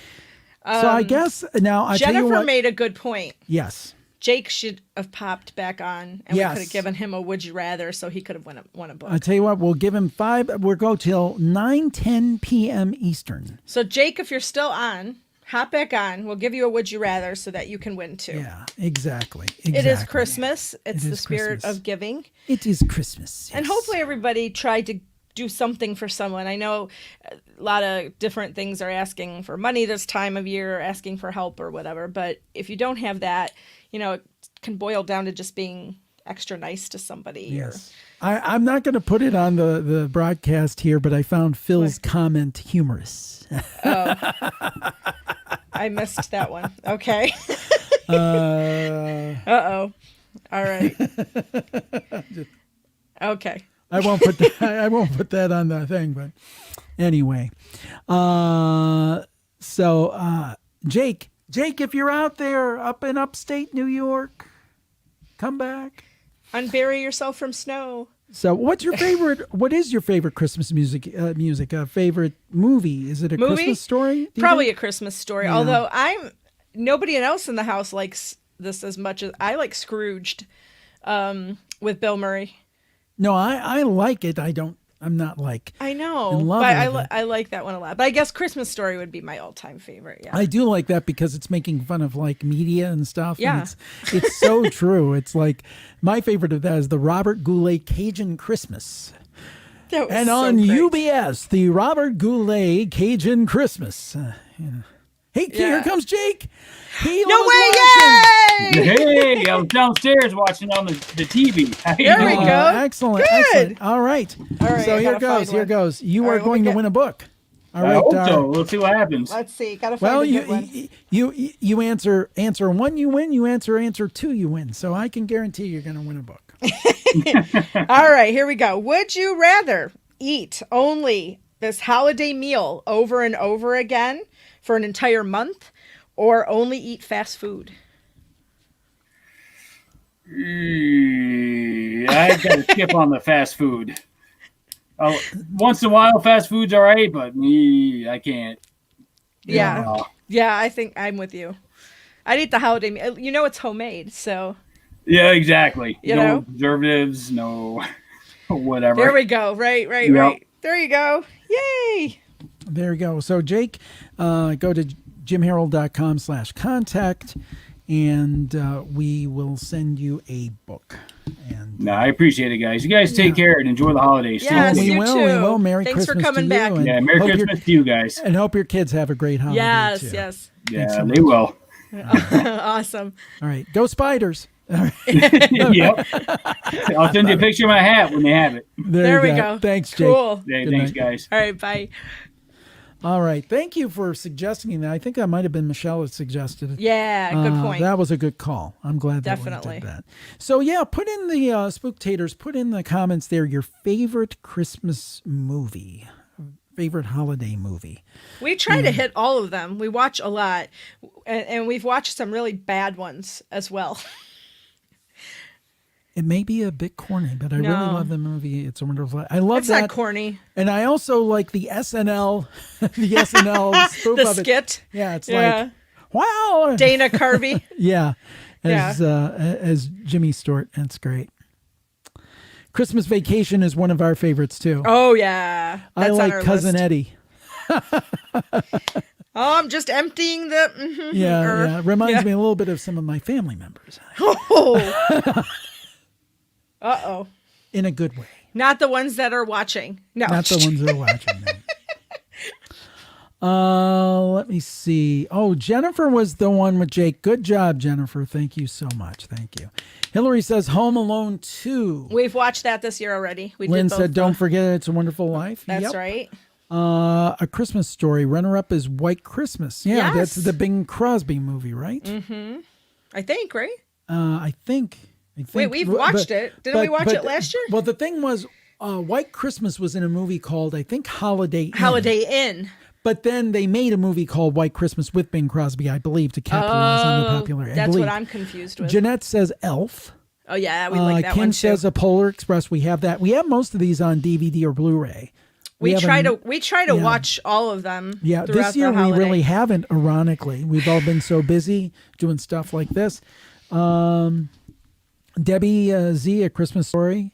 So I guess now I tell you Jennifer what. made a good point. Yes. Jake should have popped back on, and we Yes. could have given him a "Would you rather" so he could have won a book. I tell you what, we'll give him 5. We'll go till 9:10 p.m. Eastern. So Jake, if you're still on, hop back on. We'll give you a "Would you rather" so that you can win too. Yeah, exactly. It is Christmas. It's the is spirit Christmas. of giving. It is Christmas. And hopefully everybody tried to do something for someone. I know a lot of different things are asking for money this time of year, or asking for help or whatever. But if you don't have that, it can boil down to just being extra nice to somebody. Yes. I'm not going to put it on the broadcast here, but I found Phil's comment humorous. Oh. I missed that one. Okay. Uh-oh. All right. Okay. I won't put that, I won't put that on the thing, but anyway. Jake, if you're out there up in upstate New York, come back. Unbury yourself from snow. So, what is your favorite Christmas music? Favorite movie? Is it a Movie? Christmas Story? do you Probably think? a Christmas Story. Yeah. Although nobody else in the house likes this as much as I like Scrooged with Bill Murray. No, I like it. I'm not like. I know, in love but with it. I like that one a lot. But I guess Christmas Story would be my all-time favorite. Yeah. I do like that because it's making fun of like media and stuff. and Yeah. it's so true. It's like my favorite of that is the Robert Goulet Cajun Christmas. That was And so on great. UBS, the Robert Goulet Cajun Christmas. Hey, here comes Jake. He No was way! watching. Yay! Hey, I was downstairs watching on the TV. How you There we doing? go. Excellent. Good. Excellent. All right. All right, So I here gotta find goes. Here one. goes. You All are right, what going we to got? win a book. All I right. hope Dar. so. We'll see what happens. Let's see. Gotta find Well, a good one. you answer one, you win. You answer two, you win. So I can guarantee you're going to win a book. All right, here we go. Would you rather eat only this holiday meal over and over again for an entire month, or only eat fast food? I got to skip on the fast food. Once in a while, fast food's all right, but I can't. Yeah. No. Yeah, I think I'm with you. I'd eat the holiday meal. It's homemade, so. Yeah, exactly. You no know? preservatives, no whatever. There we go. Right. Yep. There you go. Yay. There we go. So Jake, go to jimharold.com/contact and we will send you a book. And No, I appreciate it, guys. You guys take care and enjoy the holidays. Yes, we you will. too. We will. Merry Thanks for Christmas coming to you, back. and Yeah, Merry hope your- Christmas to you guys. And hope your kids have a great holiday. Yes, too. yes. Thanks Yeah, so they much. will. Awesome. All right. Go Spiders. All right. Yep. I'll send you a picture of my hat when they have it. There we go. Thanks, Jake. Cool. Hey, Good thanks, night. guys. All right, bye. All right. Thank you for suggesting that. I think that might have been Michelle that suggested it. Yeah, good point. That was a good call. I'm glad that Definitely. we did that. So, yeah, put in the Spooktators, put in the comments there your favorite Christmas movie, favorite holiday movie. We try to hit all of them. We watch a lot, and we've watched some really bad ones as well. It may be a bit corny, but I really No. love the movie. It's a Wonderful Life. I love It's that. not corny. And I also like the SNL, the SNL spoof The of it. skit. Yeah, it's Yeah. like, wow. Dana Carvey. Yeah, as Jimmy Stewart. That's great. Christmas Vacation is one of our favorites too. Oh yeah, I That's on like our Cousin list. Eddie. Oh, I'm just emptying the. Yeah. Reminds me a little bit of some of my family members. Oh. Uh-oh. In a good way. Not the ones that are watching. No. Not the ones that are watching. No. Let me see. Oh, Jennifer was the one with Jake. Good job, Jennifer. Thank you so much. Thank you. Hillary says Home Alone 2. We've watched that this year already. Lynn said, don't forget It's a Wonderful Life. That's right. A Christmas Story. Runner-up is White Christmas. Yeah, Yes. that's the Bing Crosby movie, right? Mm-hmm. I think, right? I think. Wait, we've watched it. Didn't we watch it last year? Well, the thing was, White Christmas was in a movie called, I think, Holiday Inn. Holiday Inn. But then they made a movie called White Christmas with Bing Crosby, I believe, to capitalize on the popularity. That's what I'm confused with. Jeanette says Elf. Oh, yeah, we like that Kim one, too. says A Polar Express. We have that. We have most of these on DVD or Blu-ray. We try to watch all of them. Yeah, throughout this year the holiday. we really haven't, ironically. We've all been so busy doing stuff like this. Debbie Z, A Christmas Story.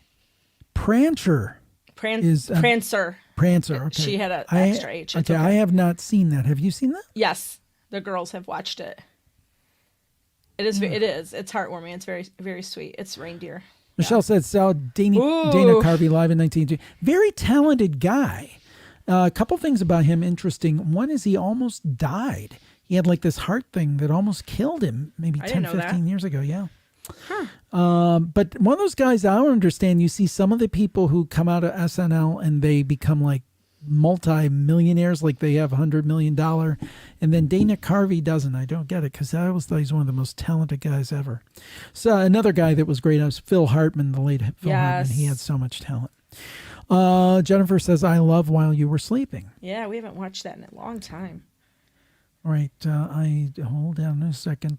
Prancer. Prancer. Prancer, okay. She had an extra H. Okay, I have not seen that. Have you seen that? Yes, the girls have watched it. It is. It is. It's heartwarming. It's very, very sweet. It's reindeer. Michelle said, saw Dana Carvey live in 1980. Very talented guy. A couple things about him interesting. One is he almost died. He had like this heart thing that almost killed him maybe 10, 15 years ago. Yeah. Huh. But one of those guys I don't understand, you see some of the people who come out of SNL and they become like multi-millionaires, like they have $100 million. And then Dana Carvey doesn't. I don't get it because I always thought he's one of the most talented guys ever. So another guy that was great was Phil Hartman, the late Phil Hartman. He had so much talent. Jennifer says, I love While You Were Sleeping. Yeah, we haven't watched that in a long time. Right. I hold on a second.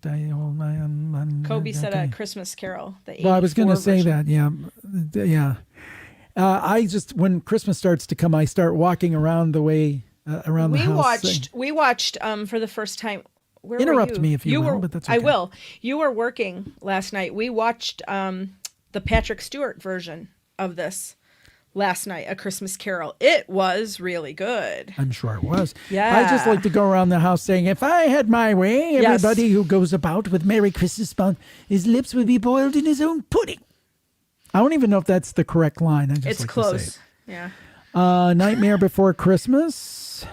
Kobe said okay. A Christmas Carol. Well, I was going to say that. Yeah. Yeah. I just, when Christmas starts to come, I start walking around the way around the house. We watched for the first time. Where Interrupt were you? me if you will, but that's okay. I will. You were working last night. We watched the Patrick Stewart version of this last night, A Christmas Carol. It was really good. I'm sure it was. Yeah. I just like to go around the house saying, if I had my way, everybody who goes about with Merry Christmas on his lips would be boiled in his own pudding. I don't even know if that's the correct line. I just it's like close. To say it. Yeah. Nightmare Before Christmas.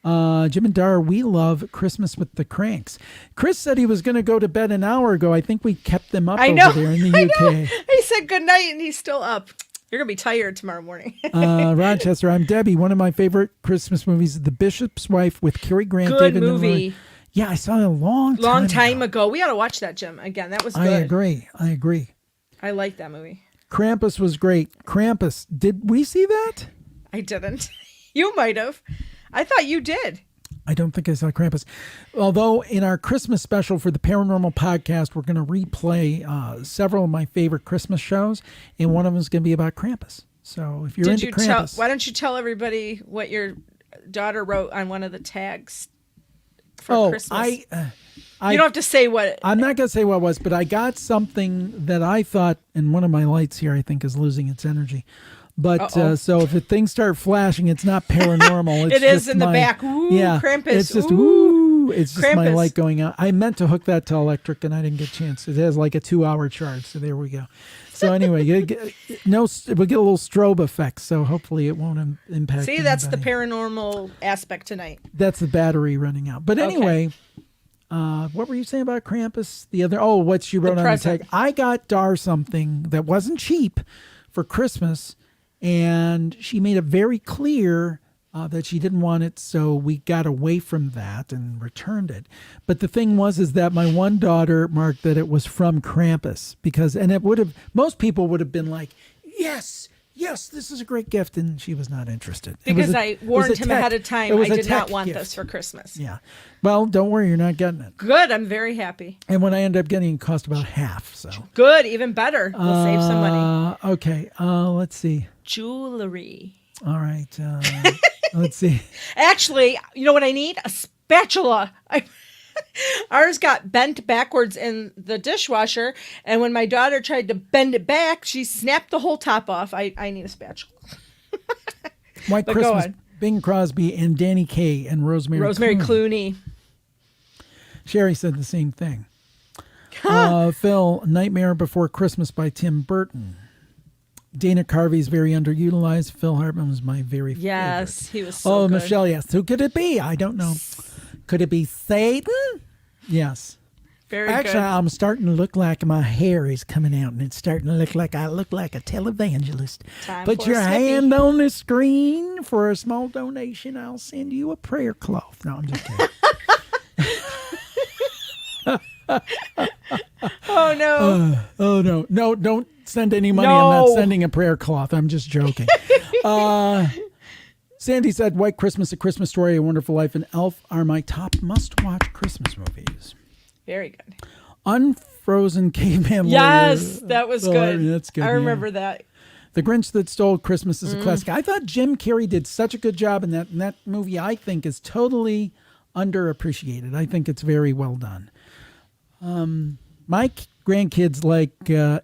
Jim and Dar, we love Christmas with the Cranks. Chris said he was going to go to bed an hour ago. I think we kept them up over there in the UK. Know. He said good night and he's still up. You're going to be tired tomorrow morning. Rochester, I'm Debbie. One of my favorite Christmas movies is The Bishop's Wife with Cary Grant. Good David movie. Yeah, I saw it a long time ago. We ought to watch that, Jim. Again, that was good. I agree. I like that movie. Krampus was great. Krampus. Did we see that? I didn't. You might have. I thought you did. I don't think I saw Krampus. Although in our Christmas special for the Paranormal Podcast, we're going to replay several of my favorite Christmas shows, and one of them is going to be about Krampus. So if you're into Krampus... why don't you tell everybody what your daughter wrote on one of the tags for Christmas? You don't have to say what... I'm not going to say what it was, but I got something that I thought, and one of my lights here I think is losing its energy. But so if things start flashing, it's not paranormal. It's it is in the back. Ooh, Krampus. It's just it's just Krampus. My light going out. I meant to hook that to electric, and I didn't get a chance. It has like a 2-hour charge, so there we go. So anyway, we'll get a little strobe effect, so hopefully it won't impact. See, that's the paranormal aspect tonight. That's the battery running out. But anyway, what were you saying about Krampus? What she wrote on the tag. I got Dar something that wasn't cheap for Christmas. And she made it very clear that she didn't want it, so we got away from that and returned it. But the thing is that my one daughter marked that it was from Krampus most people would have been like, yes, this is a great gift, and she was not interested. Because I warned him ahead of time. I did not want this for Christmas. Yeah. Well, don't worry, you're not getting it. Good, I'm very happy. And when I end up getting it, cost about half. So good, even better. We'll save some money. Okay, let's see. Jewelry. All right. Let's see. Actually, you know what I need? A spatula. Ours got bent backwards in the dishwasher, and when my daughter tried to bend it back, she snapped the whole top off. I need a spatula. White Christmas Bing Crosby and Danny Kaye and Rosemary Clooney. Sherry said the same thing. Phil, Nightmare Before Christmas by Tim Burton. Dana Carvey's very underutilized. Phil Hartman was my very Yes, favorite. he was so good. Michelle, yes. Who could it be? I don't know. Could it be Satan? Yes. Very Actually, good. I'm starting to look like my hair is coming out, and it's starting to look like I look like a televangelist. Time Put for your a snippy. hand on the screen for a small donation. I'll send you a prayer cloth. No, I'm just kidding. Oh no! No! Don't send any money. I'm not sending a prayer cloth. I'm just joking. Sandy said, "White Christmas, A Christmas Story, A Wonderful Life, and Elf are my top must-watch Christmas movies." Very good. Unfrozen Caveman Yes, Warrior. that was Oh, good. that's good. I yeah. remember that. The Grinch That Stole Christmas is a classic. I thought Jim Carrey did such a good job in that. And that movie, I think, is totally underappreciated. I think it's very well done. My grandkids like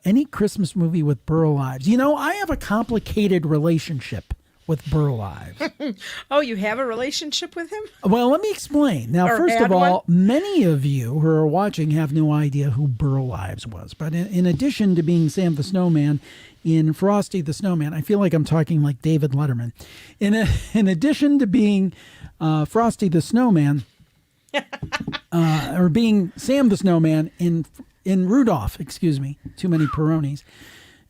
any Christmas movie with Burl Ives. You know, I have a complicated relationship with Burl Ives. Oh, you have a relationship with him? Well, let me explain. Now, Or first of had all, one? many of you who are watching have no idea who Burl Ives was. But in addition to being Sam the Snowman in Frosty the Snowman, I feel like I'm talking like David Letterman. In addition to being Frosty the Snowman, or being Sam the Snowman in Rudolph, excuse me, too many Peronis.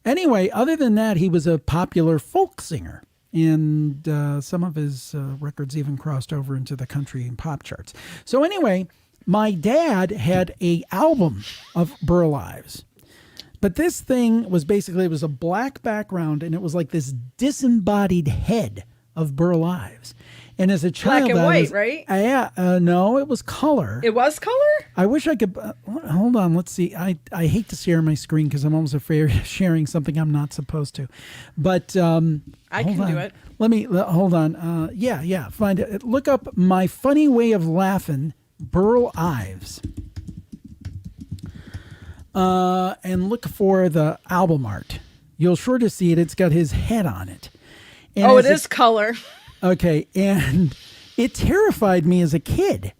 Anyway, other than that, he was a popular folk singer. And some of his records even crossed over into the country and pop charts. So anyway, my dad had a album of Burl Ives. But this thing was basically, it was a black background, and it was like this disembodied head of Burl Ives. And as a child, Black and white, right? No, it was color. It was color? I wish I could. Hold on. Let's see. I hate to share my screen because I'm almost afraid of sharing something I'm not supposed to. But I can do it. Hold on. Yeah. Find it. Look up My Funny Way of Laughing, Burl Ives. And look for the album art. You'll sure to see it. It's got his head on it. And it is color. Okay, and it terrified me as a kid.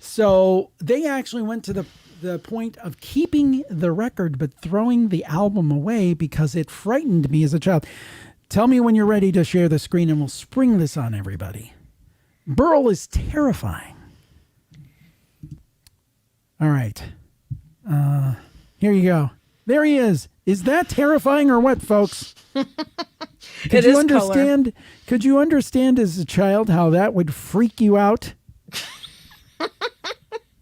So they actually went to the point of keeping the record but throwing the album away because it frightened me as a child. Tell me when you're ready to share the screen and we'll spring this on everybody. Burl is terrifying. All right. Here you go. There he is. Is that terrifying or what, folks? Could you understand? Color. Could you understand as a child how that would freak you out?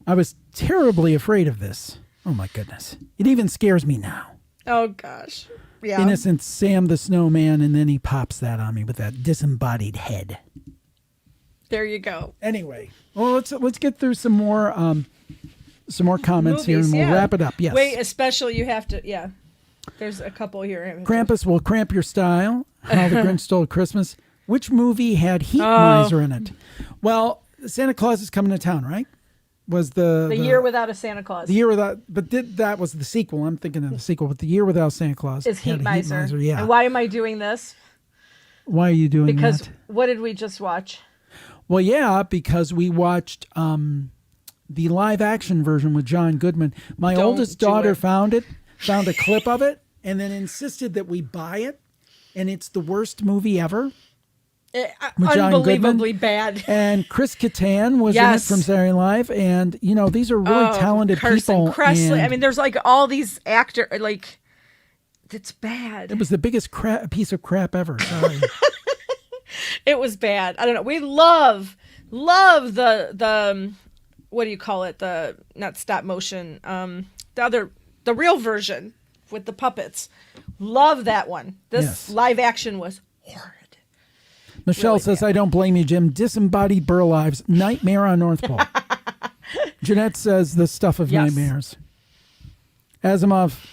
I was terribly afraid of this. Oh my goodness! It even scares me now. Oh gosh! Yeah. Innocent Sam the Snowman, and then he pops that on me with that disembodied head. There you go. Anyway, well, let's get through some more comments here, and we'll wrap it up. Yes. Wait, especially you have to. Yeah. There's a couple here. Krampus will cramp your style. How the Grinch Stole Christmas. Which movie had Heat Miser in it? Well, Santa Claus is Coming to Town, right? Was the Year Without a Santa Claus. The Year Without, but that was the sequel. I'm thinking of the sequel, but The Year Without Santa Claus is Heat Miser. Yeah. And why am I doing this? Why are you doing that? Because what did we just watch? Well, yeah, because we watched the live action version with John Goodman. My oldest daughter found a clip of it, and then insisted that we buy it, and it's the worst movie ever. Unbelievably bad. And Chris Kattan was in it from Saturday Night Live, and these are really talented people. Presley. I mean, there's like all these actors. Like, it's bad. It was the biggest piece of crap ever. Sorry. It was bad. I don't know. We love the what do you call it? The not stop motion. The real version with the puppets. Love that one. This live action was horrid. Michelle really says, bad. I don't blame you, Jim. Disembodied Burl Ives. Nightmare on North Pole. Jeanette says, the stuff of nightmares. Asimov,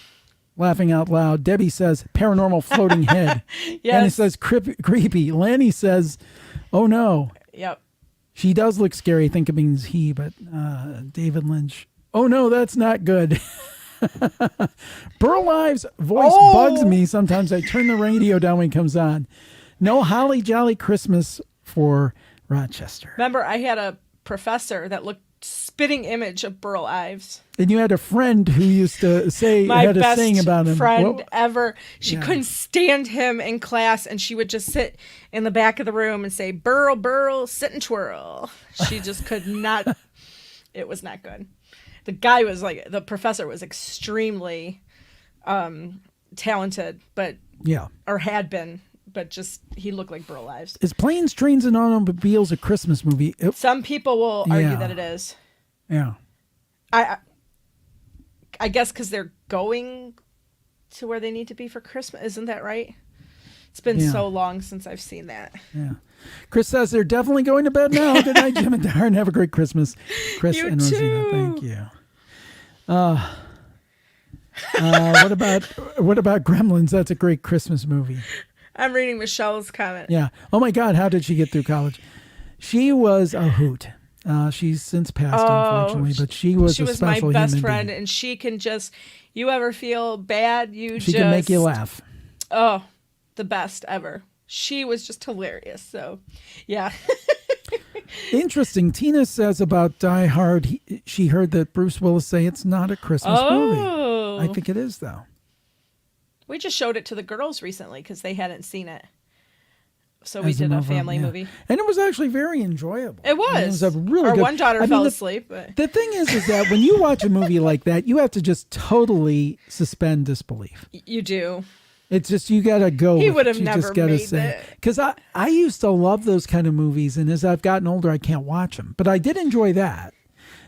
laughing out loud. Debbie says, paranormal floating head. Annie says, creepy. Lanny says, oh no. Yep. She does look scary. I think it means he, but David Lynch. Oh no, that's not good. Burl Ives' voice bugs me sometimes. I turn the radio down when it comes on. No Holly Jolly Christmas for Rochester. Remember, I had a professor that looked spitting image of Burl Ives. And you had a friend who used to say, My had a best saying about him. friend What- ever. She Yeah. couldn't stand him in class, and she would just sit in the back of the room and say, "Burl, Burl, sit and twirl." She just could not. It was not good. The guy was like, the professor was extremely talented, but Yeah. or had been, but just he looked like Burl Ives. Is Planes, Trains, and Automobiles a Christmas movie? Some people will argue Yeah. that it is. Yeah. I guess because they're going to where they need to be for Christmas. Isn't that right? It's been Yeah. so long since I've seen that. Yeah. Chris says they're definitely going to bed now. Good night, Jim and Dar, and have a great Christmas. Chris You and Rosina, too. thank you. What about Gremlins? That's a great Christmas movie. I'm reading Michelle's comment. Yeah. Oh my God, how did she get through college? She was a hoot. She's since passed, unfortunately, but she was a special my best human friend, being. and she can just. You ever feel bad? She can make you laugh. Oh, the best ever. She was just hilarious. So, yeah. Interesting. Tina says about Die Hard, she heard that Bruce Willis say it's not a Christmas movie. I think it is, though. We just showed it to the girls recently because they hadn't seen it. So As we a did a movie, family yeah. movie. And it was actually very enjoyable. It was. It was a really Our good. one daughter I mean, fell the- asleep. But The thing is that when you watch a movie like that, you have to just totally suspend disbelief. you do. It's just you got to go. He with would it. have You never just gotta made say that. Because I used to love those kind of movies, and as I've gotten older, I can't watch them. But I did enjoy that.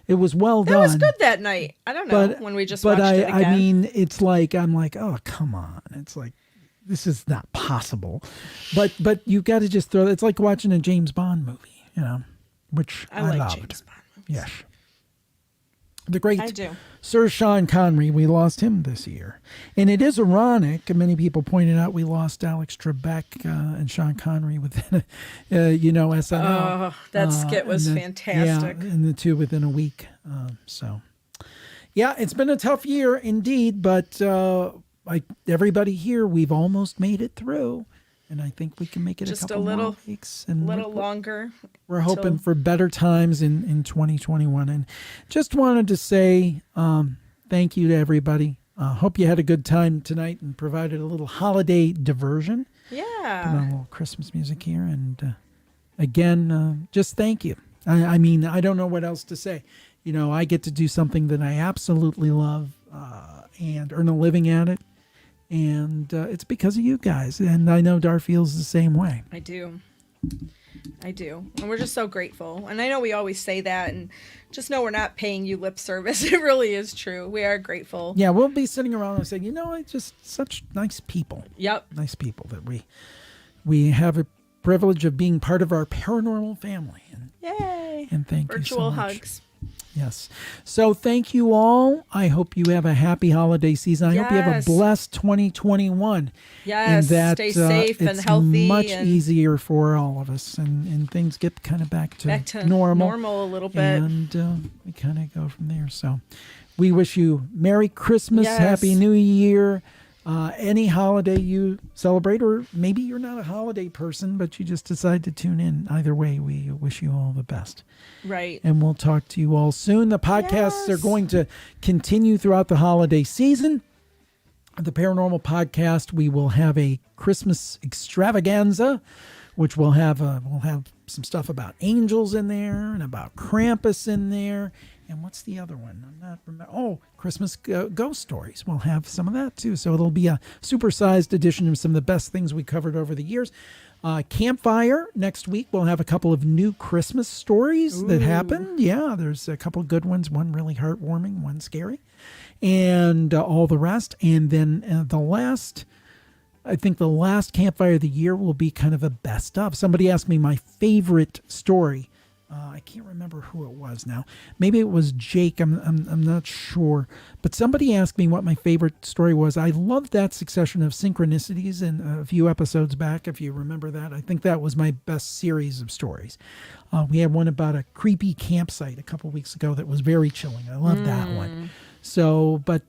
It was well It done. was good that night. I don't know when we just watched it again. I mean, it's like I'm like, oh come on! It's like this is not possible. But you got to just throw. It's like watching a James Bond movie, which I like loved. James Bond movies. Yes. The great I do. Sir Sean Connery, we lost him this year. And it is ironic, many people pointed out we lost Alex Trebek and Sean Connery within, SNL. Oh, that skit was fantastic. Yeah, and the two within a week. Yeah, it's been a tough year indeed, but like everybody here, we've almost made it through. And I think we can make it Just a couple a little, more weeks. And little longer. we're hoping till- for better times in 2021. And just wanted to say thank you to everybody. Hope you had a good time tonight and provided a little holiday diversion. Put on a Yeah. little Christmas music here. And again, just thank you. I mean, I don't know what else to say. I get to do something that I absolutely love and earn a living at it. And it's because of you guys. And I know Dar feels the same way. I do. And we're just so grateful. And I know we always say that, and just know we're not paying you lip service. It really is true. We are grateful. Yeah, we'll be sitting around and saying, it's just such nice people. Yep. Nice people that we have a privilege of being part of our paranormal family. Yay. And thank you so Virtual much. hugs. Yes. So thank you all. I hope you have a happy holiday season. I hope you have a Yes. blessed 2021. Yes, And that stay safe and it's healthy much and- easier for all of us, and things get kind of back to normal a little bit. and we kind of go from there. So we wish you Merry Christmas, Yes. Happy New Year. Any holiday you celebrate, or maybe you're not a holiday person, but you just decide to tune in. Either way, we wish you all the best. Right. And we'll talk to you all soon. The podcasts are going to continue throughout the holiday season. The Paranormal Podcast, we will have a Christmas extravaganza, which we'll have some stuff about angels in there and about Krampus in there. And what's the other one? I'm not remember. Oh, Christmas ghost stories. We'll have some of that too. So it'll be a supersized edition of some of the best things we covered over the years. Campfire next week. We'll have a couple of new Christmas stories that happened. Yeah, there's a couple of good ones. One really heartwarming, one scary, and all the rest. And then I think the last Campfire of the year will be kind of a best of. Somebody asked me my favorite story. I can't remember who it was now. Maybe it was Jake. I'm not sure. But somebody asked me what my favorite story was. I loved that succession of synchronicities in a few episodes back, if you remember that. I think that was my best series of stories. We had one about a creepy campsite a couple weeks ago that was very chilling. I loved that one. So, but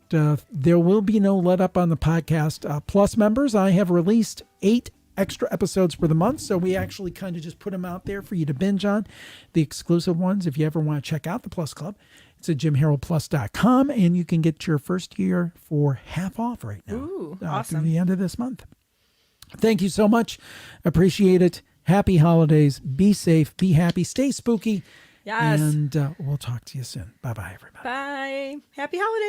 there will be no let up on the podcast. Plus members, I have released 8 extra episodes for the month. So we actually kind of just put them out there for you to binge on, the exclusive ones. If you ever want to check out the Plus Club, it's at jimharoldplus.com, and you can get your first year for half off right now. Ooh, Through awesome. the end of this month. Thank you so much. Appreciate it. Happy holidays. Be safe. Be happy. Stay spooky. Yes. And we'll talk to you soon. Bye-bye, everybody. Bye. Happy holidays.